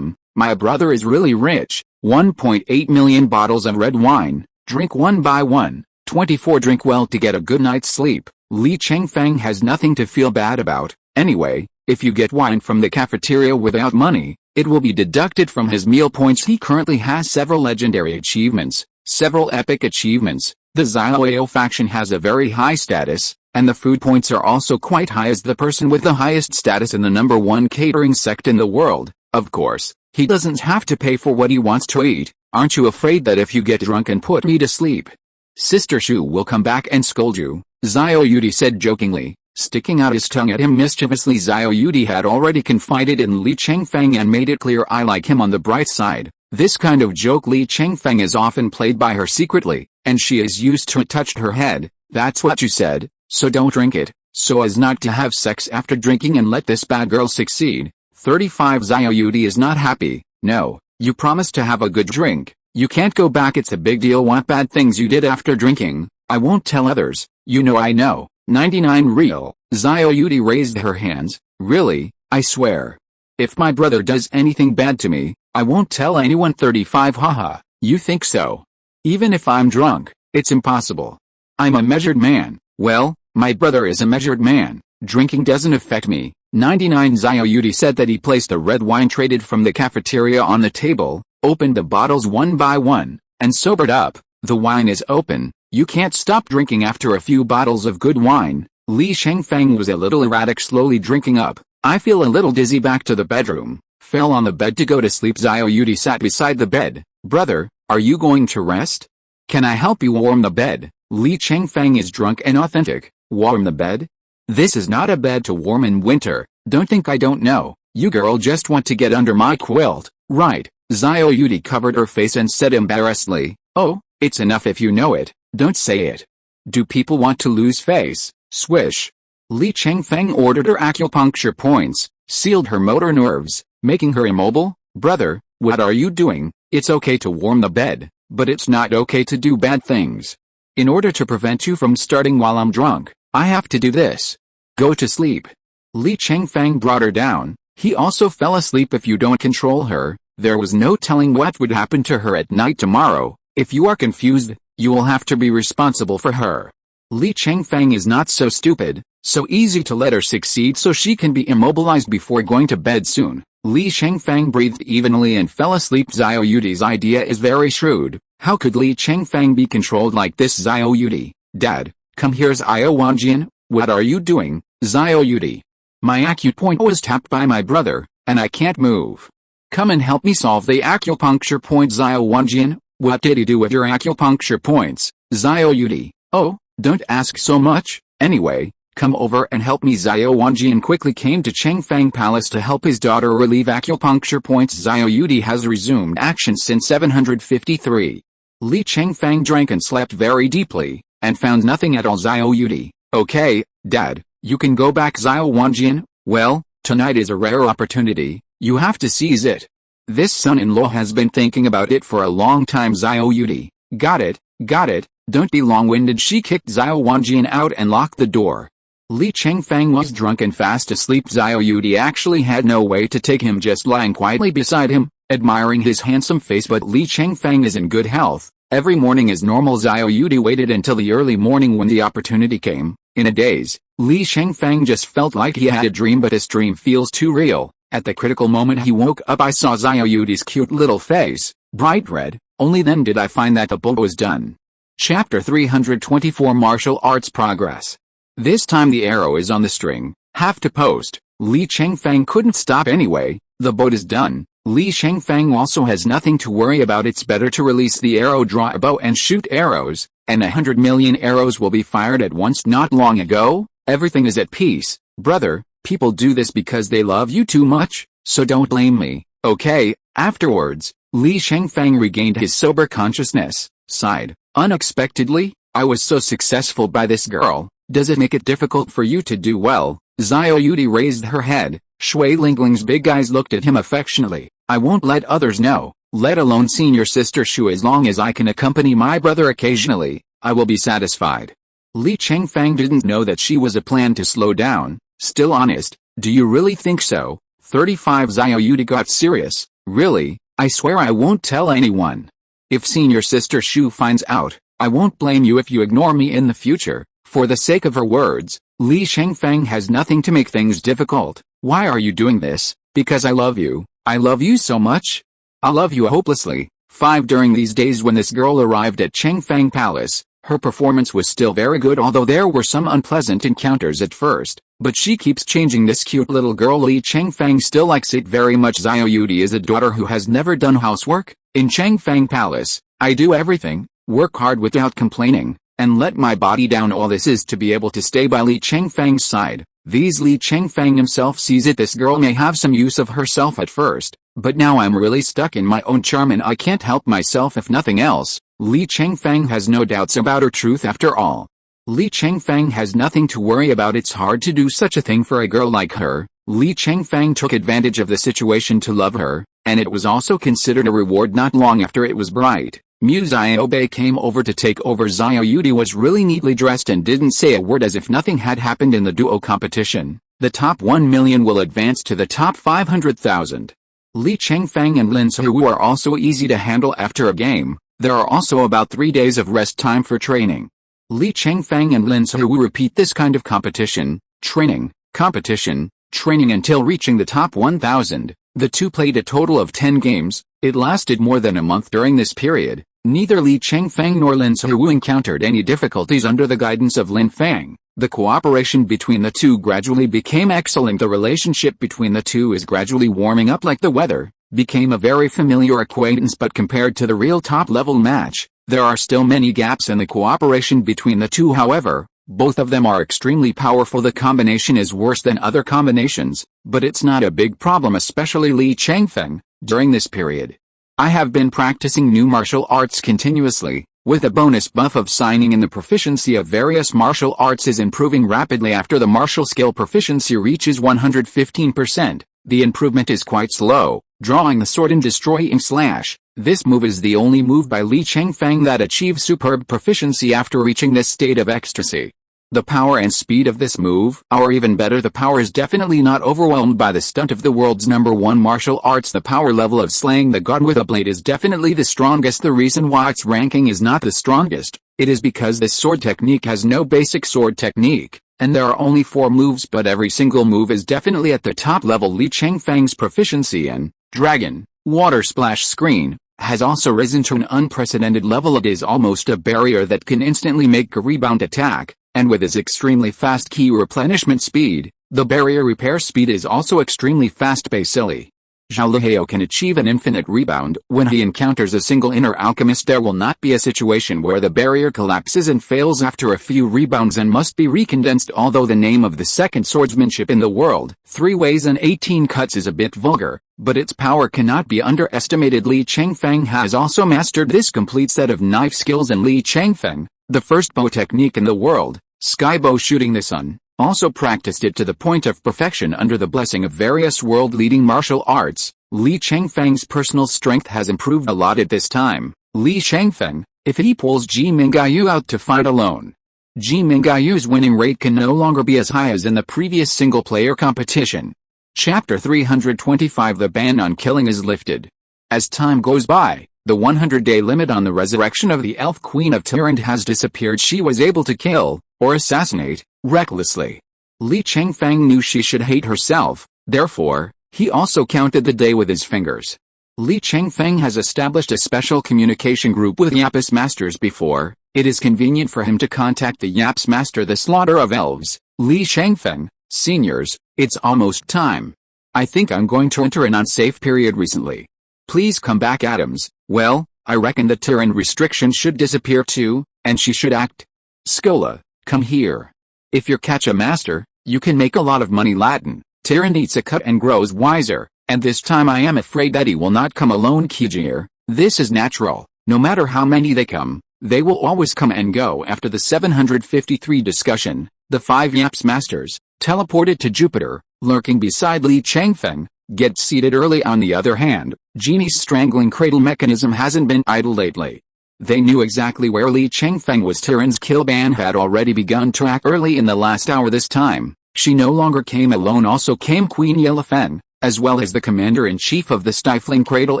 My brother is really rich. 1.8 million bottles of red wine. Drink one by one. 24 Drink well to get a good night's sleep. Li Chengfeng has nothing to feel bad about. Anyway, if you get wine from the cafeteria without money, it will be deducted from his meal points. He currently has several legendary achievements, several epic achievements. The Xiaoao faction has a very high status, and the food points are also quite high as the person with the highest status in the #1 catering sect in the world. Of course, he doesn't have to pay for what he wants to eat. Aren't you afraid that if you get drunk and put me to sleep, Sister Shu will come back and scold you? Xiao Yudi said jokingly. sticking out his tongue at him mischievously. Xiao Yudi had already confided in Li Chengfeng and made it clear I like him on the bright side. This kind of joke Li Chengfeng is often played by her secretly, and she is used to it. Touched her head. That's what you said, so don't drink it, so as not to have sex after drinking and let this bad girl succeed. 35 Xiao Yudi is not happy. No, you promised to have a good drink. You can't go back. It's a big deal what bad things you did after drinking. I won't tell others. You know I know. 99 Real. Xiao Yudi raised her hands. Really, I swear. If my brother does anything bad to me, I won't tell anyone. 35 Haha, you think so? Even if I'm drunk, it's impossible. I'm a measured man. Well, my brother is a measured man. Drinking doesn't affect me. 99 Xiao Yudi said that he placed the red wine traded from the cafeteria on the table, opened the bottles one by one, and sobered up. The wine is open. You can't stop drinking after a few bottles of good wine. Li Chengfeng was a little erratic, slowly drinking up. I feel a little dizzy. Back to the bedroom. Fell on the bed to go to sleep. Xiao Yudi sat beside the bed. Brother, are you going to rest? Can I help you warm the bed? Li Chengfeng is drunk and authentic. Warm the bed? This is not a bed to warm in winter. Don't think I don't know. You girl just want to get under my quilt, right? Xiao Yudi covered her face and said embarrassedly, oh, it's enough if you know it, don't say it. Do people want to lose face? Swish. Li Chengfeng ordered her acupuncture points, sealed her motor nerves, making her immobile. Brother, what are you doing? It's okay to warm the bed, but it's not okay to do bad things. In order to prevent you from starting while I'm drunk, I have to do this. Go to sleep. Li Chengfeng brought her down. He also fell asleep. If you don't control her, there was no telling what would happen to her at night tomorrow. If you are confused, you will have to be responsible for her. Li Chengfeng is not so stupid, so easy to let her succeed so she can be immobilized before going to bed soon. Li Chengfeng breathed evenly and fell asleep. Xiao Yudi's idea is very shrewd. How could Li Chengfeng be controlled like this? Xiao Yudi, Dad, come here. Xiao Wanjian, what are you doing? Xiao Yudi, my acupoint was tapped by my brother, and I can't move. Come and help me solve the acupuncture point. Xiao Wanjian, what did he do with your acupuncture points? Xiao Yudi, oh, don't ask so much. Anyway, come over and help me. Xiao Wanjian quickly came to Chengfeng Palace to help his daughter relieve acupuncture points. Xiao Yudi has resumed action since 753. Li Chengfeng drank and slept very deeply, and found nothing at all. Xiao Yudi, okay, Dad, you can go back. Xiao Wanjian, well, tonight is a rare opportunity, you have to seize it. This son-in-law has been thinking about it for a long time. Xiao Yudi, got it, don't be long-winded. She kicked Xiao Wanjian out and locked the door. Li Chengfeng was drunk and fast asleep. Xiao Yudi actually had no way to take him, just lying quietly beside him, admiring his handsome face. But Li Chengfeng is in good health. Every morning is normal. Xiao Yudi waited until the early morning when the opportunity came. In a daze, Li Chengfeng just felt like he had a dream, but his dream feels too real. At the critical moment he woke up, I saw Xiao Yudi's cute little face, bright red. Only then did I find that the book was done. Chapter 324 Martial Arts Progress. This time the arrow is on the string, have to post. Li Chengfeng couldn't stop anyway. The boat is done. Li Chengfeng also has nothing to worry about. It's better to release the arrow, draw a bow and shoot arrows, and 100 million arrows will be fired at once. Not long ago, everything is at peace. Brother, people do this because they love you too much, so don't blame me, okay? Afterwards, Li Chengfeng regained his sober consciousness, sighed. Unexpectedly, I was so successful by this girl. Does it make it difficult for you to do well? Xiao Yudi raised her head. Shui Lingling's big eyes looked at him affectionately. I won't let others know, let alone senior sister Shu. As long as I can accompany my brother occasionally, I will be satisfied. Li Chengfeng didn't know that she was a plan to slow down. Still honest, do you really think so? 35 Xiao Yudi got serious. Really, I swear I won't tell anyone. If senior sister Shu finds out, I won't blame you if you ignore me in the future. For the sake of her words, Li Chengfeng has nothing to make things difficult. Why are you doing this? Because I love you. I love you so much. I love you hopelessly. 5 During these days when this girl arrived at Chengfeng Palace, her performance was still very good, although there were some unpleasant encounters at first. But she keeps changing. This cute little girl. Li Chengfeng still likes it very much. Xiao Yudi is a daughter who has never done housework. In Chengfeng Palace, I do everything, work hard without complaining. and let my body down. All this is to be able to stay by Li Chengfeng's side. These Li Chengfeng himself sees it. This girl may have some use of herself at first, but now I'm really stuck in my own charm and I can't help myself if nothing else. Li Chengfeng has no doubts about her truth after all. Li Chengfeng has nothing to worry about. It's hard to do such a thing for a girl like her. Li Chengfeng took advantage of the situation to love her, and it was also considered a reward. Not long after it was bright, Mu Xiaobei came over to take over. Xiao Yudi was really neatly dressed and didn't say a word, as if nothing had happened in the duo competition. The top 1 million will advance to the top 500,000. Li Chengfeng and Lin Suhu are also easy to handle after a game. There are also about 3 days of rest time for training. Li Chengfeng and Lin Suhu repeat this kind of competition, training, competition, training until reaching the top 1,000. The two played a total of 10 games. It lasted more than a month. During this period, neither Li Chengfeng nor Lin Suhu encountered any difficulties under the guidance of Lin Feng. The cooperation between the two gradually became excellent. The relationship between the two is gradually warming up like the weather, became a very familiar acquaintance. But compared to the real top-level match, there are still many gaps in the cooperation between the two. However, both of them are extremely powerful. The combination is worse than other combinations, but it's not a big problem, especially Li Chengfeng. During this period, I have been practicing new martial arts continuously, with a bonus buff of signing in. The proficiency of various martial arts is improving rapidly. After the martial skill proficiency reaches 115%, the improvement is quite slow. Drawing the sword and destroying slash. This move is the only move by Li Chengfeng that achieves superb proficiency after reaching this state of ecstasy. The power and speed of this move are even better. The power is definitely not overwhelmed by the stunt of the world's #1 martial arts. The power level of slaying the god with a blade is definitely the strongest. The reason why its ranking is not the strongest, it is because this sword technique has no basic sword technique, and there are only 4 moves, but every single move is definitely at the top level. Li Chengfeng's proficiency in Dragon, Water Splash Screen, has also risen to an unprecedented level. It is almost a barrier that can instantly make a rebound attack, and with his extremely fast key replenishment speed, the barrier repair speed is also extremely fast. Basically, Zhao Lihao can achieve an infinite rebound. When he encounters a single inner alchemist, there will not be a situation where the barrier collapses and fails after a few rebounds and must be recondensed. Although the name of the second swordsmanship in the world, 3 ways and 18 cuts, is a bit vulgar, but its power cannot be underestimated. Li Chengfeng has also mastered this complete set of knife skills, and Li Chengfeng, the first bow technique in the world, skybow shooting the sun, also practiced it to the point of perfection under the blessing of various world-leading martial arts. Li Chengfeng's personal strength has improved a lot at this time. Li Chengfeng, if he pulls Ji Mingyu out to fight alone, Ji Mingyu's winning rate can no longer be as high as in the previous single-player competition. Chapter 325. The ban on killing is lifted. As time goes by, the 100-day limit on the resurrection of the Elf Queen of Tyrant has disappeared. She was able to kill, or assassinate, recklessly. Li Chengfeng knew she should hate herself, therefore, he also counted the day with his fingers. Li Chengfeng has established a special communication group with Yapis Masters before. It is convenient for him to contact the Yaps Master. The slaughter of elves. Li Chengfeng, seniors, it's almost time. I think I'm going to enter an unsafe period recently. Please come back, Adams. Well, I reckon the Tyrann restriction should disappear too, and she should act. Scola, come here. If you're catch a master, you can make a lot of money. Latin, Tyrann eats a cut and grows wiser, and this time I am afraid that he will not come alone. Kijir, this is natural. No matter how many they come, they will always come and go. After the 753 discussion, the 5 Yaps Masters, teleported to Jupiter, lurking beside Li Chengfeng, get seated early. On the other hand, Genie's strangling cradle mechanism hasn't been idle lately. They knew exactly where Li Chengfeng was. Tyrann's kill ban had already begun to act early in the last hour. This time, she no longer came alone. Also came Queen Yelafeng, as well as the commander-in-chief of the Stifling Cradle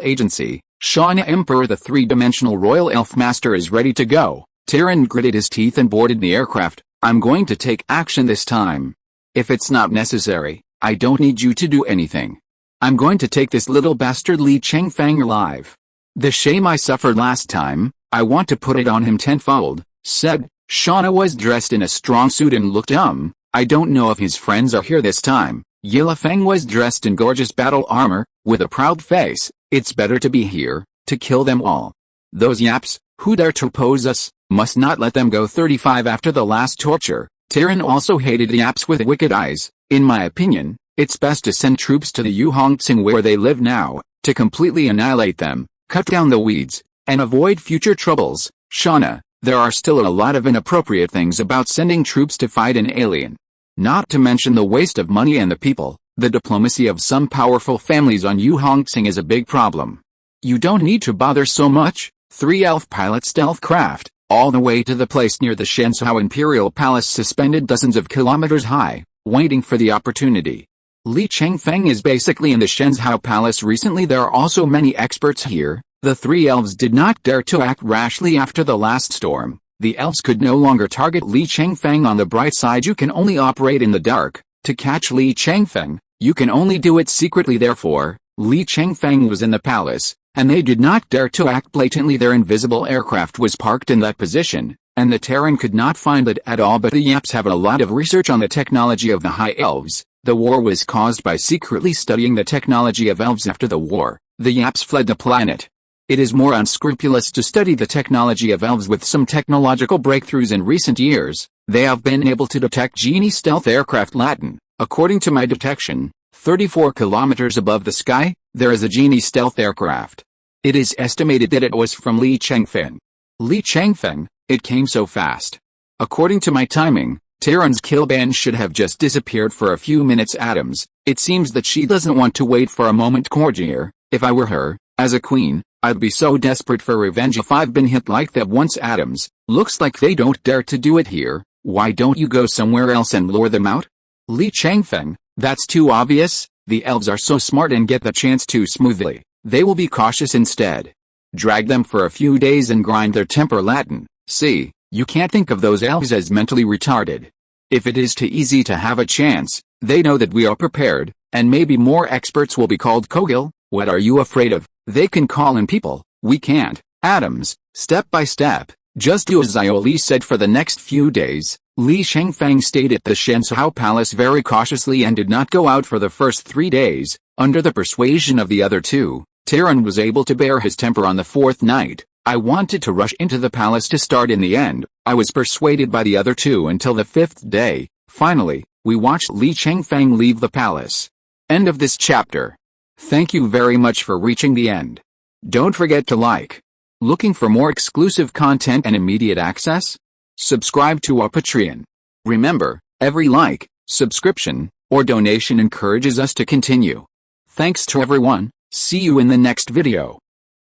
Agency, Shauna Emperor. The 3-dimensional Royal Elf Master is ready to go. Tyrann gritted his teeth and boarded the aircraft. I'm going to take action this time. If it's not necessary, I don't need you to do anything. I'm going to take this little bastard Li Chengfeng alive. The shame I suffered last time, I want to put it on him tenfold, said. Shauna was dressed in a strong suit and looked I don't know if his friends are here this time. Yilafeng was dressed in gorgeous battle armor, with a proud face. It's better to be here, to kill them all. Those yaps, who dare to oppose us? Must not let them go. 35 After the last torture, Terran also hated the Yaps with wicked eyes. In my opinion, it's best to send troops to the Yuhongtsing where they live now, to completely annihilate them, cut down the weeds, and avoid future troubles. Shauna, there are still a lot of inappropriate things about sending troops to fight an alien. Not to mention the waste of money and the people. The diplomacy of some powerful families on Yuhongtsing is a big problem. You don't need to bother so much. 3 elf pilot stealth craft, all the way to the place near the Shenzhou Imperial Palace suspended dozens of kilometers high, waiting for the opportunity. Li Chengfeng is basically in the Shenzhou Palace. Recently there are also many experts here. The 3 elves did not dare to act rashly after the last storm. The elves could no longer target Li Chengfeng. On the bright side, you can only operate in the dark. To catch Li Chengfeng, you can only do it secretly. Therefore, Li Chengfeng was in the palace, and they did not dare to act blatantly. Their invisible aircraft was parked in that position, and the Terran could not find it at all. But the Yaps have a lot of research on the technology of the High Elves. The war was caused by secretly studying the technology of elves. After the war, the Yaps fled the planet. It is more unscrupulous to study the technology of elves. With some technological breakthroughs in recent years, they have been able to detect genie stealth aircraft. Latin. According to my detection, 34 kilometers above the sky, there is a genie stealth aircraft. It is estimated that it was from Li Chengfeng. Li Chengfeng, it came so fast. According to my timing, Terran's killband should have just disappeared for a few minutes. Adams, it seems that she doesn't want to wait for a moment. Courtier, if I were her, as a queen, I'd be so desperate for revenge if I've been hit like that once. Adams, looks like they don't dare to do it here. Why don't you go somewhere else and lure them out? Li Chengfeng, that's too obvious. The elves are so smart and get the chance too smoothly. They will be cautious instead. Drag them for a few days and grind their temper. Latin, see, you can't think of those elves as mentally retarded. If it is too easy to have a chance, they know that we are prepared, and maybe more experts will be called. Kogil, what are you afraid of? They can call in people, we can't. Adams, step by step, just do as Li said. For the next few days, Li Chengfeng stayed at the Shenzhou Palace very cautiously and did not go out for the first 3 days. Under the persuasion of the other 2, Terran was able to bear his temper. On the 4th night, I wanted to rush into the palace to start. In the end, I was persuaded by the other 2 until the 5th day. Finally, we watched Li Chengfeng leave the palace. End of this chapter. Thank you very much for reaching the end. Don't forget to like. Looking for more exclusive content and immediate access? Subscribe to our Patreon. Remember, every like, subscription, or donation encourages us to continue. Thanks to everyone. See you in the next video.